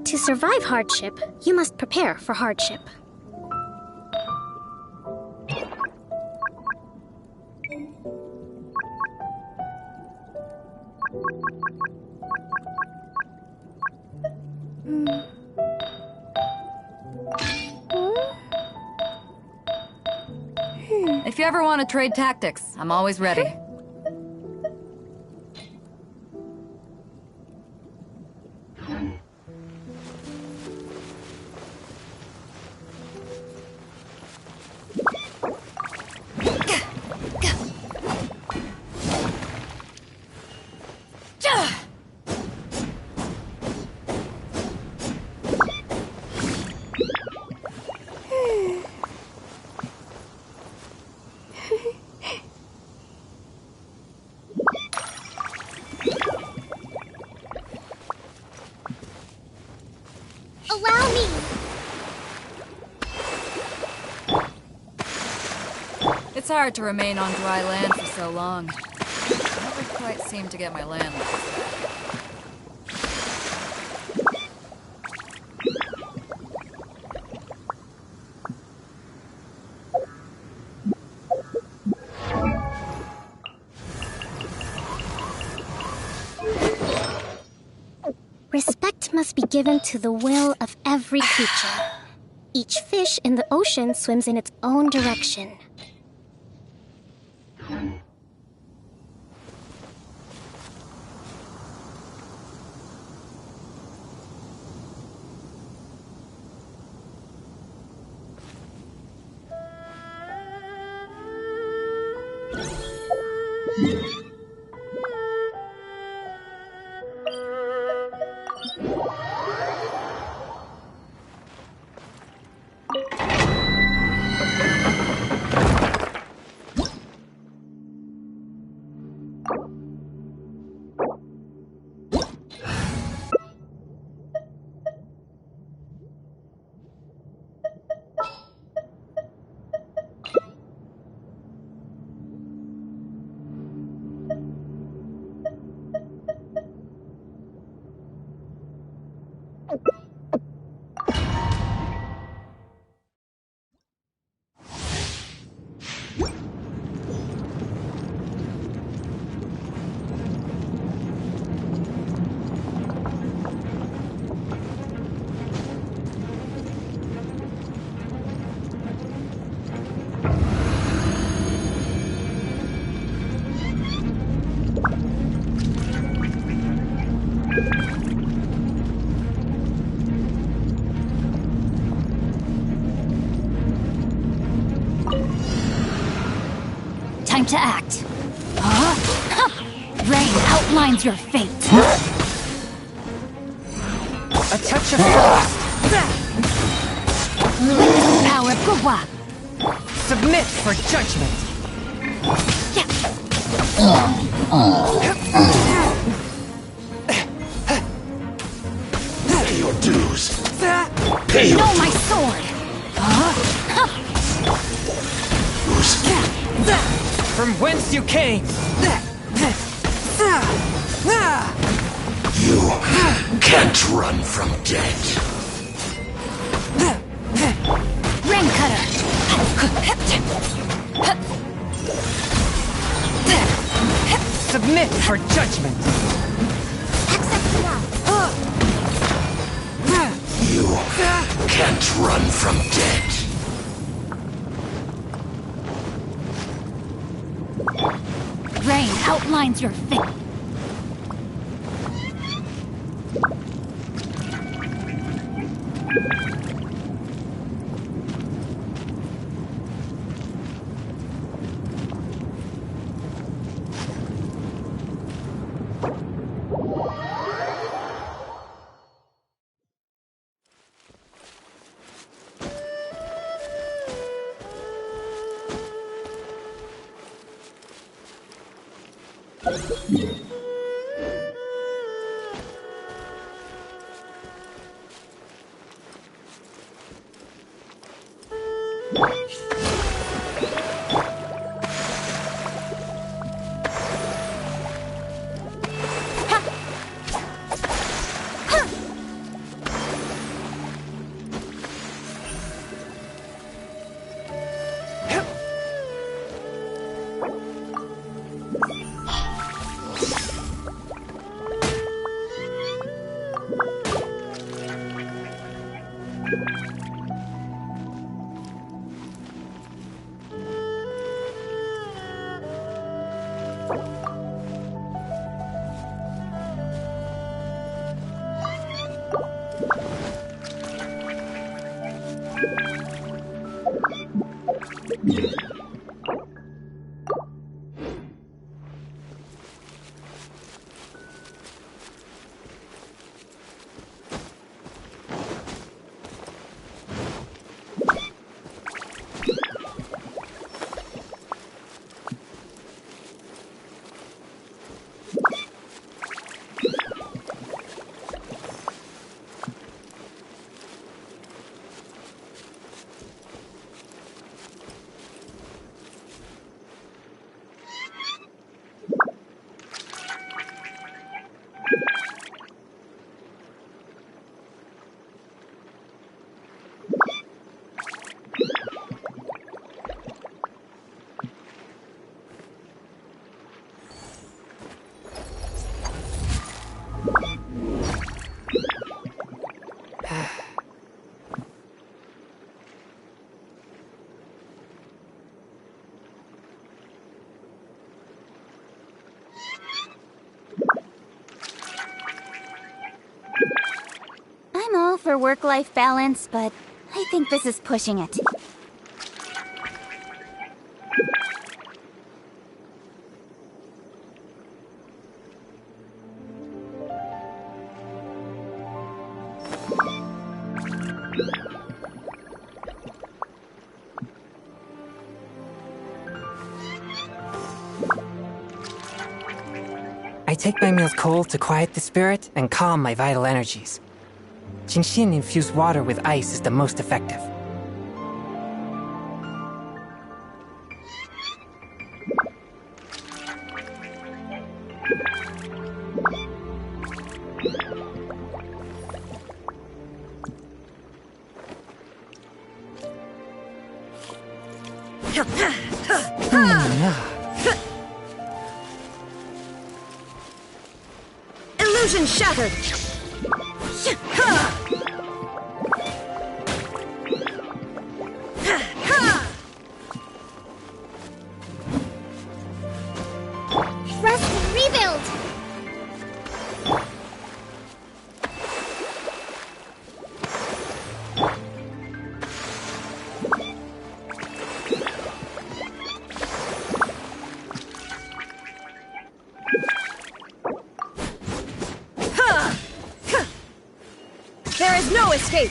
To survive hardship, you must prepare for hardship. If you ever want to trade tactics, I'm always ready. Allow me! It's hard to remain on dry land for so long. I never quite seem to get my land back. must be given to the will of every creature. Each fish in the ocean swims in its own direction. Time to act. Rain outlines your fate. A touch of frost. Witness the power of Gugwa. Submit for judgment. Pay your dues. Pay your Know my sword. From whence you came. You can't run from death. Rain cutter. Submit for judgment. You can't run from death. Rain outlines your fate. for work-life balance, but I think this is pushing it. I take my meals cold to quiet the spirit and calm my vital energies. Jinshin infused water with ice is the most effective. Illusion shattered! Rest and rebuild! There is no escape!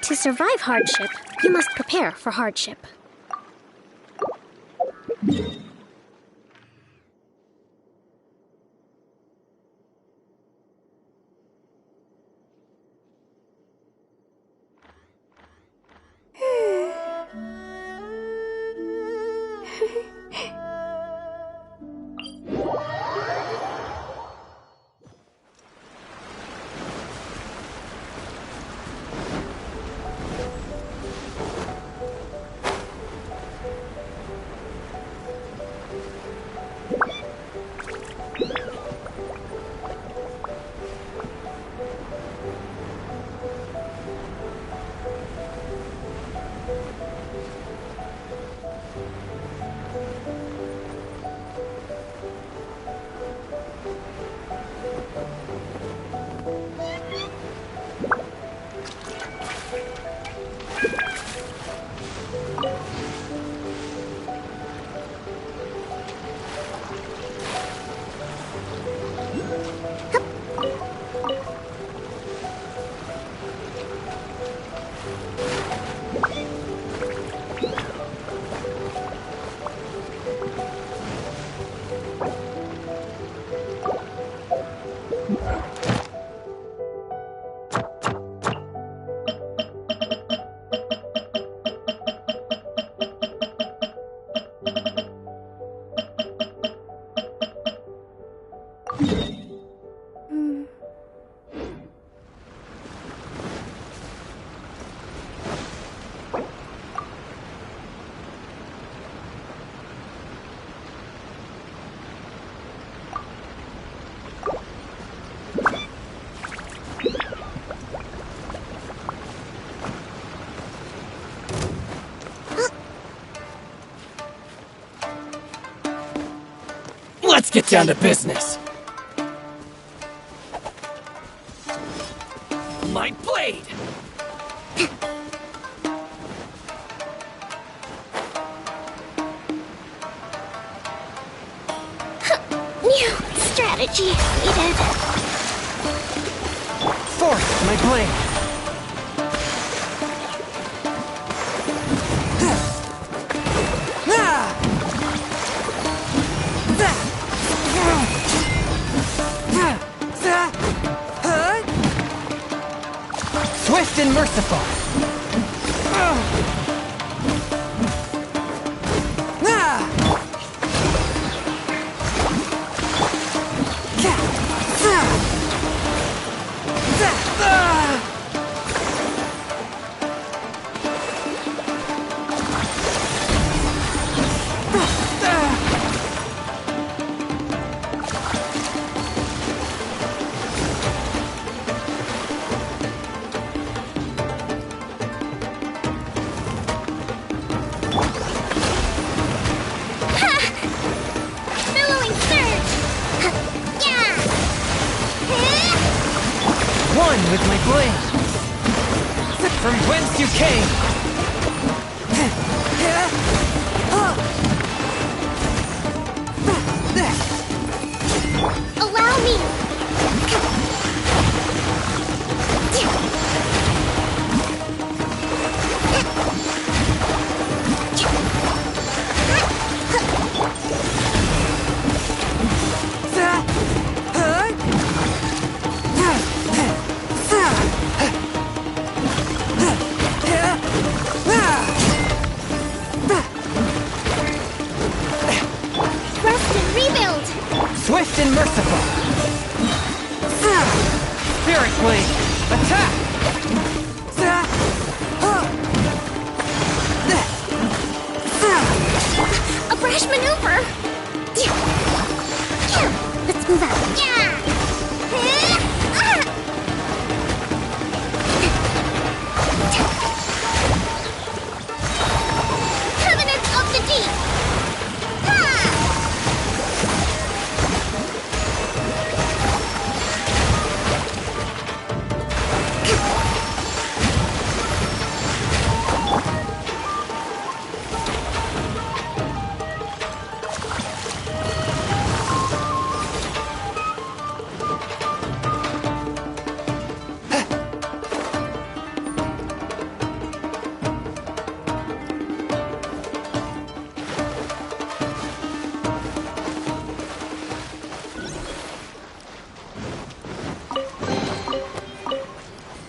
To survive hardship, you must prepare for hardship. Let's get down to business! My blade! New strategy needed. Force my blade! and merciful. Billowing surge! Yeah! One with my blade. From whence you came. Allow me! Rest and rebuild! Swift and merciful. Spirit blade. Attack. A brash maneuver! Let's move out. Yeah! Covenant of the Deep!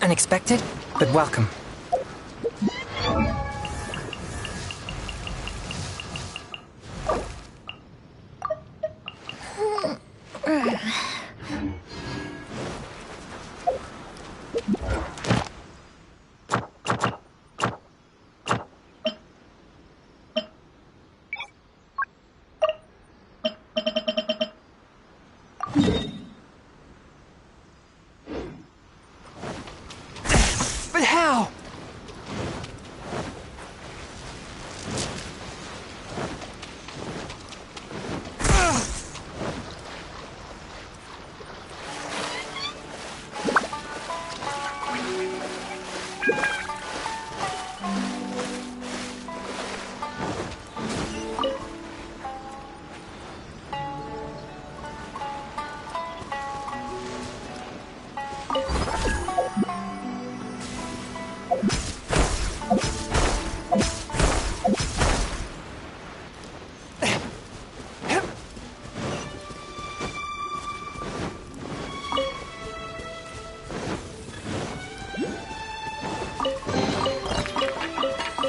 Unexpected, but welcome. But how?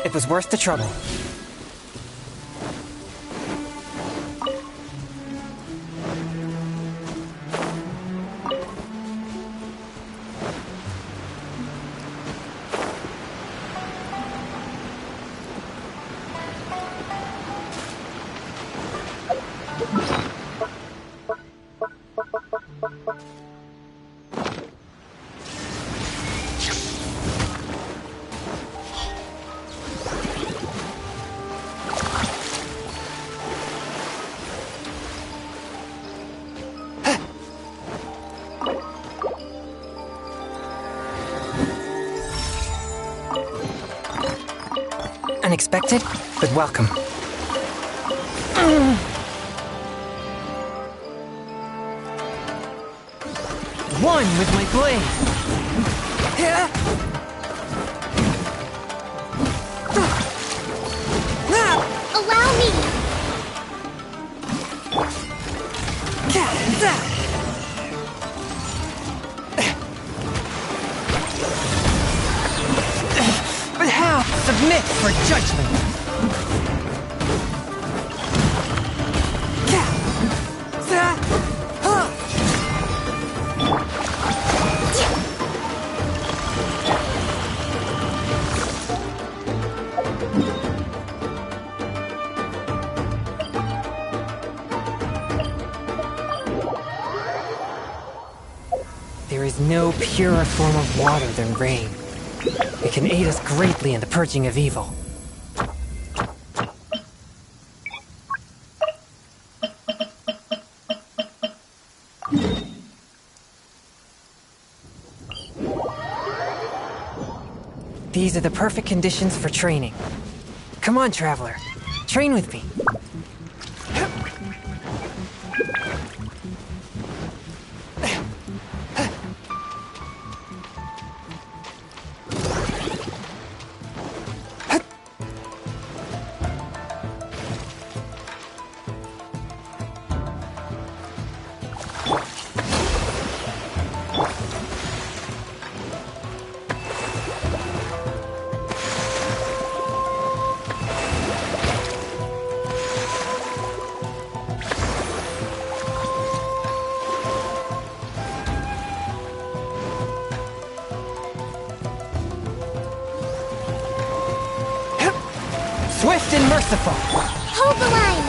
It was worth the trouble. Unexpected, but welcome. One with my blade. Allow me! is no purer form of water than rain. It can aid us greatly in the purging of evil. These are the perfect conditions for training. Come on, Traveler. Train with me. Swift and merciful. Hold the line.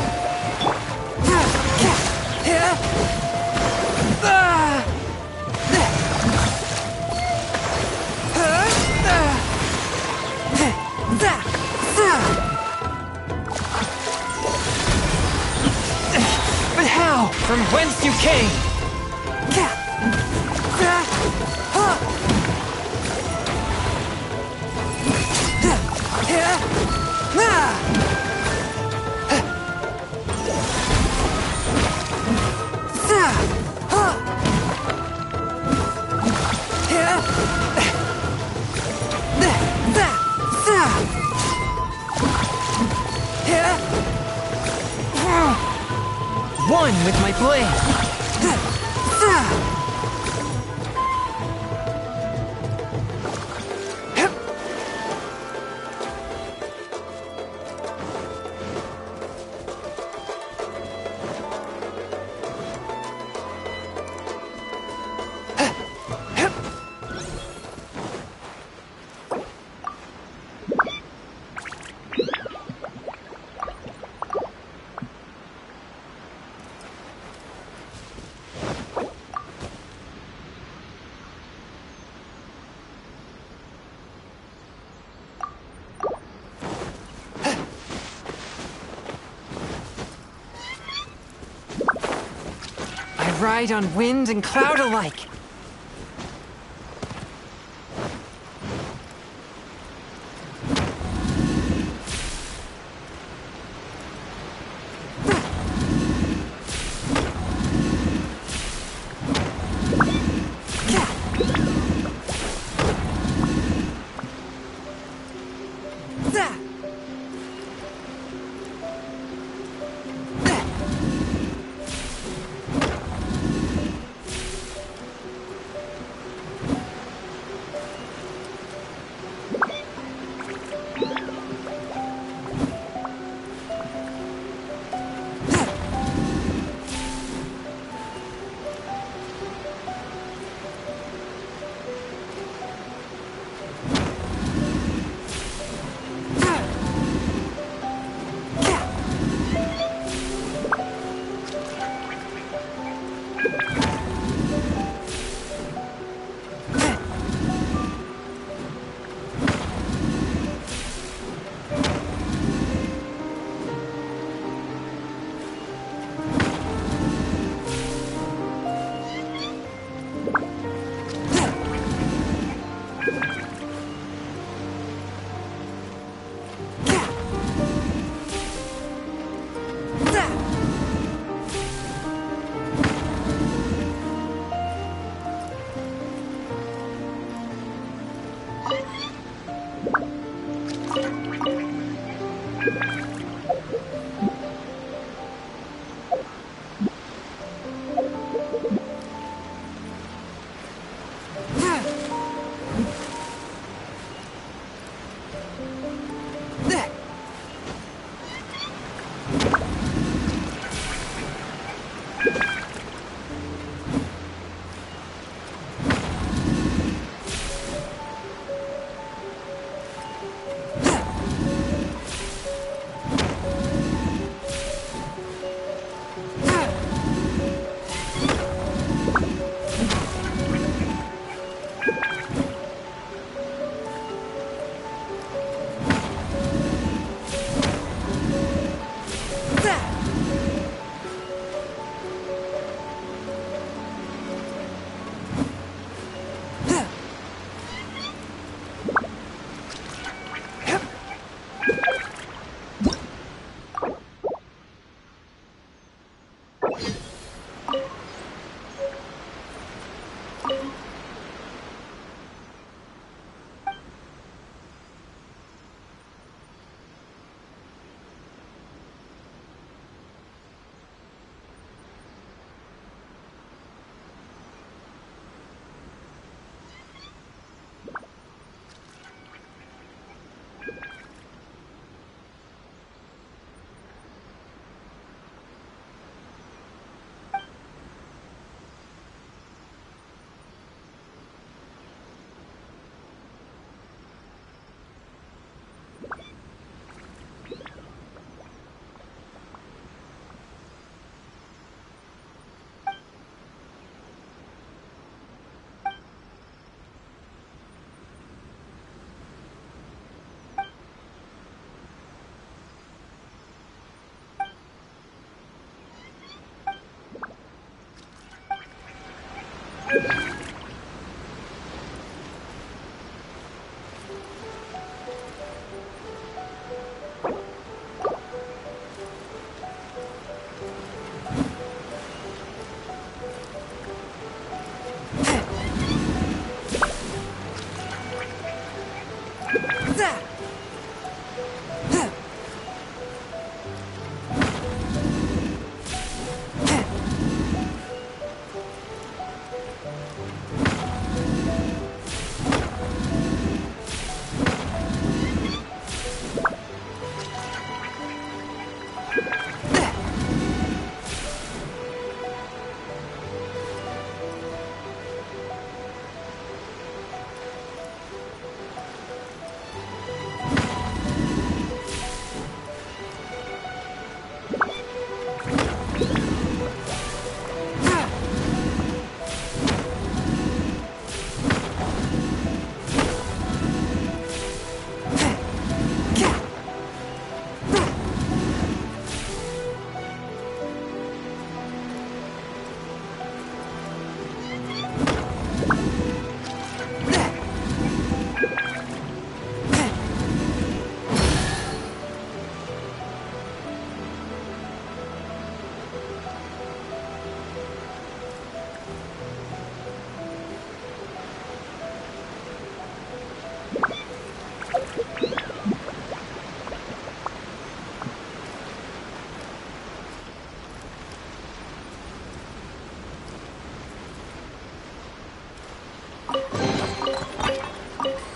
But how? From whence you came? One with my blade. Ride on wind and cloud alike.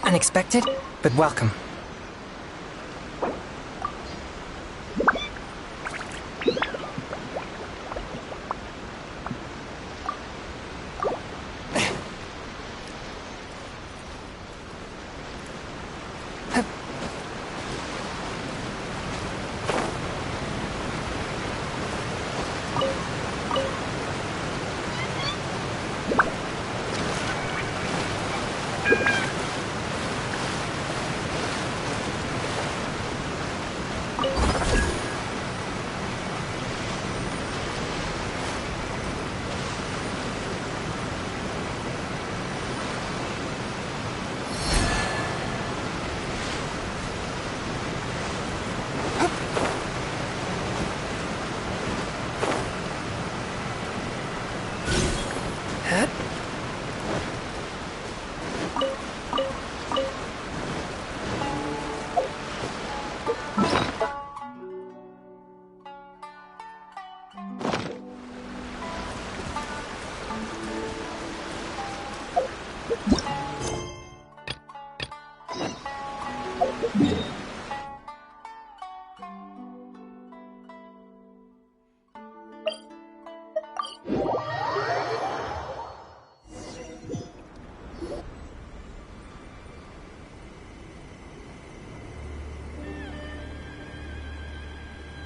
Unexpected, but welcome.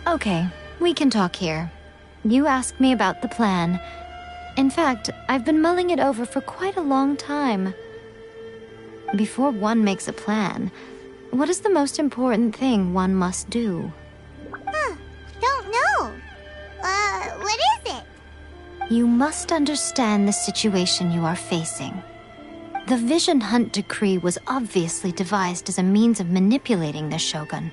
Okay, we can talk here. You asked me about the plan. In fact, I've been mulling it over for quite a long time. Before one makes a plan, what is the most important thing one must do? Don't know. What is it? You must understand the situation you are facing. The Vision Hunt Decree was obviously devised as a means of manipulating the Shogun.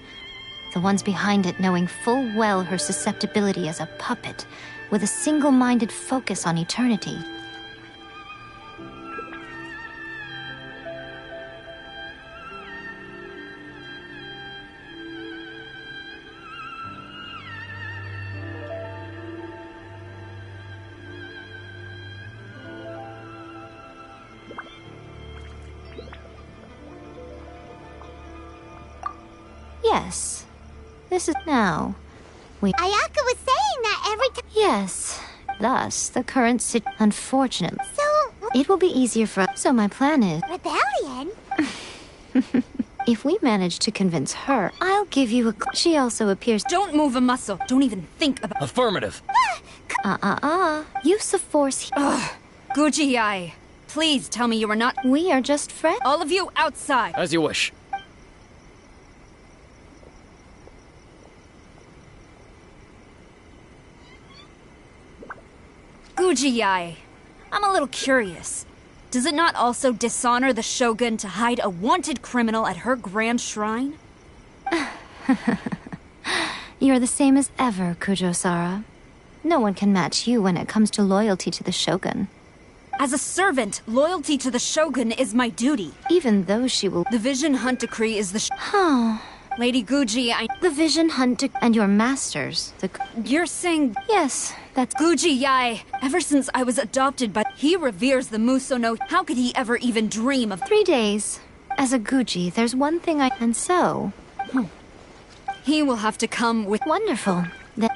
The ones behind it knowing full well her susceptibility as a puppet, with a single-minded focus on eternity. Yes. This is now. Ayaka was saying that every time. Yes. Thus, the current unfortunate. So... It will be easier for us. So my plan is... Rebellion? If we manage to convince her, I'll give you a... She also appears... Don't move a muscle. Don't even think about... Affirmative. Use the force... Ugh. Guji-ai. Please tell me you are not... We are just friends. All of you outside. As you wish. Guji-ai. I'm a little curious. Does it not also dishonor the Shogun to hide a wanted criminal at her grand shrine? You're the same as ever, Kujo-Sara. No one can match you when it comes to loyalty to the Shogun. As a servant, loyalty to the Shogun is my duty. Even though she will... The Vision Hunt Decree is the... Oh. Lady Guji, The Vision Hunt and your masters, You're saying... Yes, that's... Guji Yae, ever since I was adopted by... He reveres the Musono. How could he ever even dream of... 3 days. As a Guji, there's one thing I... And so... He will have to come with... Wonderful. That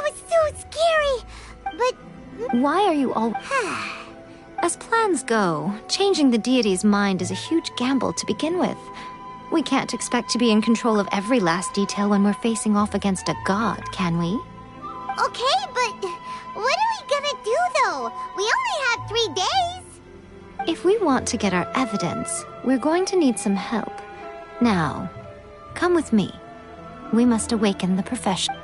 was so scary! But... Why are you all... As plans go, changing the deity's mind is a huge gamble to begin with. We can't expect to be in control of every last detail when we're facing off against a god, can we? Okay, but what are we gonna do, though? We only have 3 days! If we want to get our evidence, we're going to need some help. Now, come with me. We must awaken the profession.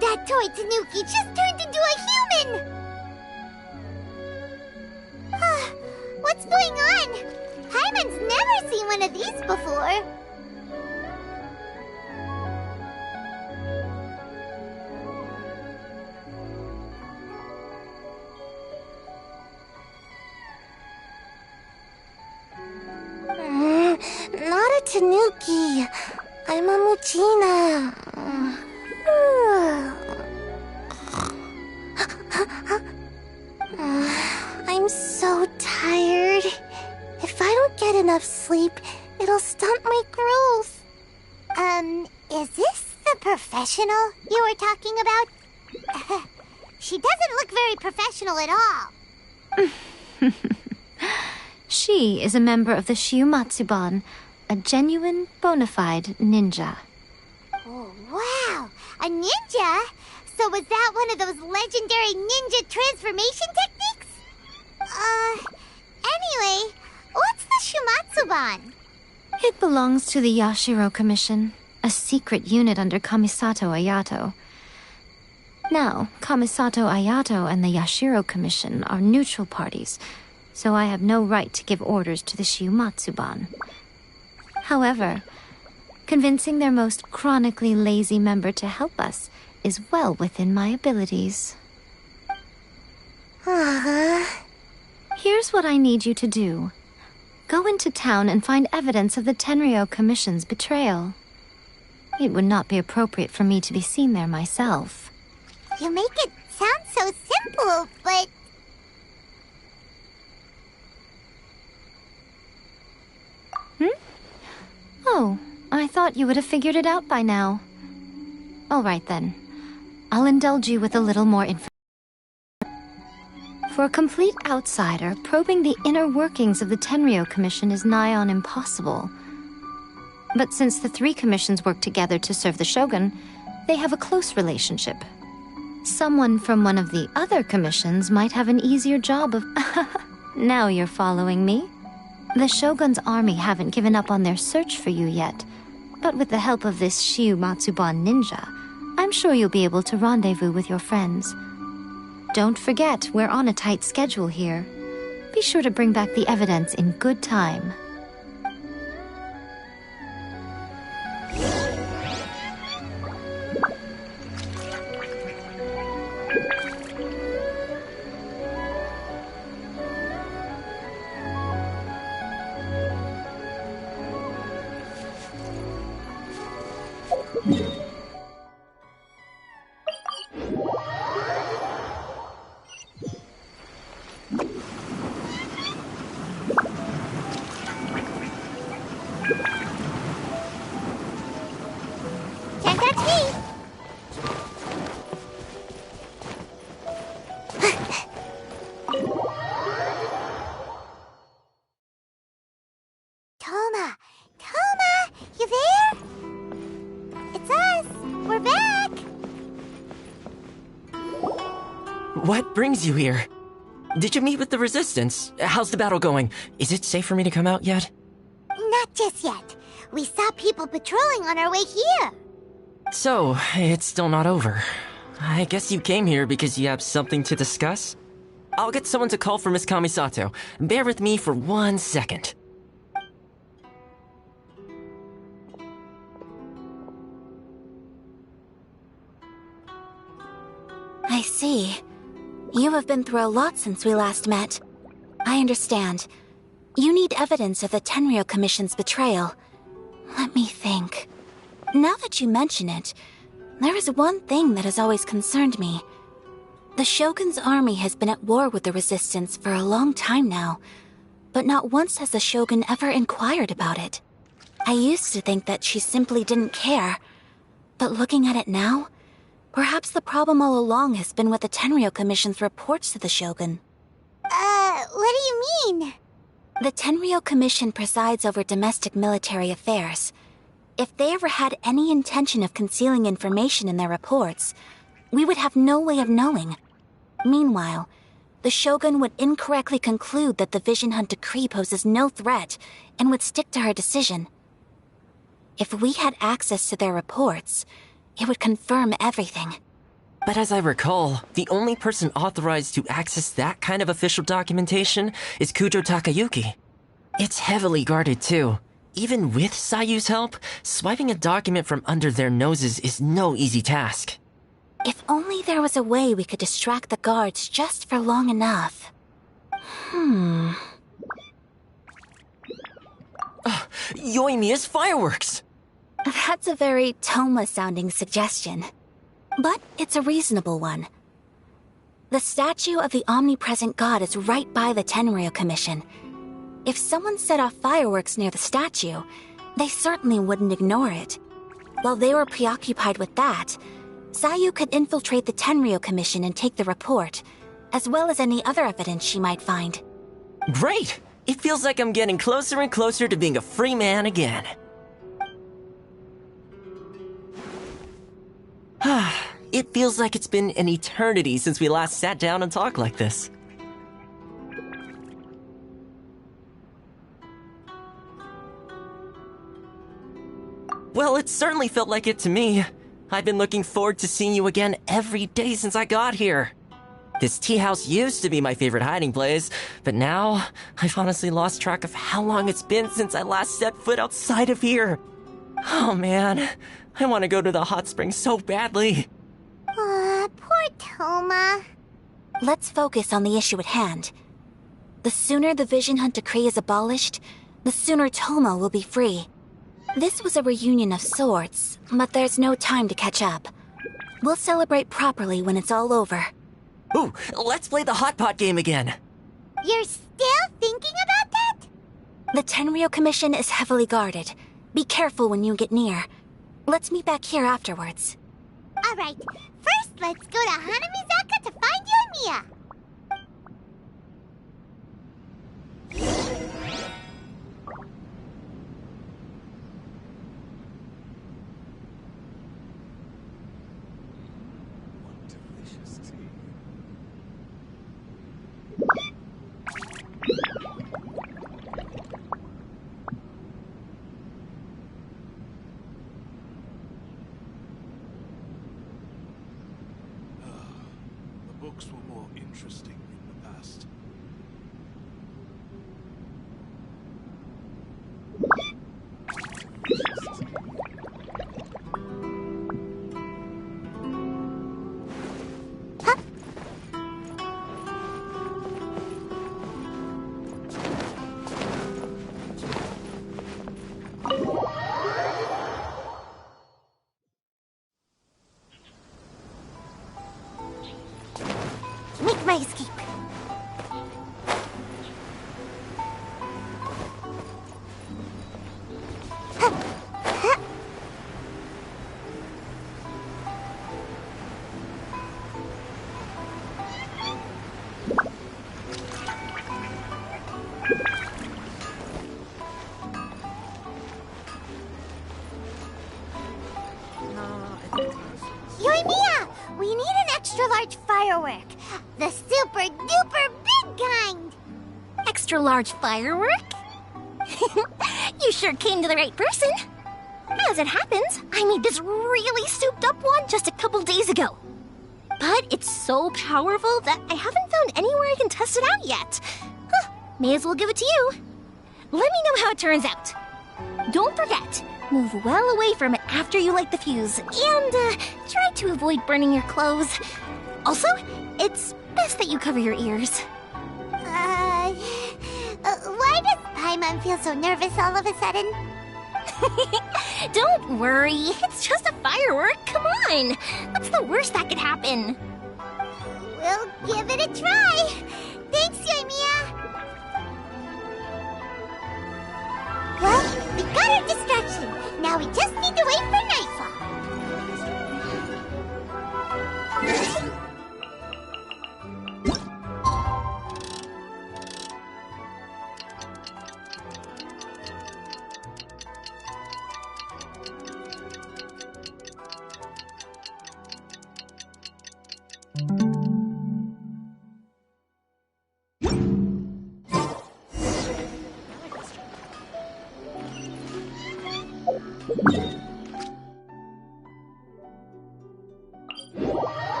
That toy Tanuki just turned into a human! What's going on? Hyman's never seen one of these before. Not a Tanuki. I'm a Muchina. I'm so tired. If I don't get enough sleep, it'll stunt my growth. Is this the professional you were talking about? She doesn't look very professional at all. She is a member of the Shiumatsuban, a genuine, bona fide ninja. Oh, wow! A ninja? So was that one of those legendary ninja transformation techniques? Anyway, what's the Shiumatsuban? It belongs to the Yashiro Commission, a secret unit under Kamisato Ayato. Now, Kamisato Ayato and the Yashiro Commission are neutral parties, so I have no right to give orders to the Shiumatsuban. However, convincing their most chronically lazy member to help us is well within my abilities. Here's what I need you to do. Go into town and find evidence of the Tenryo Commission's betrayal. It would not be appropriate for me to be seen there myself. You make it sound so simple, but... Oh, I thought you would have figured it out by now. All right then. I'll indulge you with a little more information. For a complete outsider, probing the inner workings of the Tenryo Commission is nigh on impossible. But since the 3 commissions work together to serve the Shogun, they have a close relationship. Someone from one of the other commissions might have an easier job of... Now you're following me. The Shogun's army haven't given up on their search for you yet, but with the help of this Shiumatsuban ninja, I'm sure you'll be able to rendezvous with your friends. Don't forget, we're on a tight schedule here. Be sure to bring back the evidence in good time. Can't touch me! Toma! Toma! You there? It's us! We're back! What brings you here? Did you meet with the Resistance? How's the battle going? Is it safe for me to come out yet? Not just yet. We saw people patrolling on our way here. So, it's still not over. I guess you came here because you have something to discuss? I'll get someone to call for Miss Kamisato. Bear with me for 1 second. I see. You have been through a lot since we last met. I understand. You need evidence of the Tenryou Commission's betrayal. Let me think. Now that you mention it, there is one thing that has always concerned me. The Shogun's army has been at war with the Resistance for a long time now, but not once has the Shogun ever inquired about it. I used to think that she simply didn't care, but looking at it now, perhaps the problem all along has been with the Tenryou Commission's reports to the Shogun. What do you mean? The Tenryou Commission presides over domestic military affairs. If they ever had any intention of concealing information in their reports, we would have no way of knowing. Meanwhile, the Shogun would incorrectly conclude that the Vision Hunt decree poses no threat and would stick to her decision. If we had access to their reports, it would confirm everything. But as I recall, the only person authorized to access that kind of official documentation is Kujo Takayuki. It's heavily guarded too. Even with Sayu's help, swiping a document from under their noses is no easy task. If only there was a way we could distract the guards just for long enough. Yoimiya's fireworks! That's a very Toma-sounding suggestion. But it's a reasonable one. The statue of the omnipresent god is right by the Tenryou Commission. If someone set off fireworks near the statue, they certainly wouldn't ignore it. While they were preoccupied with that, Sayu could infiltrate the Tenryou Commission and take the report, as well as any other evidence she might find. Great! It feels like I'm getting closer and closer to being a free man again. It feels like it's been an eternity since we last sat down and talked like this. Well, it certainly felt like it to me. I've been looking forward to seeing you again every day since I got here. This tea house used to be my favorite hiding place, but now I've honestly lost track of how long it's been since I last set foot outside of here. Oh man, I want to go to the hot springs so badly. Poor Toma. Let's focus on the issue at hand. The sooner the Vision Hunt decree is abolished, the sooner Toma will be free. This was a reunion of sorts, but there's no time to catch up. We'll celebrate properly when it's all over. Ooh, let's play the hot pot game again. You're still thinking about that? The Tenryou Commission is heavily guarded. Be careful when you get near. Let's meet back here afterwards. Alright, first let's go to Hanamizaka to find Yoimiya. books were more interesting in the past. Make my escape. Yoimiya! We need an extra large firework. The super duper big kind. Extra large firework? You sure came to the right person. As it happens, I made this really souped up one just a couple days ago. But it's so powerful that I haven't found anywhere I can test it out yet. Huh, may as well give it to you. Let me know how it turns out. Don't forget, move well away from it after you light the fuse, and try to avoid burning your clothes. Also, it's best that you cover your ears. Why does Paimon feel so nervous all of a sudden? Don't worry, it's just a firework. Come on, what's the worst that could happen? We'll give it a try. Thanks, Yoimiya. Well, we got our distraction. Now we just need to wait for nightfall.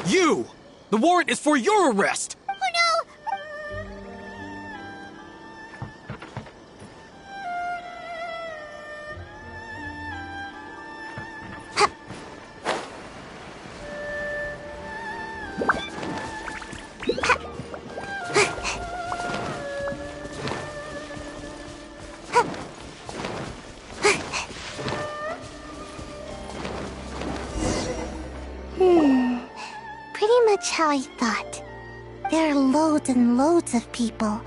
You! The warrant is for your arrest! Oh no! Pretty much how I thought. There are loads and loads of people.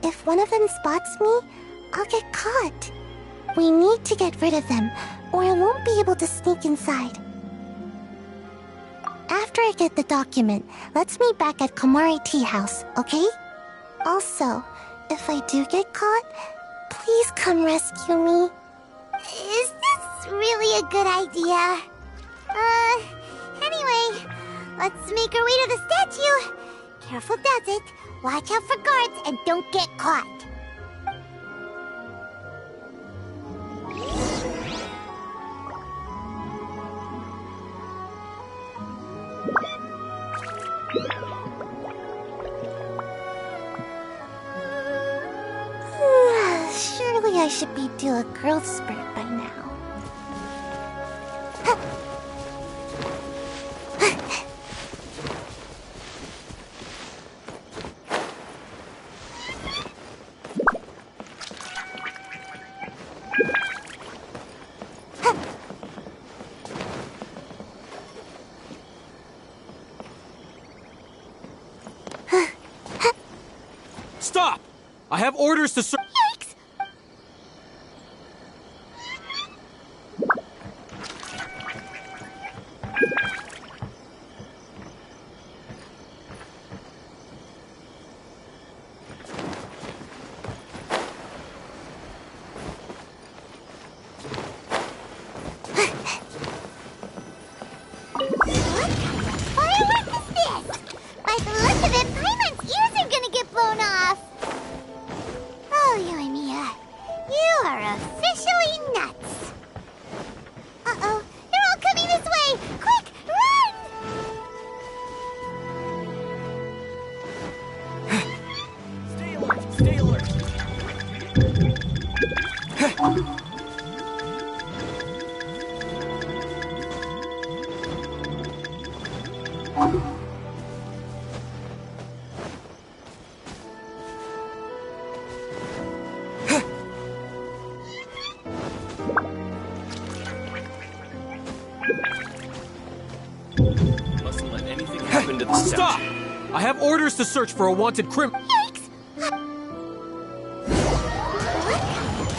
If one of them spots me, I'll get caught. We need to get rid of them, or I won't be able to sneak inside. After I get the document, let's meet back at Komari Tea House, okay? Also, if I do get caught, please come rescue me. Is this really a good idea? Anyway, let's make our way to the statue. Careful does it. Watch out for guards and don't get caught. Surely I should be due a growth spurt by now. Stop! I have orders to search. Yikes! What kind of firework is this? By the look of it, Paimon's ears are gonna get blown off. Oh Mustn't let anything happen to the Stop! I have orders to search for a wanted criminal.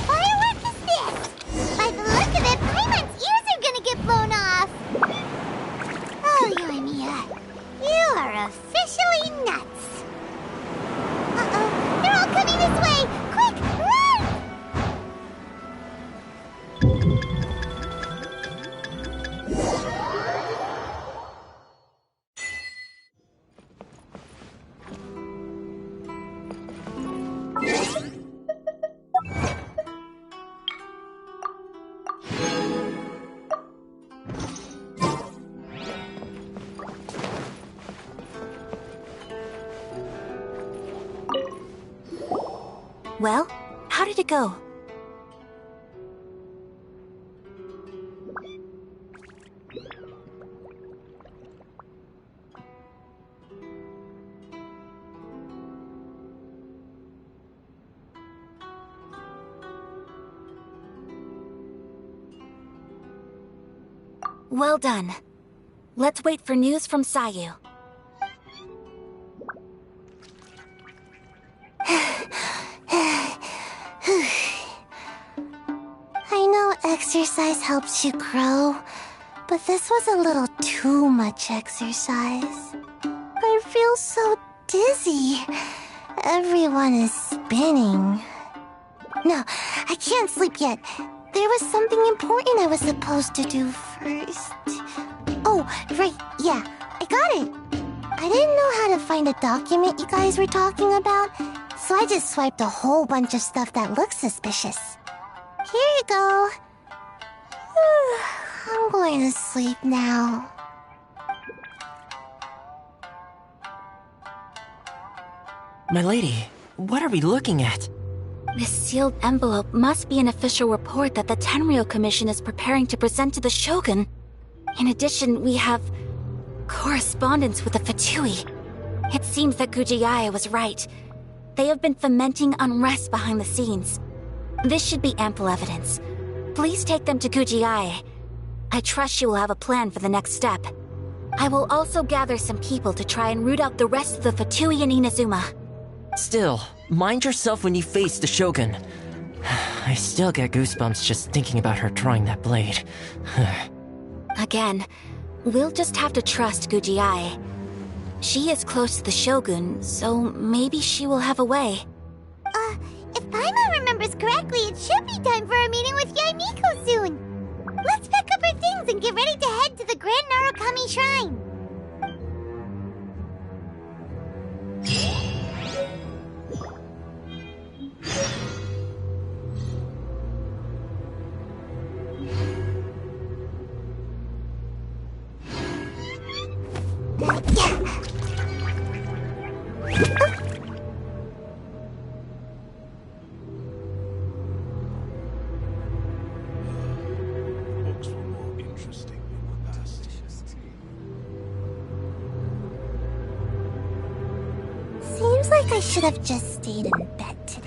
Firework is this? By the look of it, Paimon's ears are gonna get blown off. Oh, Yoimiya, you are officially nuts. Uh-oh, they're all coming this way! Quick, run! Well, how did it go? Well done. Let's wait for news from Sayu. I know exercise helps you grow, but this was a little too much exercise. I feel so dizzy. Everyone is spinning. No, I can't sleep yet. There was something important I was supposed to do first. Oh, right, yeah, I got it. I didn't know how to find a document you guys were talking about, so I just swiped a whole bunch of stuff that looks suspicious. Here you go. I'm going to sleep now. My lady, what are we looking at? This sealed envelope must be an official report that the Tenryou Commission is preparing to present to the Shogun. In addition, we have correspondence with the Fatui. It seems that Kujiai was right. They have been fomenting unrest behind the scenes. This should be ample evidence. Please take them to Kujiai. I trust you will have a plan for the next step. I will also gather some people to try and root out the rest of the Fatui in Inazuma. Still, mind yourself when you face the Shogun. I still get goosebumps just thinking about her drawing that blade. Again, we'll just have to trust Kujiai. She is close to the Shogun, so maybe she will have a way. If Paimon remembers correctly, it should be time for a meeting with Yaimiko soon. Let's pack up our things and get ready to head to the Grand Narukami Shrine. Seems like I should have just stayed in bed today.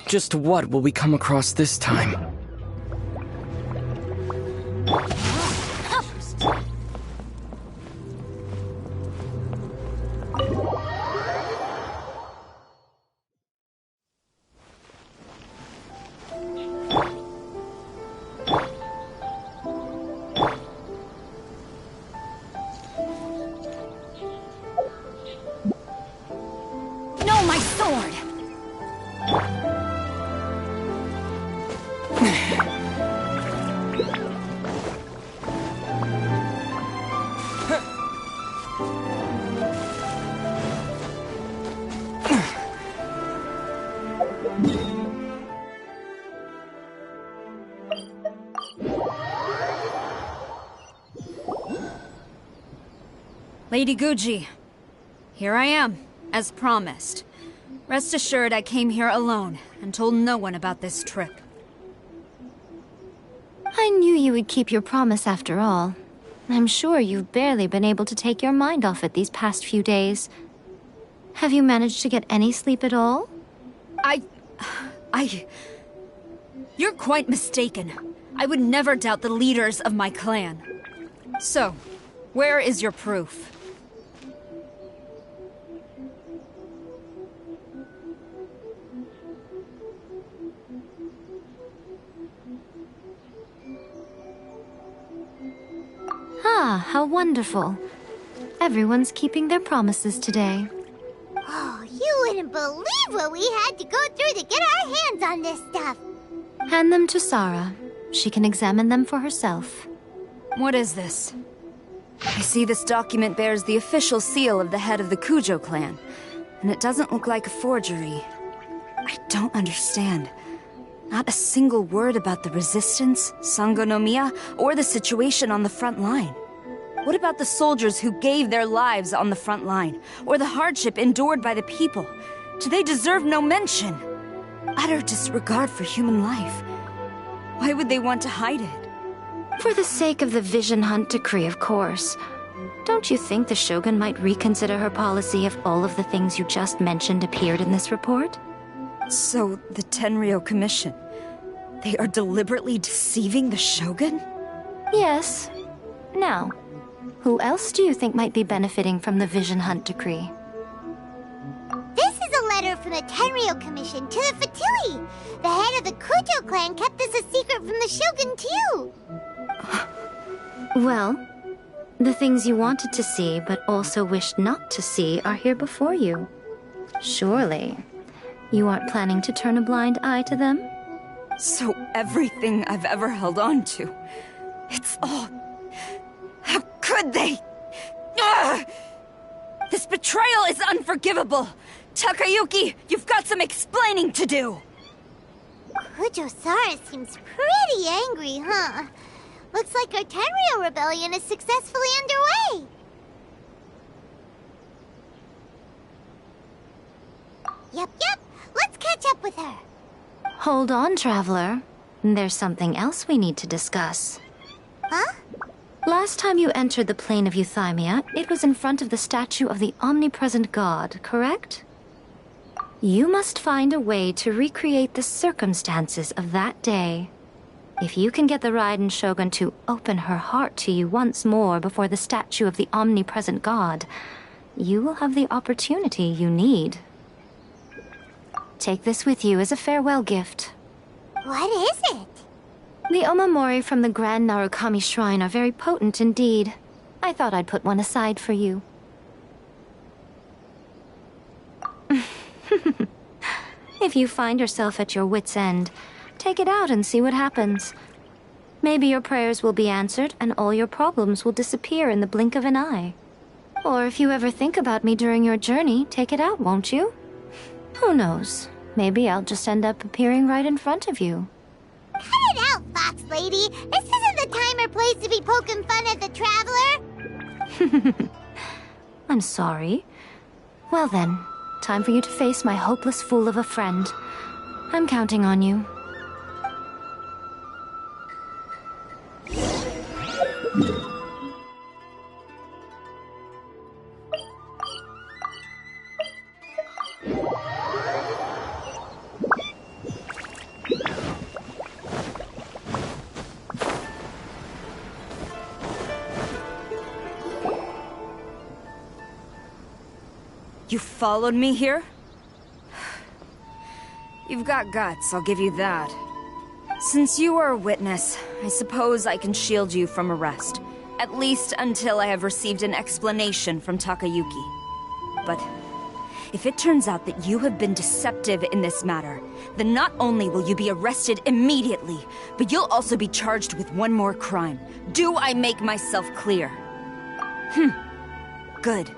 Just what will we come across this time? Lady Guji, here I am, as promised. Rest assured I came here alone and told no one about this trip. I knew you would keep your promise after all. I'm sure you've barely been able to take your mind off it these past few days. Have you managed to get any sleep at all? You're quite mistaken. I would never doubt the leaders of my clan. So, where is your proof? Ah, how wonderful. Everyone's keeping their promises today. Oh, you wouldn't believe what we had to go through to get our hands on this stuff. Hand them to Sarah. She can examine them for herself. What is this? I see this document bears the official seal of the head of the Kujo clan, and it doesn't look like a forgery. I don't understand. Not a single word about the resistance, Sangonomiya, or the situation on the front line. What about the soldiers who gave their lives on the front line, or the hardship endured by the people? Do they deserve no mention? Utter disregard for human life. Why would they want to hide it? For the sake of the Vision Hunt decree, of course. Don't you think the Shogun might reconsider her policy if all of the things you just mentioned appeared in this report? So, the Tenryo Commission, they are deliberately deceiving the Shogun? Yes. Now, who else do you think might be benefiting from the Vision Hunt decree? This is a letter from the Tenryo Commission to the Fatui. The head of the Kujo clan kept this a secret from the Shogun, too. Well, the things you wanted to see but also wished not to see are here before you. Surely, you aren't planning to turn a blind eye to them? So everything I've ever held on to, it's all... How could they? Ugh! This betrayal is unforgivable! Takayuki, you've got some explaining to do! Kujo-Sara seems pretty angry, huh? Looks like our Tenryo rebellion is successfully underway. Yep. Let's catch up with her. Hold on, Traveler. There's something else we need to discuss. Huh? Last time you entered the plane of Euthymia, it was in front of the statue of the omnipresent god, correct? You must find a way to recreate the circumstances of that day. If you can get the Raiden Shogun to open her heart to you once more before the statue of the omnipresent god, you will have the opportunity you need. Take this with you as a farewell gift. What is it? The omamori from the Grand Narukami Shrine are very potent indeed. I thought I'd put one aside for you. If you find yourself at your wit's end, take it out and see what happens. Maybe your prayers will be answered and all your problems will disappear in the blink of an eye. Or if you ever think about me during your journey, take it out, won't you? Who knows? Maybe I'll just end up appearing right in front of you. Cut it out, Fox Lady! This isn't the time or place to be poking fun at the Traveler! I'm sorry. Well then, time for you to face my hopeless fool of a friend. I'm counting on you. You followed me here? You've got guts, I'll give you that. Since you are a witness, I suppose I can shield you from arrest. At least until I have received an explanation from Takayuki. But if it turns out that you have been deceptive in this matter, then not only will you be arrested immediately, but you'll also be charged with one more crime. Do I make myself clear? Good.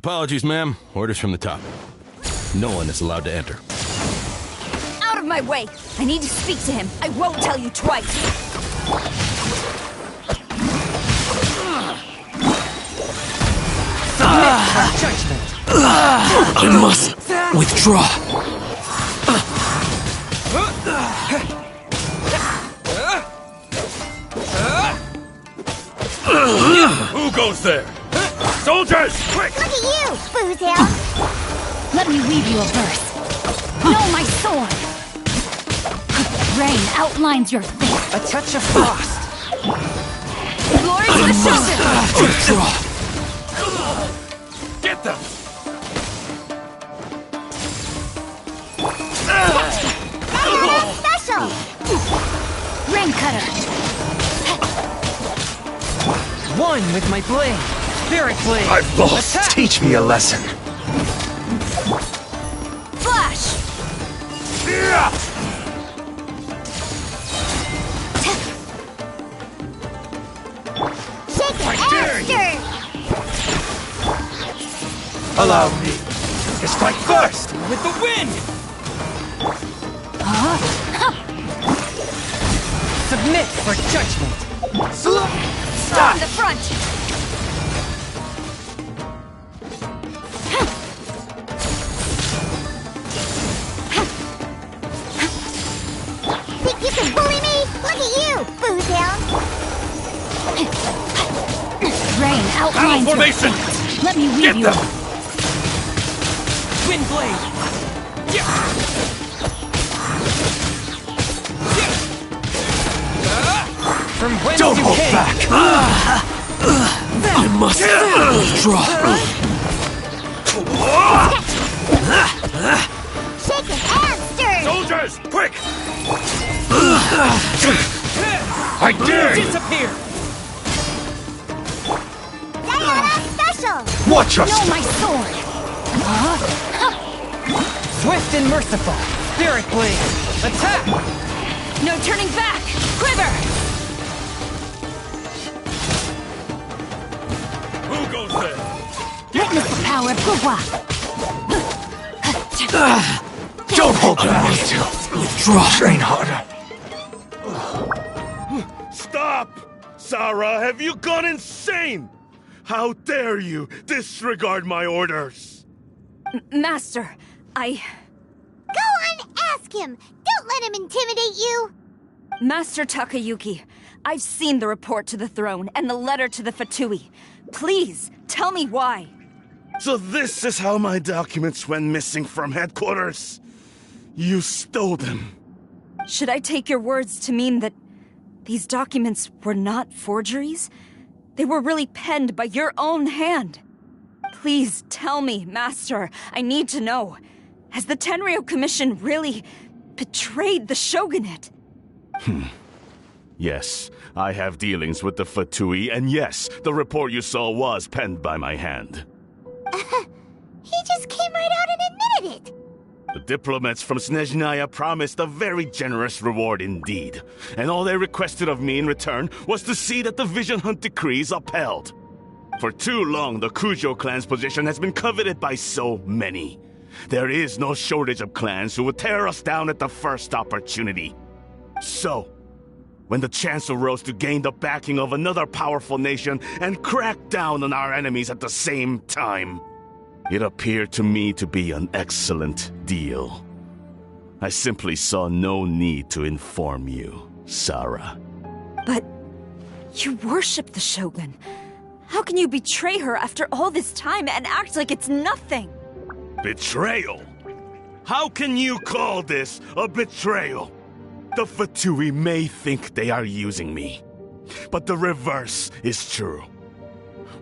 Apologies, ma'am. Orders from the top. No one is allowed to enter. Out of my way! I need to speak to him. I won't tell you twice. I must withdraw. Who goes there? Soldiers, quick! Look at you, Foozle! Let me weave you a verse. Know my sword! Rain outlines your fate. A touch of frost. Glory to the Shogun! Withdraw. Get them! Special! Rain cutter! One with my blade. Spirit blade. I've lost. Attack. Teach me a lesson. Flash! Shake it and stir! Allow me to strike first! With the wind. Submit for judgment. Stop! On the front! Think you can bully me? Look at you, Foozle! Rain outlines your formation! fate. Let me weave Get you them! Wind blade. From whence Don't you hold came. back! I must withdraw. Shake it and stir! Soldiers, quick! I dare you! Disappear. Diana Special! Watch us! know my sword. Swift and merciful. Spirit blade. Attack. No turning back! Quiver! Who goes there? Witness the power of Gugwa. Don't hold back! Withdraw. Train harder. Stop! Sarah, have you gone insane? How dare you disregard my orders? Master, I... Go on, ask him! Don't let him intimidate you! Master Takayuki, I've seen the report to the throne and the letter to the Fatui. Please, tell me why. So this is how my documents went missing from headquarters? You stole them. Should I take your words to mean that these documents were not forgeries? They were really penned by your own hand. Please tell me, Master. I need to know. Has the Tenryo Commission really betrayed the Shogunate? Yes, I have dealings with the Fatui, and yes, the report you saw was penned by my hand. He just came right out and admitted it! The diplomats from Snezhnaya promised a very generous reward indeed, and all they requested of me in return was to see that the Vision Hunt decrees upheld. For too long, the Kujo clan's position has been coveted by so many. There is no shortage of clans who would tear us down at the first opportunity. So, when the chance arose to gain the backing of another powerful nation and crack down on our enemies at the same time, it appeared to me to be an excellent deal. I simply saw no need to inform you, Sarah. But you worship the Shogun. How can you betray her after all this time and act like it's nothing? Betrayal? How can you call this a betrayal? The Fatui may think they are using me, but the reverse is true.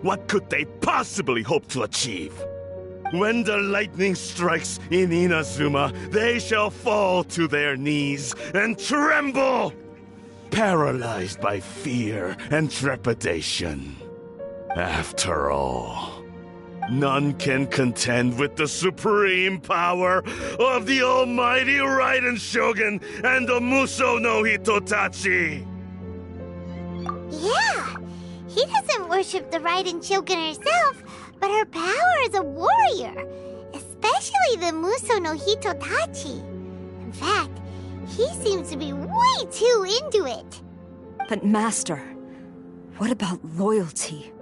What could they possibly hope to achieve? When the lightning strikes in Inazuma, they shall fall to their knees and tremble, paralyzed by fear and trepidation. After all, none can contend with the supreme power of the almighty Raiden Shogun and the Muso no Hitotachi! Yeah, he doesn't worship the Raiden Shogun herself, but her power as a warrior, especially the Muso no Hitotachi. In fact, he seems to be way too into it. But Master, what about loyalty?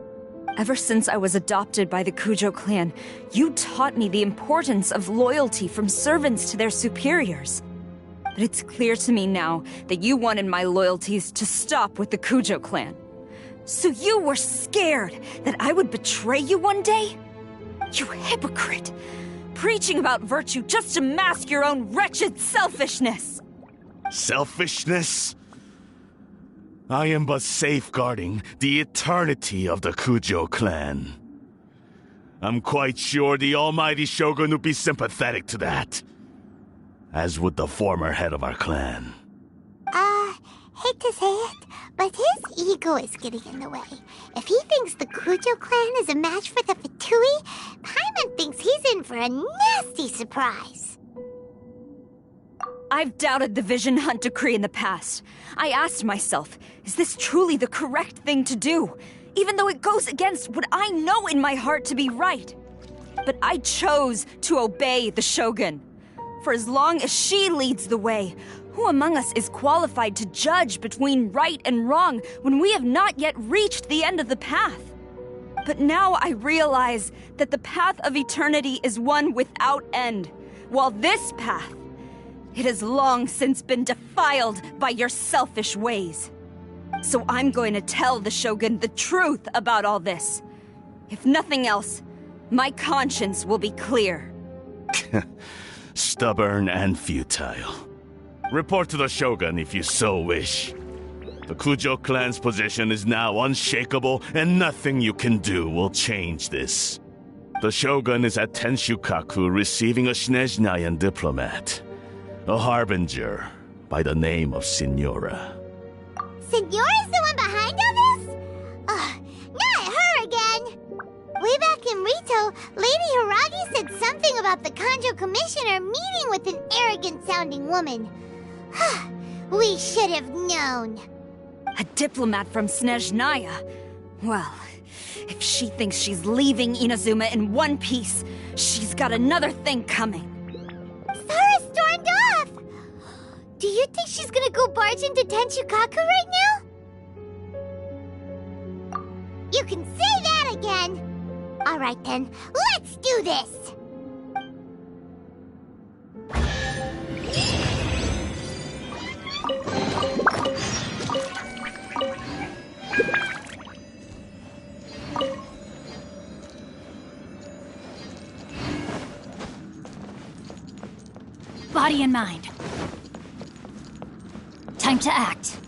Ever since I was adopted by the Kujo clan, you taught me the importance of loyalty from servants to their superiors. But it's clear to me now that you wanted my loyalties to stop with the Kujo clan. So you were scared that I would betray you one day? You hypocrite! Preaching about virtue just to mask your own wretched selfishness! Selfishness? I am but safeguarding the eternity of the Kujo clan. I'm quite sure the almighty Shogun would be sympathetic to that. As would the former head of our clan. Hate to say it, but his ego is getting in the way. If he thinks the Kujo clan is a match for the Fatui, Paimon thinks he's in for a nasty surprise. I've doubted the Vision Hunt decree in the past. I asked myself, is this truly the correct thing to do? Even though it goes against what I know in my heart to be right. But I chose to obey the Shogun. For as long as she leads the way, who among us is qualified to judge between right and wrong when we have not yet reached the end of the path? But now I realize that the path of eternity is one without end, while this path, it has long since been defiled by your selfish ways. So I'm going to tell the Shogun the truth about all this. If nothing else, my conscience will be clear. Stubborn and futile. Report to the Shogun if you so wish. The Kujo clan's position is now unshakable, and nothing you can do will change this. The Shogun is at Tenshukaku receiving a Snezhnayan diplomat. A harbinger by the name of Signora. Signora's the one behind all this? Not her again! Way back in Rito, Lady Hiragi said something about the Kanjo Commissioner meeting with an arrogant-sounding woman. We should have known. A diplomat from Snezhnaya? Well, if she thinks she's leaving Inazuma in one piece, she's got another thing coming. Sara stormed off! Do you think she's gonna go barge into Tenshukaku right now? You can say that again! Alright then, let's do this! Body and mind. Time to act.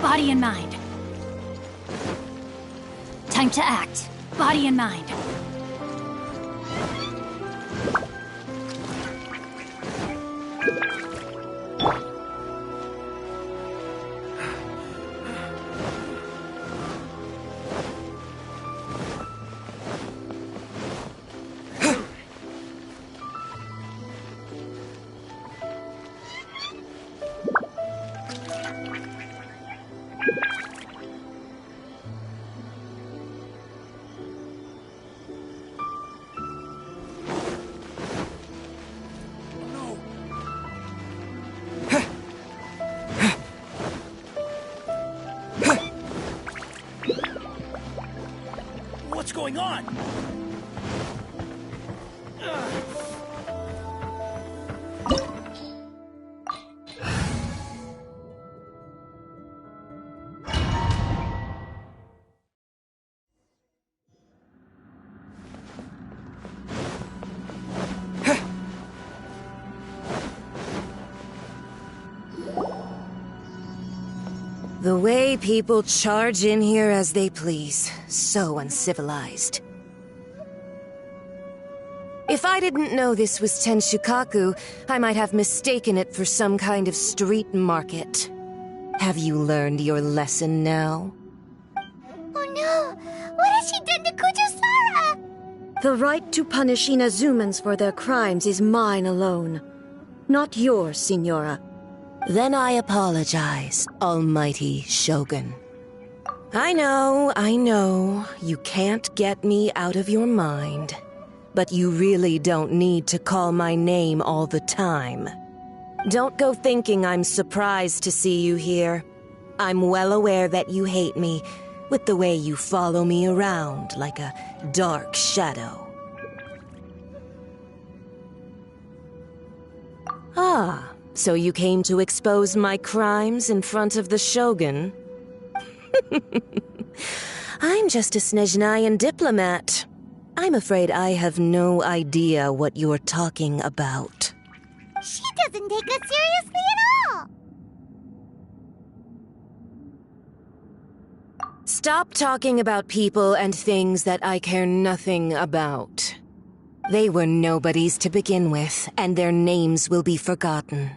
Body and mind. Time to act. Body and mind. What's going on? The way people charge in here as they please. So uncivilized. If I didn't know this was Tenshukaku, I might have mistaken it for some kind of street market. Have you learned your lesson now? Oh no! What has she done to Kujusara? The right to punish Inazumans for their crimes is mine alone. Not yours, Signora. Then I apologize, Almighty Shogun. I know, you can't get me out of your mind. But you really don't need to call my name all the time. Don't go thinking I'm surprised to see you here. I'm well aware that you hate me, with the way you follow me around like a dark shadow. Ah, so you came to expose my crimes in front of the Shogun? I'm just a Snezhnayan diplomat. I'm afraid I have no idea what you're talking about. She doesn't take us seriously at all! Stop talking about people and things that I care nothing about. They were nobodies to begin with, and their names will be forgotten.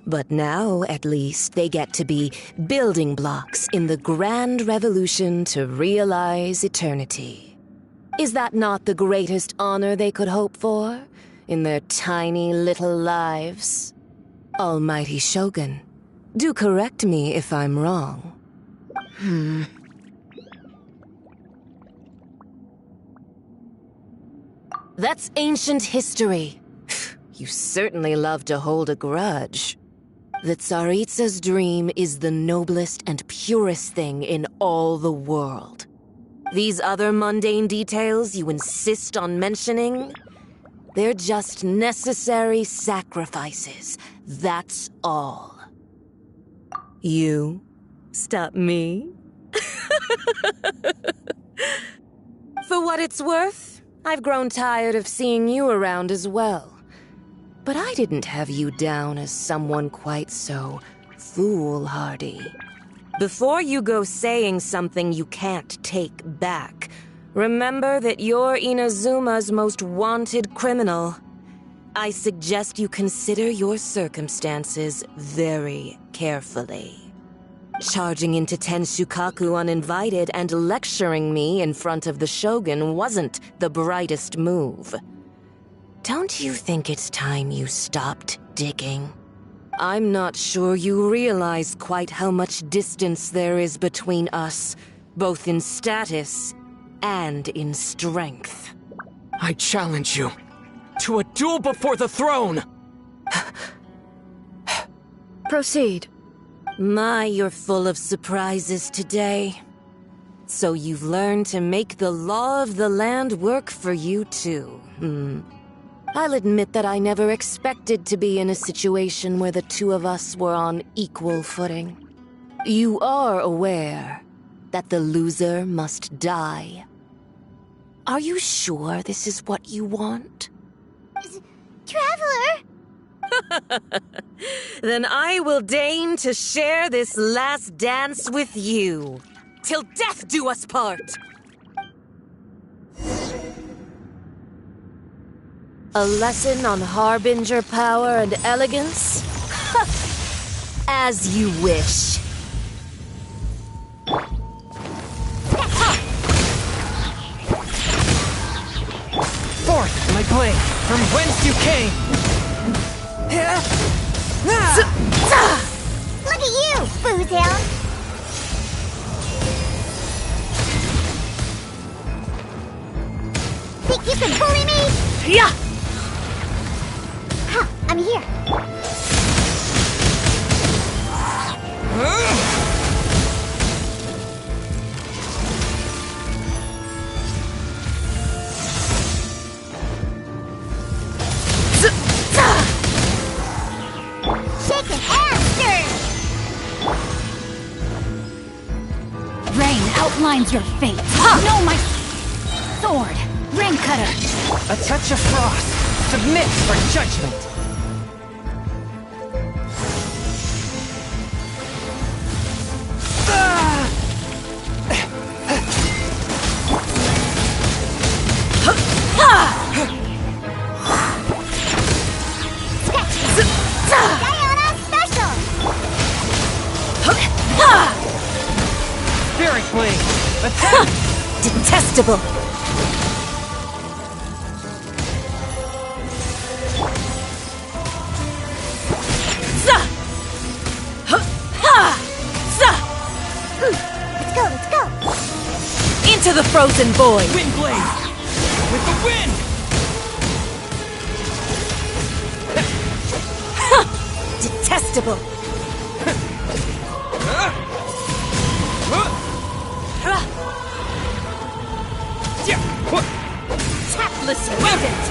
But now, at least, they get to be building blocks in the grand revolution to realize eternity. Is that not the greatest honor they could hope for in their tiny little lives? Almighty Shogun, do correct me if I'm wrong. That's ancient history. You certainly love to hold a grudge. The Tsaritsa's dream is the noblest and purest thing in all the world. These other mundane details you insist on mentioning, they're just necessary sacrifices. That's all. You stop me? For what it's worth, I've grown tired of seeing you around as well. But I didn't have you down as someone quite so foolhardy. Before you go saying something you can't take back, remember that you're Inazuma's most wanted criminal. I suggest you consider your circumstances very carefully. Charging into Tenshukaku uninvited and lecturing me in front of the Shogun wasn't the brightest move. Don't you think it's time you stopped digging? I'm not sure you realize quite how much distance there is between us, both in status and in strength. I challenge you to a duel before the throne! Proceed. My, you're full of surprises today. So you've learned to make the law of the land work for you too, I'll admit that I never expected to be in a situation where the two of us were on equal footing. You are aware that the loser must die. Are you sure this is what you want? Traveler! Then I will deign to share this last dance with you. Till death do us part! A lesson on Harbinger power and elegance? As you wish. Forth, my blade, from whence you came! Look at you, Boozhound! Think you can bully me? Yeah! Ha! I'm here. Shaken and stirred. Rain outlines your fate. Know my sword. Rain cutter. A touch of frost. Submit for judgment. Spirit Blade! Attack! Detestable! Let's go! Into the frozen void! Wind Blade! With the wind! Detestable! Tactless rodent!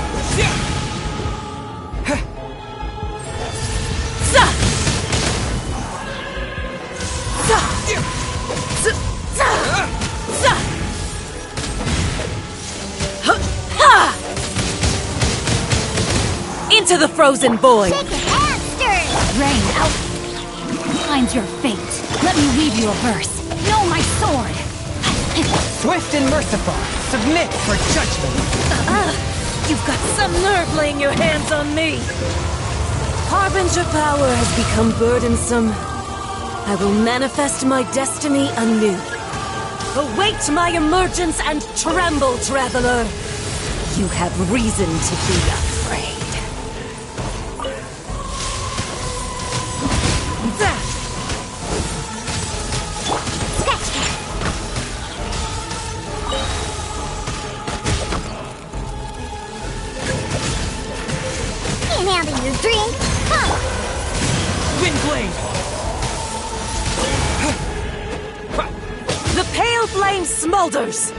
Into the frozen void! Shake your hamsters! Rain, out finds your fate. Let me weave you a verse. Know my sword. Swift and merciful, submit for judgment. You've got some nerve laying your hands on me! Harbinger power has become burdensome. I will manifest my destiny anew. Await my emergence and tremble, traveler! You have reason to be afraid. Can't handle your drink! Huh. Wind Blade! The pale flame smolders!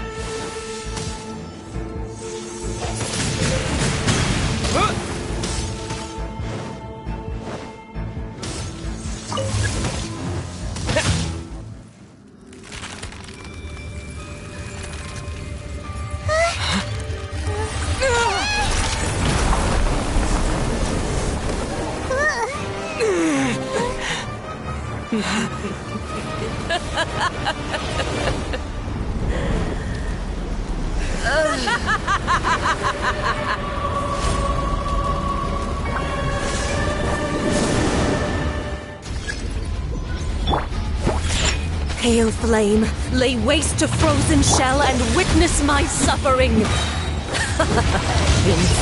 Pale flame, lay waste to frozen shell and witness my suffering! In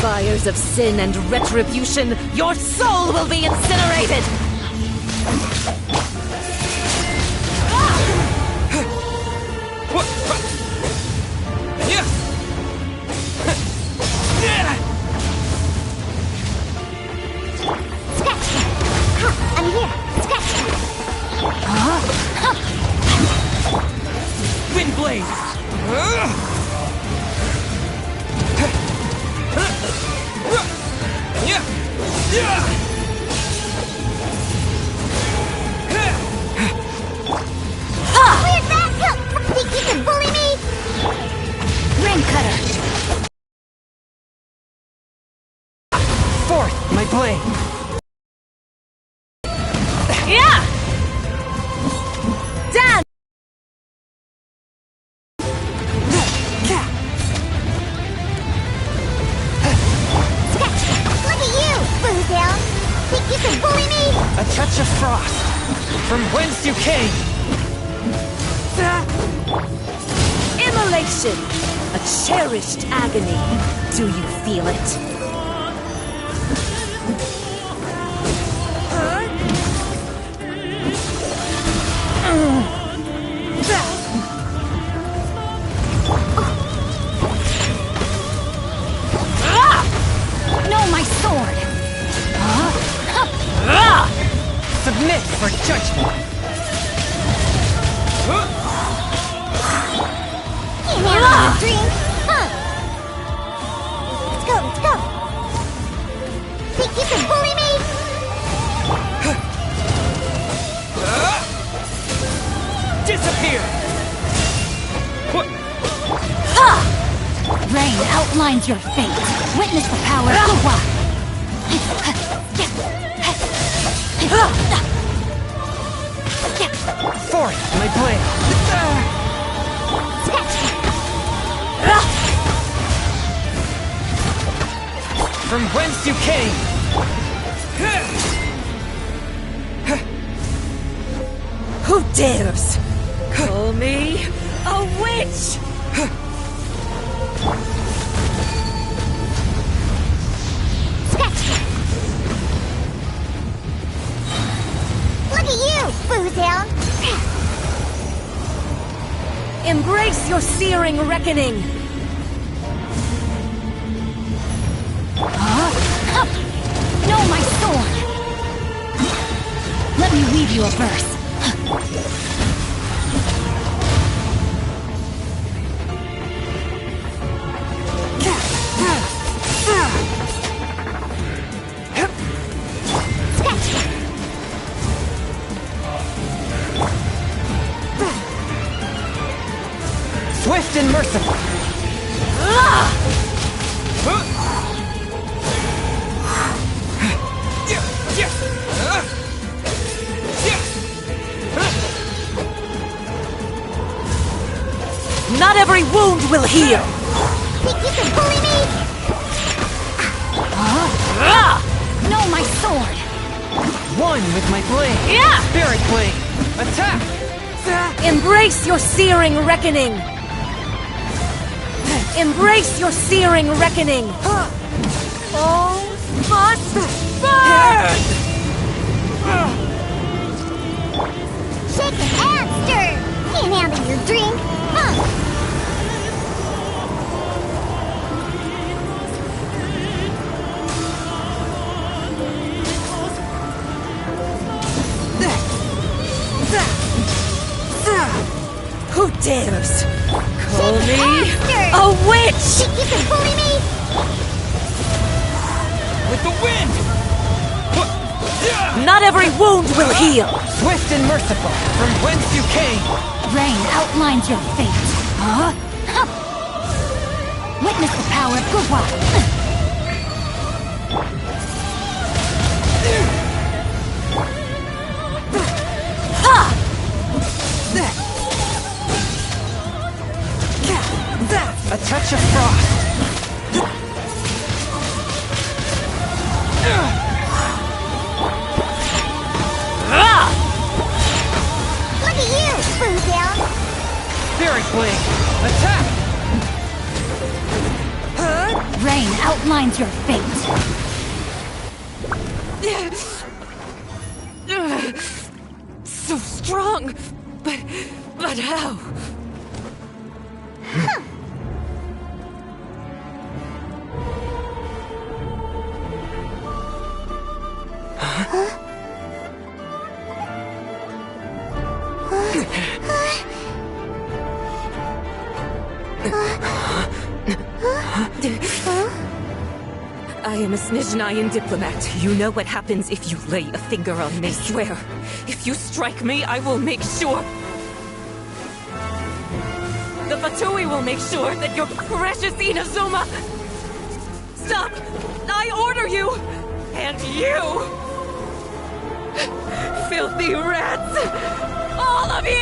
fires of sin and retribution, your soul will be incinerated! I'm here! Scratch! Wind Blade! Where's that? Think you can bully me? Rain cutter. Forth, my blade! Yeah! Down! Look at you, Boo Down! Think you can bully me? A touch of frost, from whence you came! Immolation! A cherished agony. Do you feel it? Know my sword. Submit for judgment! Can't handle your drink! Huh. Let's go! Think you can bully me? Disappear! Rain outlines your fate. Witness the power of Gawa. Forth, my blade! From whence you came! Who dares call me a witch? Look at you, Foozhound! Embrace your searing reckoning! No, my sword! Let me weave you a verse. Swift and merciful. Not every wound will heal! Think you can bully me? No, my sword! One with my blade. Yeah! Spirit blade. Attack! Embrace your searing reckoning! Embrace your searing reckoning! All must burn! Shake it and stir! Can't handle your drink, huh? Who dares call Shake it me and stir! a witch? Think you can bully me? With the wind! Not every wound will heal! Swift and merciful. From whence you came. Rain outlines your fate. Witness the power of Gurwa. A touch of frost. Look at you, Foozhound! Spirit blade. Attack! Rain outlines your fate. So strong, but how? I am a Snezhnayan diplomat. You know what happens if you lay a finger on me, swear. If you strike me, I will make sure... The Fatui will make sure that your precious Inazuma... Stop! I order you! And you! Filthy rats! All of you!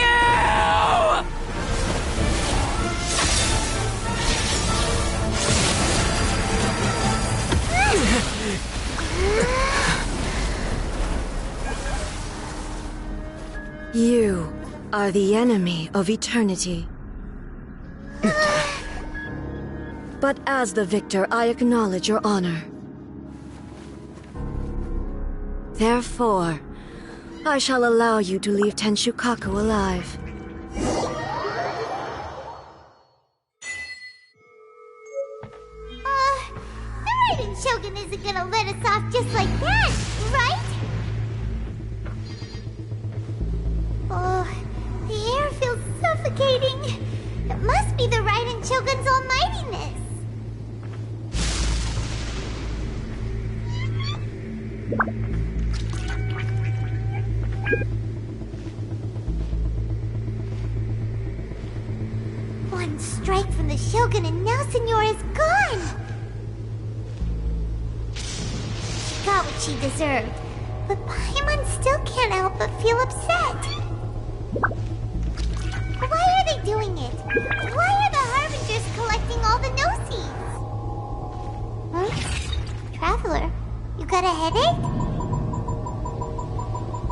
You are the enemy of eternity. But as the victor, I acknowledge your honor. Therefore, I shall allow you to leave Tenshukaku alive. The Raiden Shogun isn't gonna let us off just like that, right? Oh, the air feels suffocating. It must be the Raiden Shogun's almightiness. One strike from the Shogun and now Senora is gone! She got what she deserved, but Paimon still can't help but feel upset. Why are they doing it? Why are the Harbingers collecting all the no-seeds? Huh? Traveler, you got a headache?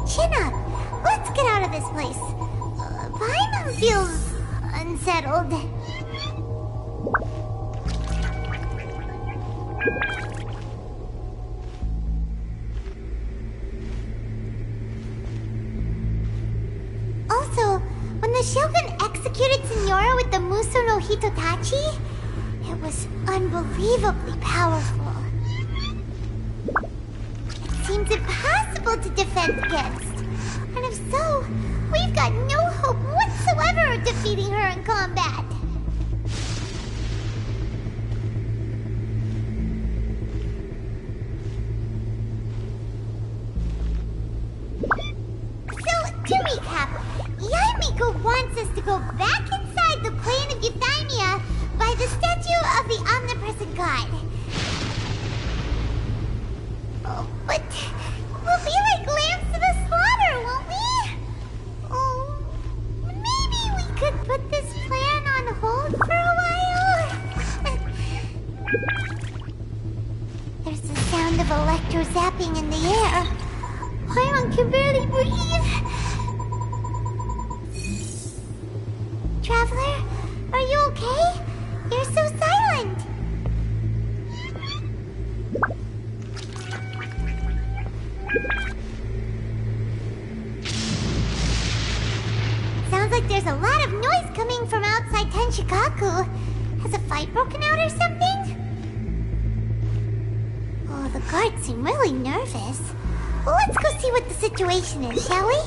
Chin up! Let's get out of this place! Paimon feels unsettled. Also, when the Shogun executed Signora with the Muso no Hitotachi, it was unbelievably powerful. It seems impossible to defend against. And if so, we've got no hope whatsoever of defeating her in combat. So, to recap, Yaimiko wants us to go back inside the plane of Euthymia by the statue of the omnipresent god. Oh, but we'll be like lambs to the slaughter, won't we? Oh, maybe we could put this plan on hold for a while? There's the sound of electro zapping in the air. Paimon can barely breathe. Traveler, are you okay? You're so silent. Sounds like there's a lot of noise coming from outside Tenshikaku. Has a fight broken out or something? Oh, the guards seem really nervous. Well, let's go see what the situation is, shall we?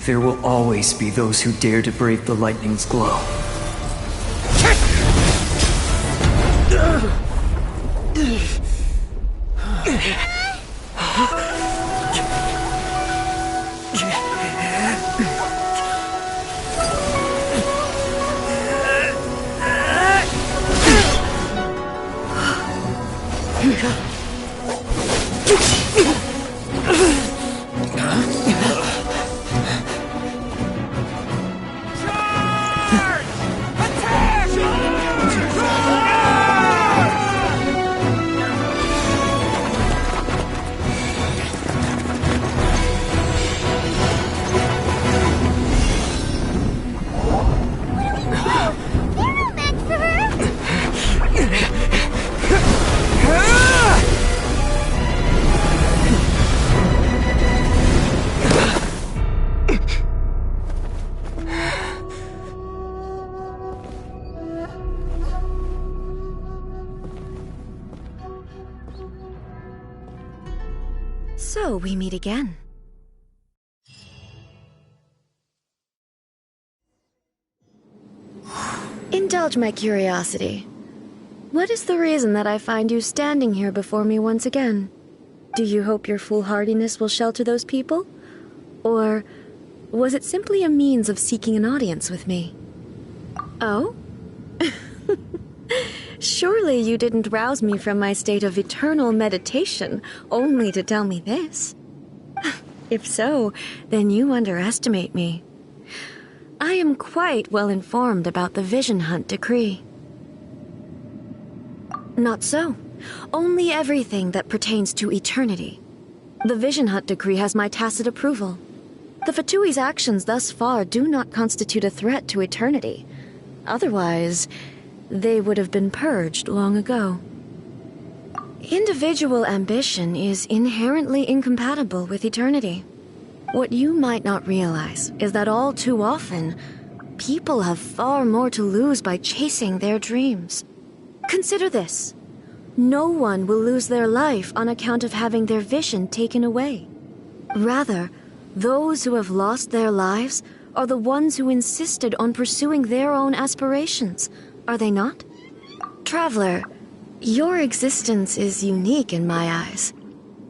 There will always be those who dare to brave the lightning's glow. So we meet again. Indulge my curiosity. What is the reason that I find you standing here before me once again? Do you hope your foolhardiness will shelter those people? Or was it simply a means of seeking an audience with me? Oh? Surely you didn't rouse me from my state of eternal meditation only to tell me this. If so, then you underestimate me. I am quite well informed about the Vision Hunt decree. Not so. Only everything that pertains to eternity. The Vision Hunt decree has my tacit approval. The Fatui's actions thus far do not constitute a threat to eternity. Otherwise, they would have been purged long ago. Individual ambition is inherently incompatible with eternity. What you might not realize is that all too often, people have far more to lose by chasing their dreams. Consider this. No one will lose their life on account of having their vision taken away. Rather, those who have lost their lives are the ones who insisted on pursuing their own aspirations, are they not? Traveler, your existence is unique in my eyes.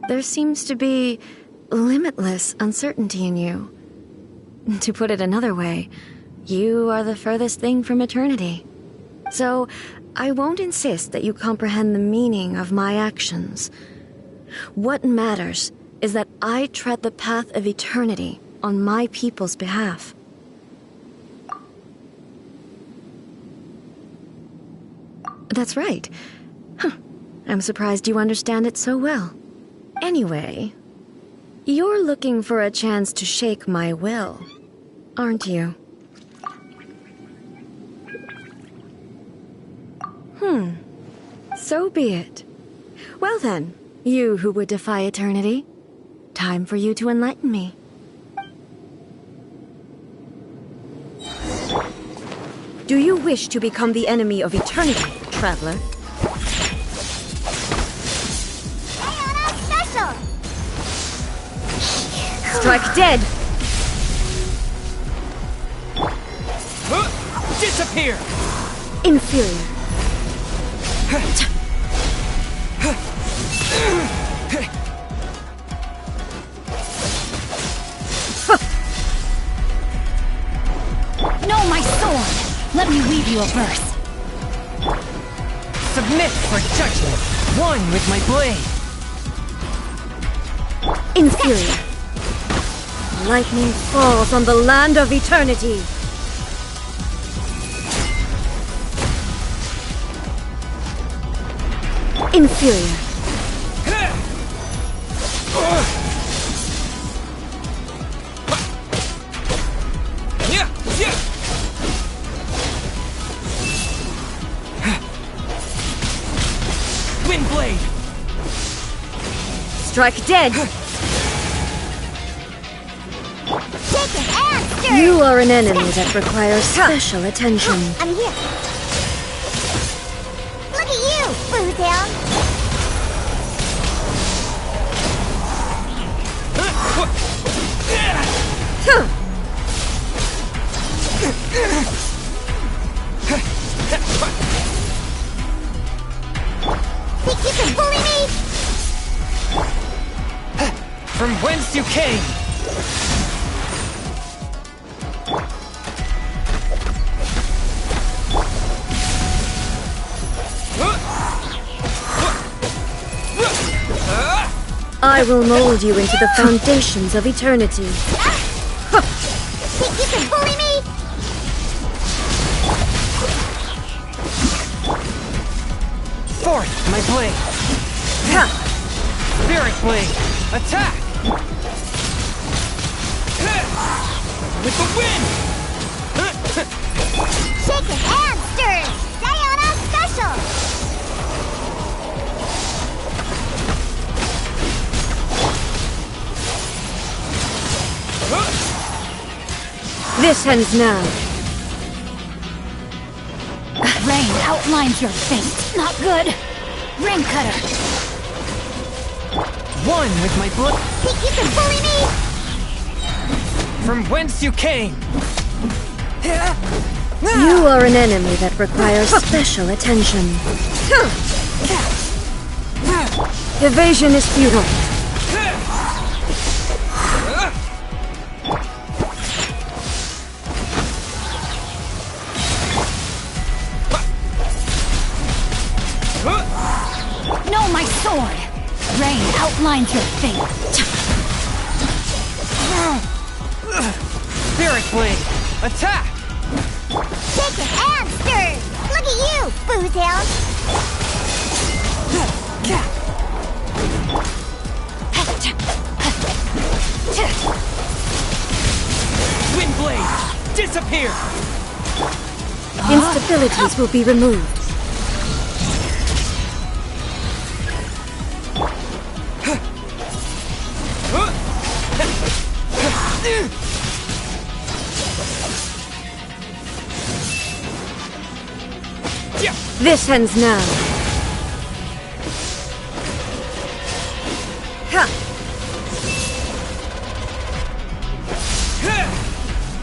There seems to be limitless uncertainty in you. To put it another way, You are the furthest thing from eternity. So, I won't insist that you comprehend the meaning of my actions. What matters is that I tread the path of eternity on my people's behalf. That's right. Huh. I'm surprised you understand it so well. Anyway, you're looking for a chance to shake my will, aren't you? So be it. Well then, you who would defy eternity, time for you to enlighten me. Do you wish to become the enemy of eternity, traveler? Special! Strike dead! Disappear! Inferior. No, my sword! Let me weave you a verse. Submit for judgment! One with my blade! Inferior. Lightning falls on the land of eternity. Inferior. Wind blade! Strike dead! Chicken and You are an enemy that requires special attention. I'm here. Look at you, Bootown. Think you can bully me? From whence you came! I will mold you into the foundations of eternity. Think you can bully me? Forth, my blade! Spirit blade! Attack! With the wind! Shaken and stirred! Sayona special! This ends now. Rain outlines your fate. Not good. Rain cutter. One with my blood. Think you can bully me? From whence you came! You are an enemy that requires special attention. Evasion is futile. No, my sword! Rain outlines your fate. Spirit blade! Attack! Shaken and stirred! Look at you, Bootown! Wind blade! Disappear! Instabilities will be removed. This ends now.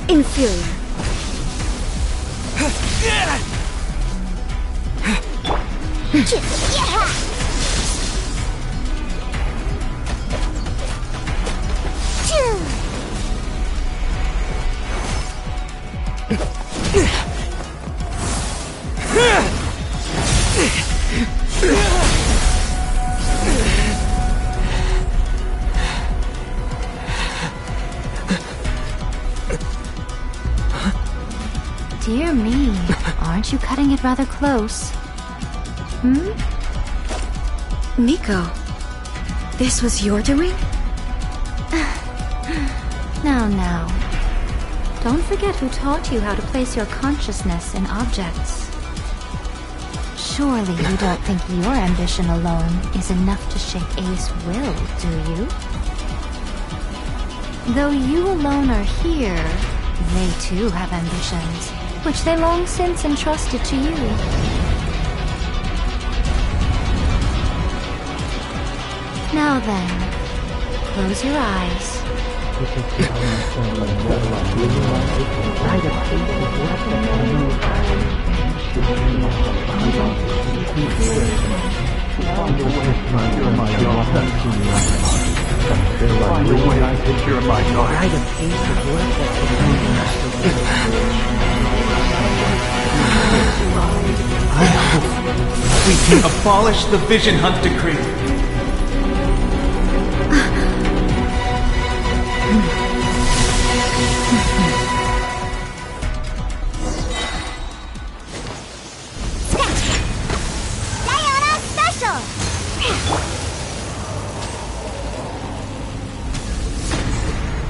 Inferior. Yeah! Dear me, aren't you cutting it rather close? Hmm? Miko, this was your doing? Now. Don't forget who taught you how to place your consciousness in objects. Surely you don't think your ambition alone is enough to shake A's will, do you? Though you alone are here, they too have ambitions, which they long since entrusted to you. Now then, close your eyes. I hope we can abolish the Vision Hunt Decree.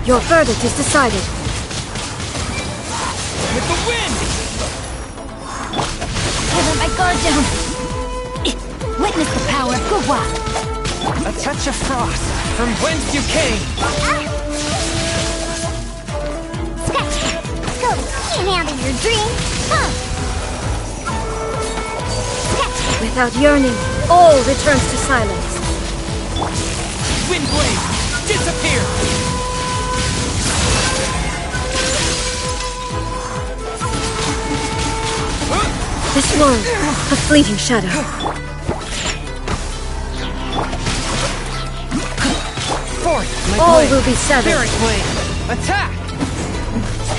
Your verdict is decided. With the wind! I let my guard down. Witness the power of Guhua. A touch of frost from whence you came. Sketch! Go! Can't handle your dream! Huh! Sketch! Without yearning, all returns to silence. Windblade! Disappear! This world, a fleeting shadow. Forth, my All blade. will be severed. Spirit blade! Attack!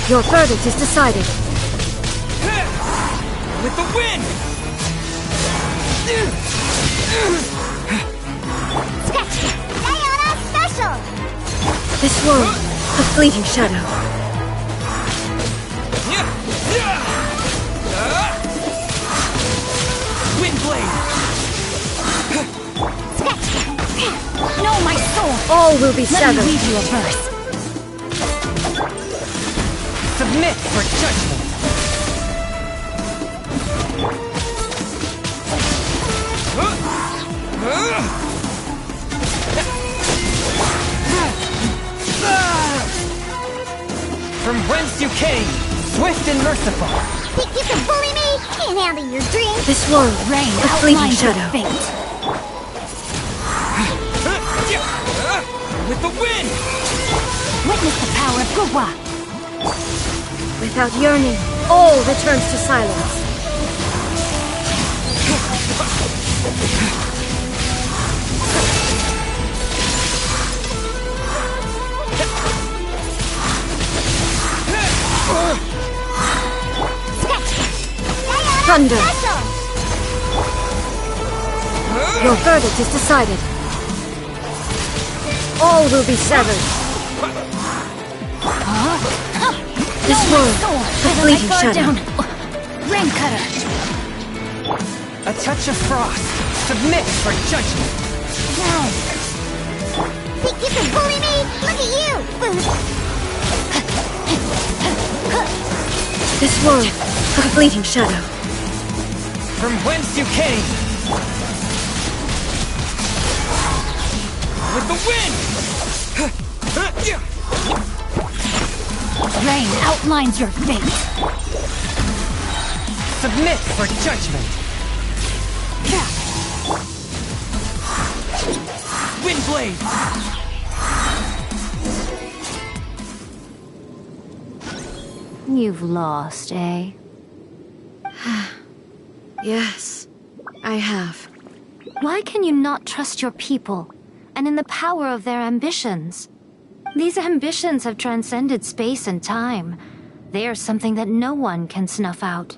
Your verdict is decided. With the wind! Sketch! Diana Special! This world, a fleeting shadow. Windblade! Know my soul! All will be Let severed. me read you a verse. Submit for judgment! From whence you came, swift and merciful. Think you can bully me? Can't handle your dream! This world, Rain a fleeting outlines your shadow. fate. With the wind! Witness the power of Guhua. Without yearning, all returns to silence. Thunder! Your verdict is decided. All will be severed. This world, a fleeting shadow. Rain cutter. A touch of frost. Submit for judgment. Think you can bully me? Look at you! This world, a fleeting shadow. From whence you came. With the wind! Rain outlines your fate. Submit for judgment. Windblade! You've lost, eh? Yes, I have. Why can you not trust your people, and in the power of their ambitions? These ambitions have transcended space and time. They are something that no one can snuff out.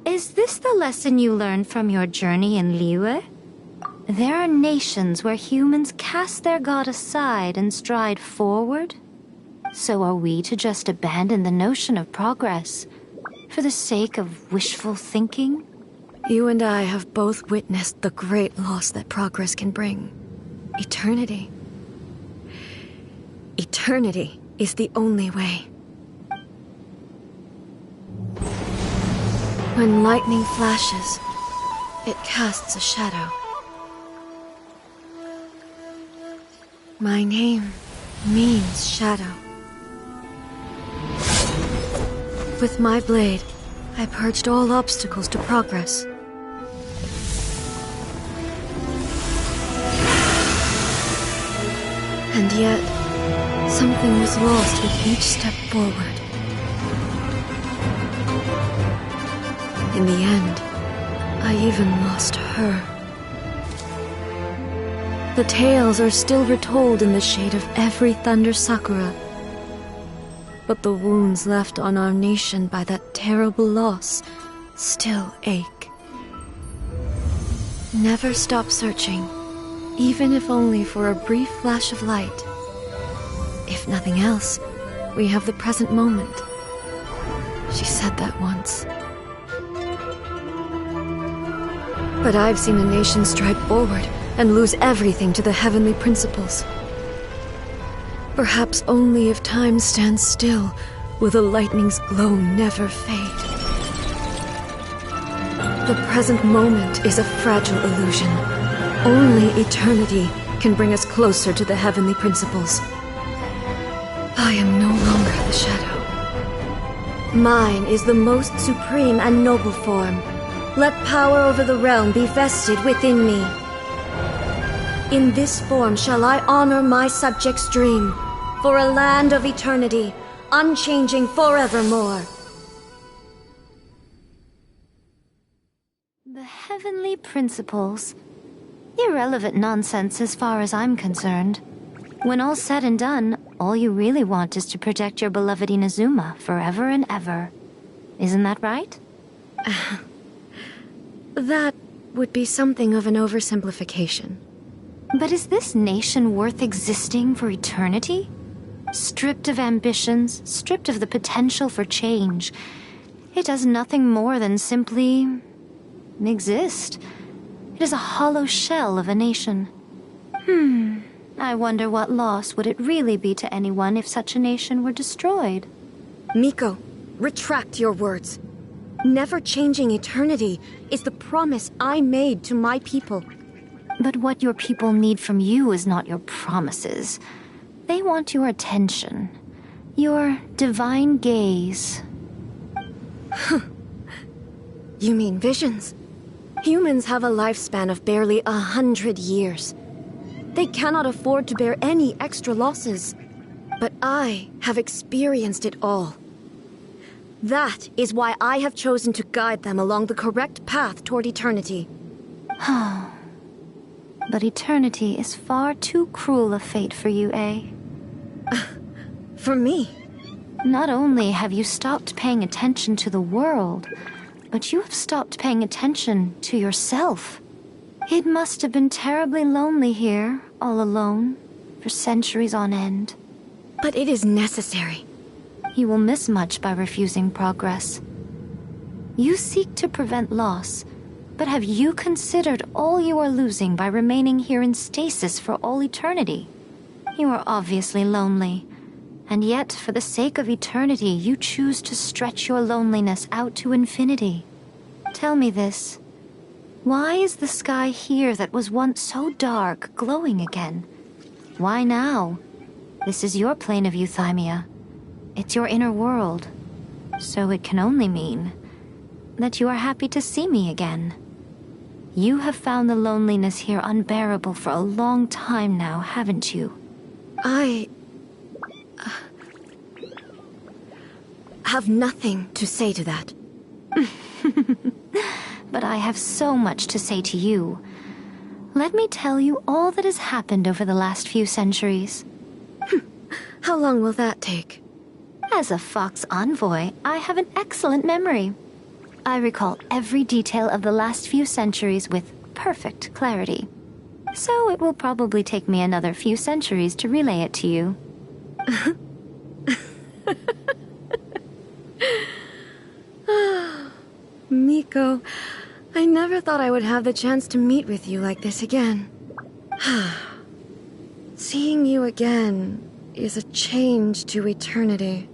Is this the lesson you learned from your journey in Liyue? There are nations where humans cast their god aside and stride forward. So are we to just abandon the notion of progress for the sake of wishful thinking? You and I have both witnessed the great loss that progress can bring. Eternity. Eternity is the only way. When lightning flashes, it casts a shadow. My name means shadow. With my blade, I purged all obstacles to progress. And yet, something was lost with each step forward. In the end, I even lost her. The tales are still retold in the shade of every Thunder Sakura. But the wounds left on our nation by that terrible loss still ache. Never stop searching, even if only for a brief flash of light. If nothing else, we have the present moment. She said that once. But I've seen a nation stride forward and lose everything to the heavenly principles. Perhaps only if time stands still will the lightning's glow never fade. The present moment is a fragile illusion. Only eternity can bring us closer to the heavenly principles. I am no longer the shadow. Mine is the most supreme and noble form. Let power over the realm be vested within me. In this form shall I honor my subjects' dream, for a land of eternity, unchanging forevermore. The heavenly principles. Irrelevant nonsense as far as I'm concerned. When all's said and done, all you really want is to protect your beloved Inazuma forever and ever. Isn't that right? That would be something of an oversimplification. But is this nation worth existing for eternity? Stripped of ambitions, stripped of the potential for change. It does nothing more than simply exist. It is a hollow shell of a nation. I wonder what loss would it really be to anyone if such a nation were destroyed? Miko, retract your words. Never changing eternity is the promise I made to my people. But what your people need from you is not your promises. They want your attention. Your divine gaze. You mean visions? Humans have a lifespan of barely 100 years. They cannot afford to bear any extra losses. But I have experienced it all. That is why I have chosen to guide them along the correct path toward eternity. But eternity is far too cruel a fate for you, eh? For me? Not only have you stopped paying attention to the world, but you have stopped paying attention to yourself. It must have been terribly lonely here, all alone, for centuries on end. But it is necessary. You will miss much by refusing progress. You seek to prevent loss, but have you considered all you are losing by remaining here in stasis for all eternity? You are obviously lonely, and yet for the sake of eternity you choose to stretch your loneliness out to infinity. Tell me this. Why is the sky here that was once so dark glowing again? Why now? This is your plane of euthymia. It's your inner world. So it can only mean that you are happy to see me again. You have found the loneliness here unbearable for a long time now, haven't you? I have nothing to say to that. But I have so much to say to you. Let me tell you all that has happened over the last few centuries. How long will that take? As a fox envoy, I have an excellent memory. I recall every detail of the last few centuries with perfect clarity. So it will probably take me another few centuries to relay it to you. Miko, I never thought I would have the chance to meet with you like this again. Seeing you again is a change to eternity.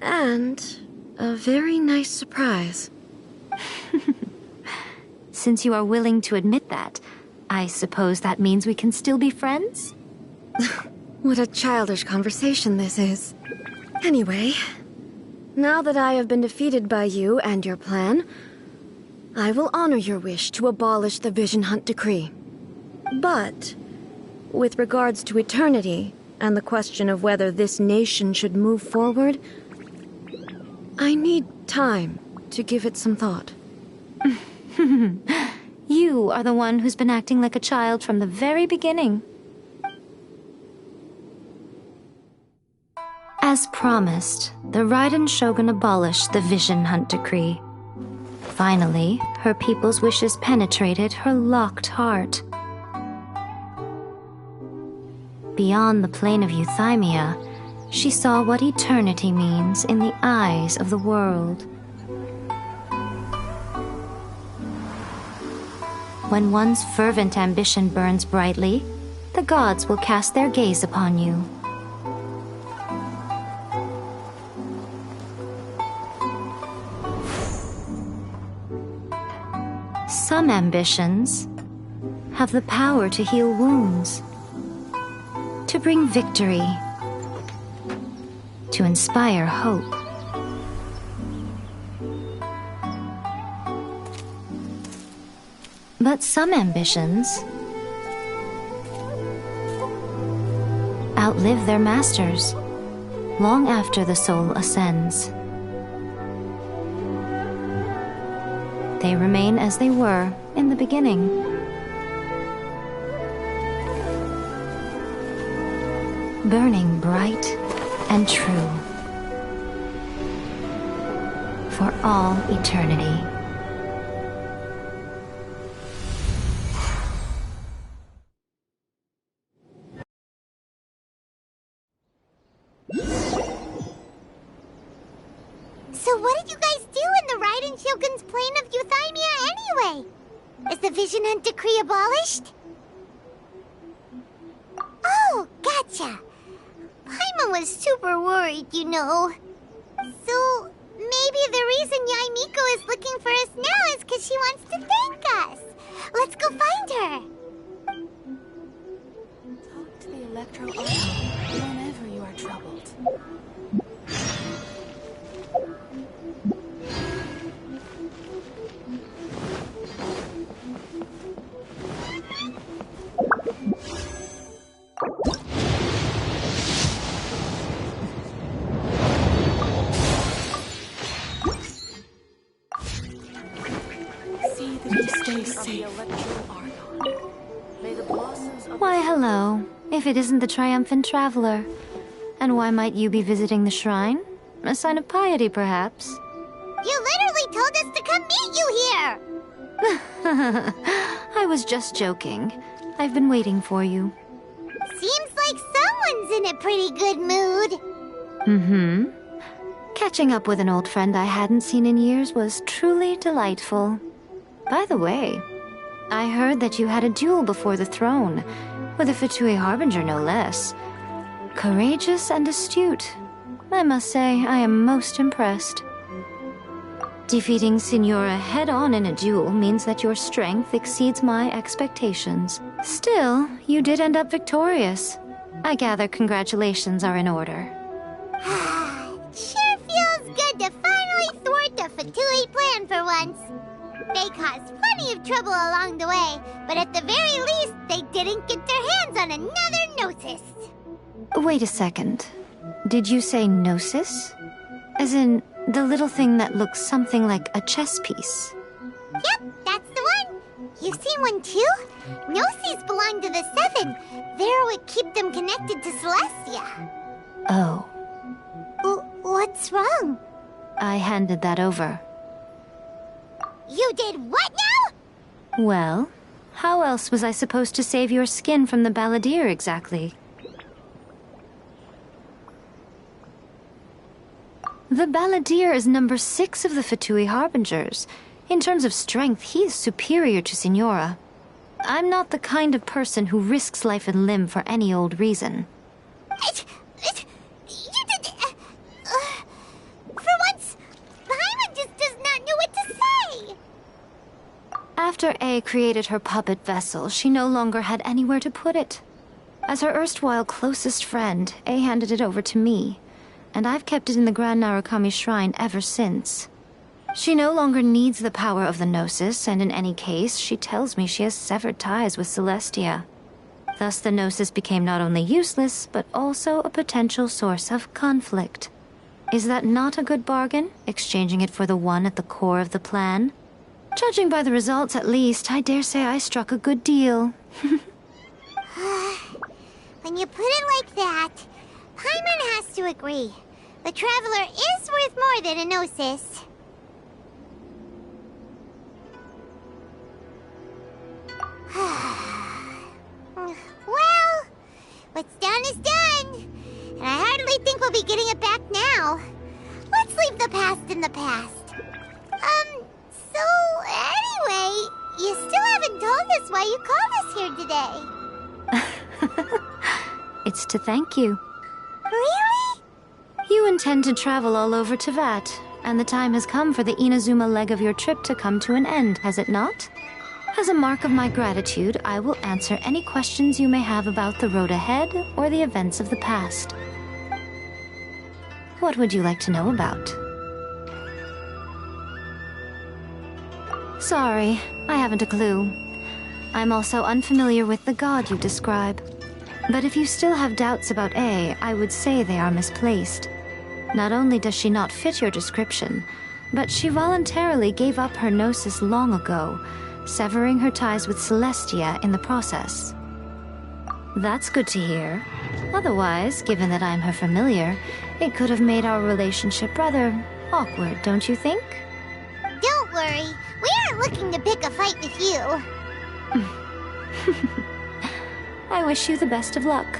And a very nice surprise. Since you are willing to admit that, I suppose that means we can still be friends? What a childish conversation this is. Anyway, now that I have been defeated by you and your plan, I will honor your wish to abolish the Vision Hunt Decree. But, with regards to eternity and the question of whether this nation should move forward, I need time to give it some thought. You are the one who's been acting like a child from the very beginning. As promised, the Raiden Shogun abolished the Vision Hunt Decree. Finally, her people's wishes penetrated her locked heart. Beyond the plane of Euthymia, she saw what eternity means in the eyes of the world. When one's fervent ambition burns brightly, the gods will cast their gaze upon you. Some ambitions have the power to heal wounds, to bring victory, to inspire hope. But some ambitions outlive their masters long after the soul ascends. They remain as they were in the beginning. Burning bright and true for all eternity. So what did you guys do in the Raiden Shogun's plane of Euthymia anyway? Is the Vision Hunt Decree abolished? Oh, gotcha. Paimon was super worried, you know. So, maybe the reason Yaimiko is looking for us now is because she wants to thank us. Let's go find her. Talk to the Electro Archon whenever you are troubled. Why, hello. If it isn't the triumphant traveler. And why might you be visiting the shrine? A sign of piety, perhaps? You literally told us to come meet you here! I was just joking. I've been waiting for you. Seems like someone's in a pretty good mood. Mm-hmm. Catching up with an old friend I hadn't seen in years was truly delightful. By the way, I heard that you had a duel before the throne, with a Fatui Harbinger no less. Courageous and astute. I must say, I am most impressed. Defeating Signora head-on in a duel means that your strength exceeds my expectations. Still, you did end up victorious. I gather congratulations are in order. Sure feels good to finally thwart the Fatui plan for once. They caused plenty of trouble along the way, but at the very least, they didn't get their hands on another Gnosis. Wait a second. Did you say Gnosis? As in, the little thing that looks something like a chess piece? Yep, that's the one. You've seen one too? Gnosis belong to the Seven. They're what keep them connected to Celestia. Oh. What's wrong? I handed that over. You did what now? Well, how else was I supposed to save your skin from the balladeer exactly? The balladeer is number 6 of the Fatui Harbingers. In terms of strength, he is superior to Signora. I'm not the kind of person who risks life and limb for any old reason. For once, Paimon just does not know what to say. After A created her puppet vessel, she no longer had anywhere to put it. As her erstwhile closest friend, A handed it over to me, and I've kept it in the Grand Narukami Shrine ever since. She no longer needs the power of the Gnosis, and in any case, she tells me she has severed ties with Celestia. Thus the Gnosis became not only useless, but also a potential source of conflict. Is that not a good bargain, exchanging it for the one at the core of the plan? Judging by the results, at least, I dare say I struck a good deal. When you put it like that, Paimon has to agree. The Traveler is worth more than a Gnosis. Well, what's done is done. And I hardly think we'll be getting it back now. Let's leave the past in the past. So anyway, you still haven't told us why you called us here today. It's to thank you. Really? You intend to travel all over Teyvat, and the time has come for the Inazuma leg of your trip to come to an end, has it not? As a mark of my gratitude, I will answer any questions you may have about the road ahead or the events of the past. What would you like to know about? Sorry, I haven't a clue. I'm also unfamiliar with the god you describe. But if you still have doubts about A, I would say they are misplaced. Not only does she not fit your description, but she voluntarily gave up her Gnosis long ago, severing her ties with Celestia in the process. That's good to hear. Otherwise, given that I'm her familiar, it could have made our relationship rather awkward, don't you think? Don't worry, we aren't looking to pick a fight with you. I wish you the best of luck.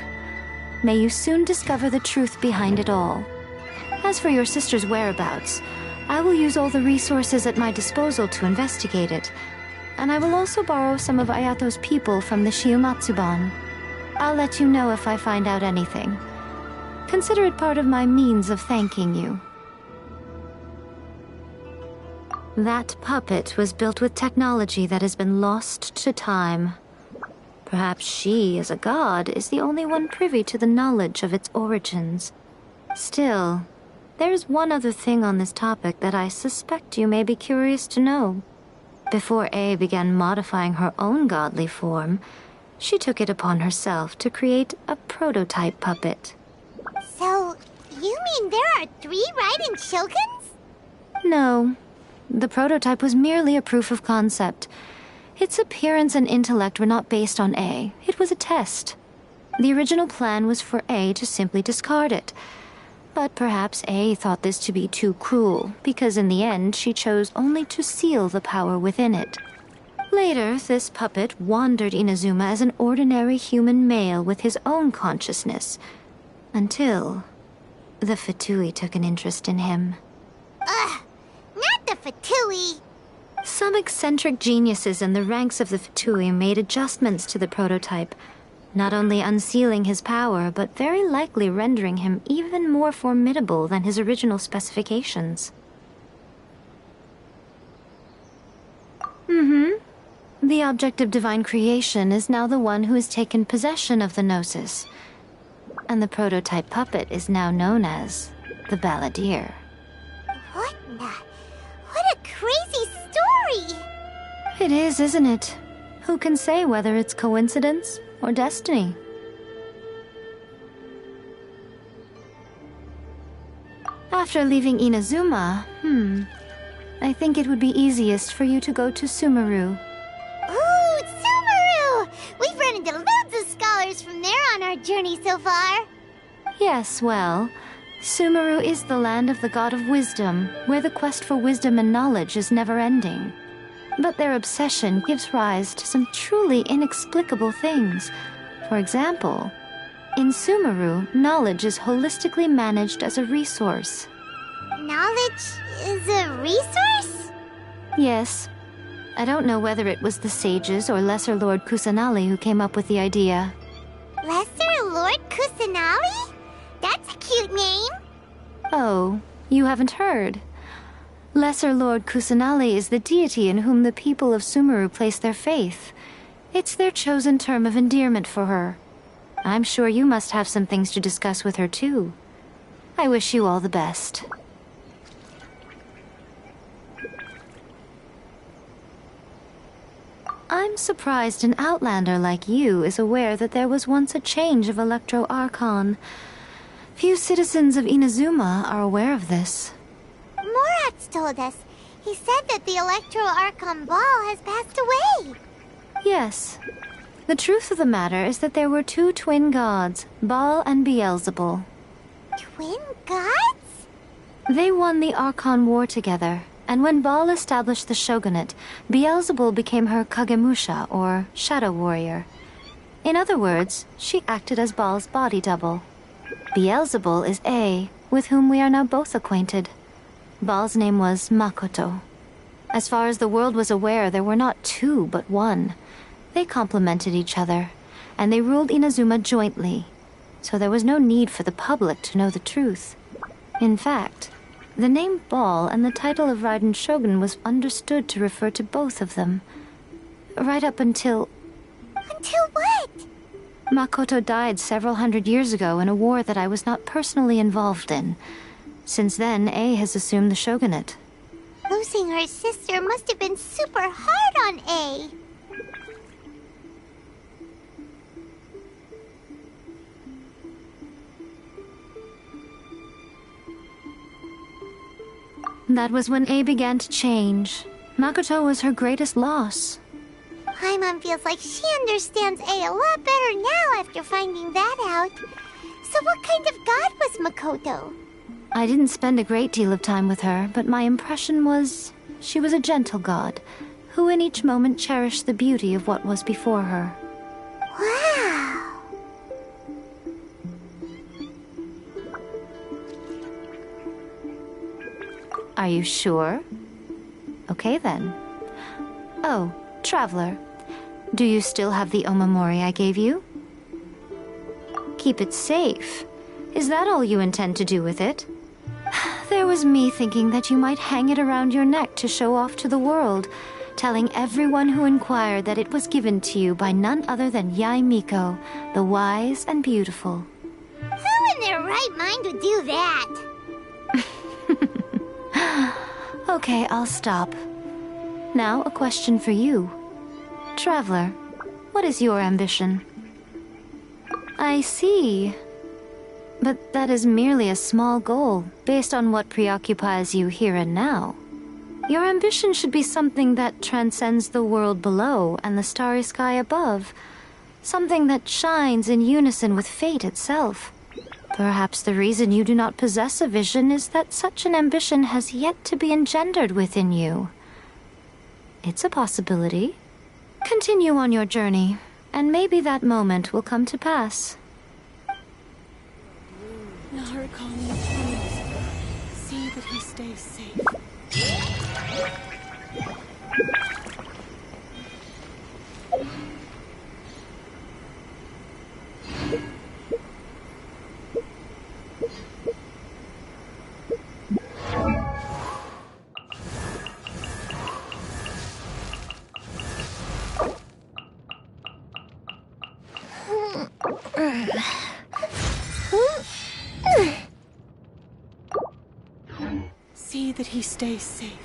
May you soon discover the truth behind it all. As for your sister's whereabouts, I will use all the resources at my disposal to investigate it, and I will also borrow some of Ayato's people from the Shiumatsuban. I'll let you know if I find out anything. Consider it part of my means of thanking you. That puppet was built with technology that has been lost to time. Perhaps she, as a god, is the only one privy to the knowledge of its origins. Still, there's one other thing on this topic that I suspect you may be curious to know. Before A began modifying her own godly form, she took it upon herself to create a prototype puppet. So, you mean there are 3 Raiden Shoguns? No. The prototype was merely a proof of concept. Its appearance and intellect were not based on A. It was a test. The original plan was for A to simply discard it. But perhaps A thought this to be too cruel, because in the end she chose only to seal the power within it. Later, this puppet wandered Inazuma as an ordinary human male with his own consciousness, until the Fatui took an interest in him. Ugh, not the Fatui! Some eccentric geniuses in the ranks of the Fatui made adjustments to the prototype, not only unsealing his power, but very likely rendering him even more formidable than his original specifications. The object of divine creation is now the one who has taken possession of the Gnosis, and the prototype puppet is now known as the Balladeer. What a crazy story! It is, isn't it? Who can say whether it's coincidence or destiny? After leaving Inazuma, I think it would be easiest for you to go to Sumeru. Ooh, Sumeru! We've run into loads of scholars from there on our journey so far. Yes, well, Sumeru is the land of the god of wisdom, where the quest for wisdom and knowledge is never-ending. But their obsession gives rise to some truly inexplicable things. For example, in Sumeru, knowledge is holistically managed as a resource. Knowledge is a resource? Yes. I don't know whether it was the sages or Lesser Lord Kusanali who came up with the idea. Lesser Lord Kusanali? That's a cute name. Oh, you haven't heard. Lesser Lord Kusanali is the deity in whom the people of Sumeru place their faith. It's their chosen term of endearment for her. I'm sure you must have some things to discuss with her too. I wish you all the best. I'm surprised an outlander like you is aware that there was once a change of Electro Archon. Few citizens of Inazuma are aware of this. Morat's told us. He said that the Electro Archon Ball has passed away. Yes. The truth of the matter is that there were two twin gods, Baal and Beelzebul. Twin gods? They won the Archon War together, and when Baal established the shogunate, Beelzebul became her Kagemusha, or shadow warrior. In other words, she acted as Baal's body double. Beelzebul is A, with whom we are now both acquainted. Baal's name was Makoto. As far as the world was aware, there were not two, but one. They complemented each other, and they ruled Inazuma jointly, so there was no need for the public to know the truth. In fact, the name Baal and the title of Raiden Shogun was understood to refer to both of them. Right up until... Until what? Makoto died several hundred years ago in a war that I was not personally involved in. Since then, A has assumed the shogunate. Losing her sister must have been super hard on A. That was when A began to change. Makoto was her greatest loss. Paimon feels like she understands A lot better now after finding that out. So what kind of god was Makoto? I didn't spend a great deal of time with her, but my impression was she was a gentle god, who in each moment cherished the beauty of what was before her. Wow! Are you sure? Okay then. Oh, Traveler, do you still have the omamori I gave you? Keep it safe. Is that all you intend to do with it? There was me thinking that you might hang it around your neck to show off to the world, telling everyone who inquired that it was given to you by none other than Yae Miko, the wise and beautiful. Who in their right mind would do that? Okay, I'll stop. Now, a question for you. Traveler, what is your ambition? I see. But that is merely a small goal, based on what preoccupies you here and now. Your ambition should be something that transcends the world below and the starry sky above. Something that shines in unison with fate itself. Perhaps the reason you do not possess a vision is that such an ambition has yet to be engendered within you. It's a possibility. Continue on your journey, and maybe that moment will come to pass. Archon, please. See that he stays safe. See that he stays safe.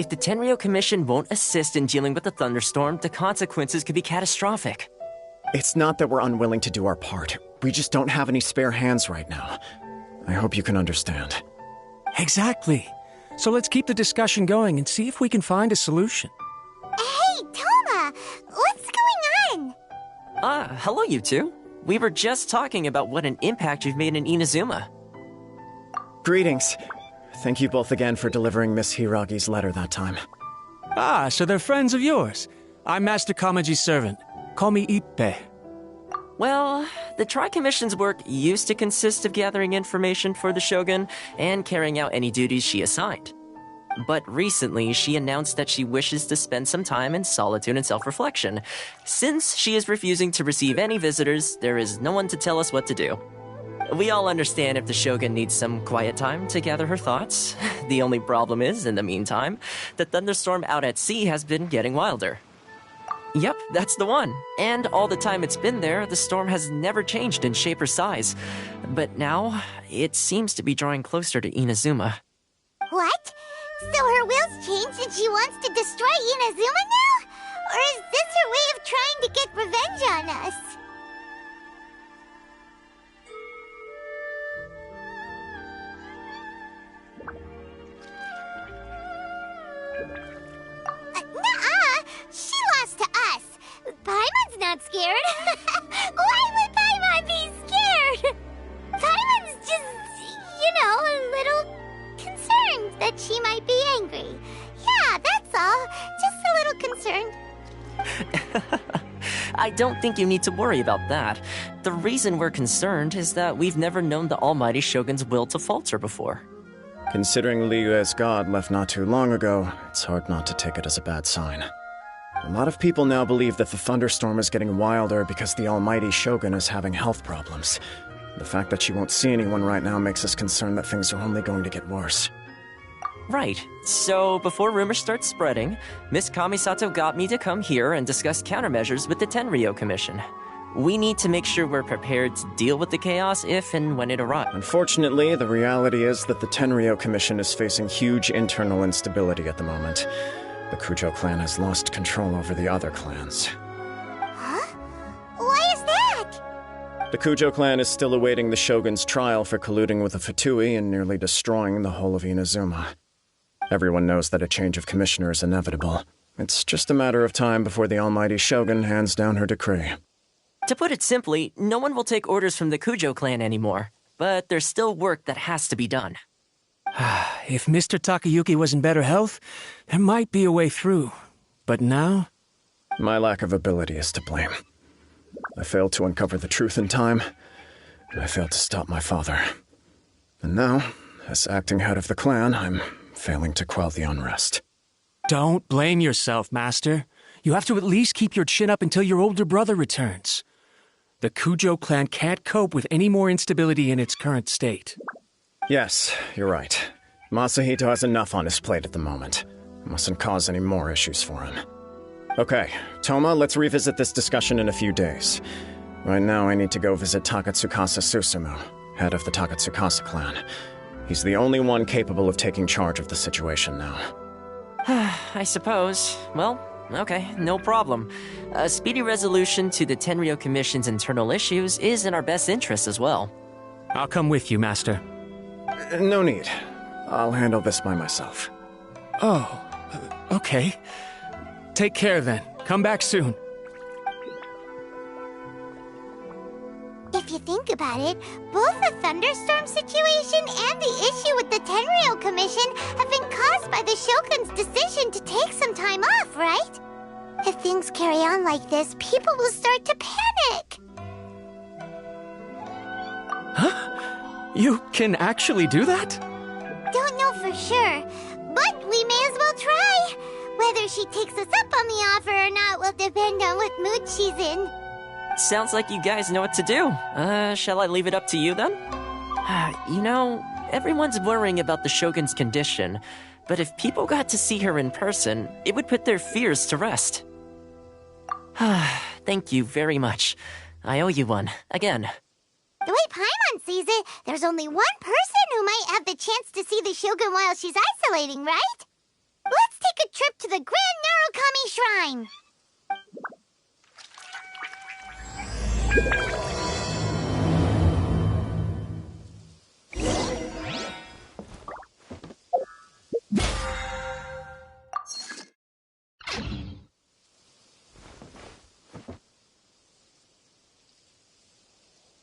If the Tenryo Commission won't assist in dealing with the thunderstorm, the consequences could be catastrophic. It's not that we're unwilling to do our part. We just don't have any spare hands right now. I hope you can understand. Exactly. So let's keep the discussion going and see if we can find a solution. Hey, Toma! What's going on? Hello you two. We were just talking about what an impact you've made in Inazuma. Greetings. Thank you both again for delivering Miss Hiragi's letter that time. Ah, so they're friends of yours. I'm Master Kamaji's servant. Call me Ippe. Well, the Tri-Commission's work used to consist of gathering information for the Shogun and carrying out any duties she assigned. But recently, she announced that she wishes to spend some time in solitude and self-reflection. Since she is refusing to receive any visitors, there is no one to tell us what to do. We all understand if the Shogun needs some quiet time to gather her thoughts. The only problem is, in the meantime, the thunderstorm out at sea has been getting wilder. Yep, that's the one. And all the time it's been there, the storm has never changed in shape or size. But now, it seems to be drawing closer to Inazuma. What? So her will's changed and she wants to destroy Inazuma now? Or is this her way of trying to get revenge on us? Nuh-uh! She lost to us! Paimon's not scared! Why would Paimon be scared? Paimon's just, a little concerned that she might be angry. Yeah, that's all. Just a little concerned. I don't think you need to worry about that. The reason we're concerned is that we've never known the Almighty Shogun's will to falter before. Considering Liyue's god left not too long ago, it's hard not to take it as a bad sign. A lot of people now believe that the thunderstorm is getting wilder because the Almighty Shogun is having health problems. The fact that she won't see anyone right now makes us concerned that things are only going to get worse. Right. So, before rumors start spreading, Miss Kamisato got me to come here and discuss countermeasures with the Tenryo Commission. We need to make sure we're prepared to deal with the chaos if and when it arrives. Unfortunately, the reality is that the Tenryo Commission is facing huge internal instability at the moment. The Kujo clan has lost control over the other clans. Huh? Why is that? The Kujo clan is still awaiting the Shogun's trial for colluding with the Fatui and nearly destroying the whole of Inazuma. Everyone knows that a change of commissioner is inevitable. It's just a matter of time before the Almighty Shogun hands down her decree. To put it simply, no one will take orders from the Kujo clan anymore. But there's still work that has to be done. If Mr. Takayuki was in better health, there might be a way through. But now? My lack of ability is to blame. I failed to uncover the truth in time, and I failed to stop my father. And now, as acting head of the clan, I'm failing to quell the unrest. Don't blame yourself, Master. You have to at least keep your chin up until your older brother returns. The Kujo clan can't cope with any more instability in its current state. Yes, you're right. Masahito has enough on his plate at the moment. Mustn't cause any more issues for him. Okay, Toma, let's revisit this discussion in a few days. Right now, I need to go visit Takatsukasa Susumu, head of the Takatsukasa clan. He's the only one capable of taking charge of the situation now. I suppose. Well, okay, no problem. A speedy resolution to the Tenryo Commission's internal issues is in our best interest as well. I'll come with you, Master. No need. I'll handle this by myself. Oh, okay. Take care then. Come back soon. If you think about it, both the thunderstorm situation and the issue with the Tenryo Commission have been caused by the Shogun's decision to take some time off, right? If things carry on like this, people will start to panic. Huh? You can actually do that? Don't know for sure, but we may as well try. Whether she takes us up on the offer or not will depend on what mood she's in. Sounds like you guys know what to do. Shall I leave it up to you then? Everyone's worrying about the Shogun's condition, but if people got to see her in person, it would put their fears to rest. Thank you very much. I owe you one, again. The way Paimon sees it, there's only one person who might have the chance to see the Shogun while she's isolating, right? Let's take a trip to the Grand Narukami Shrine!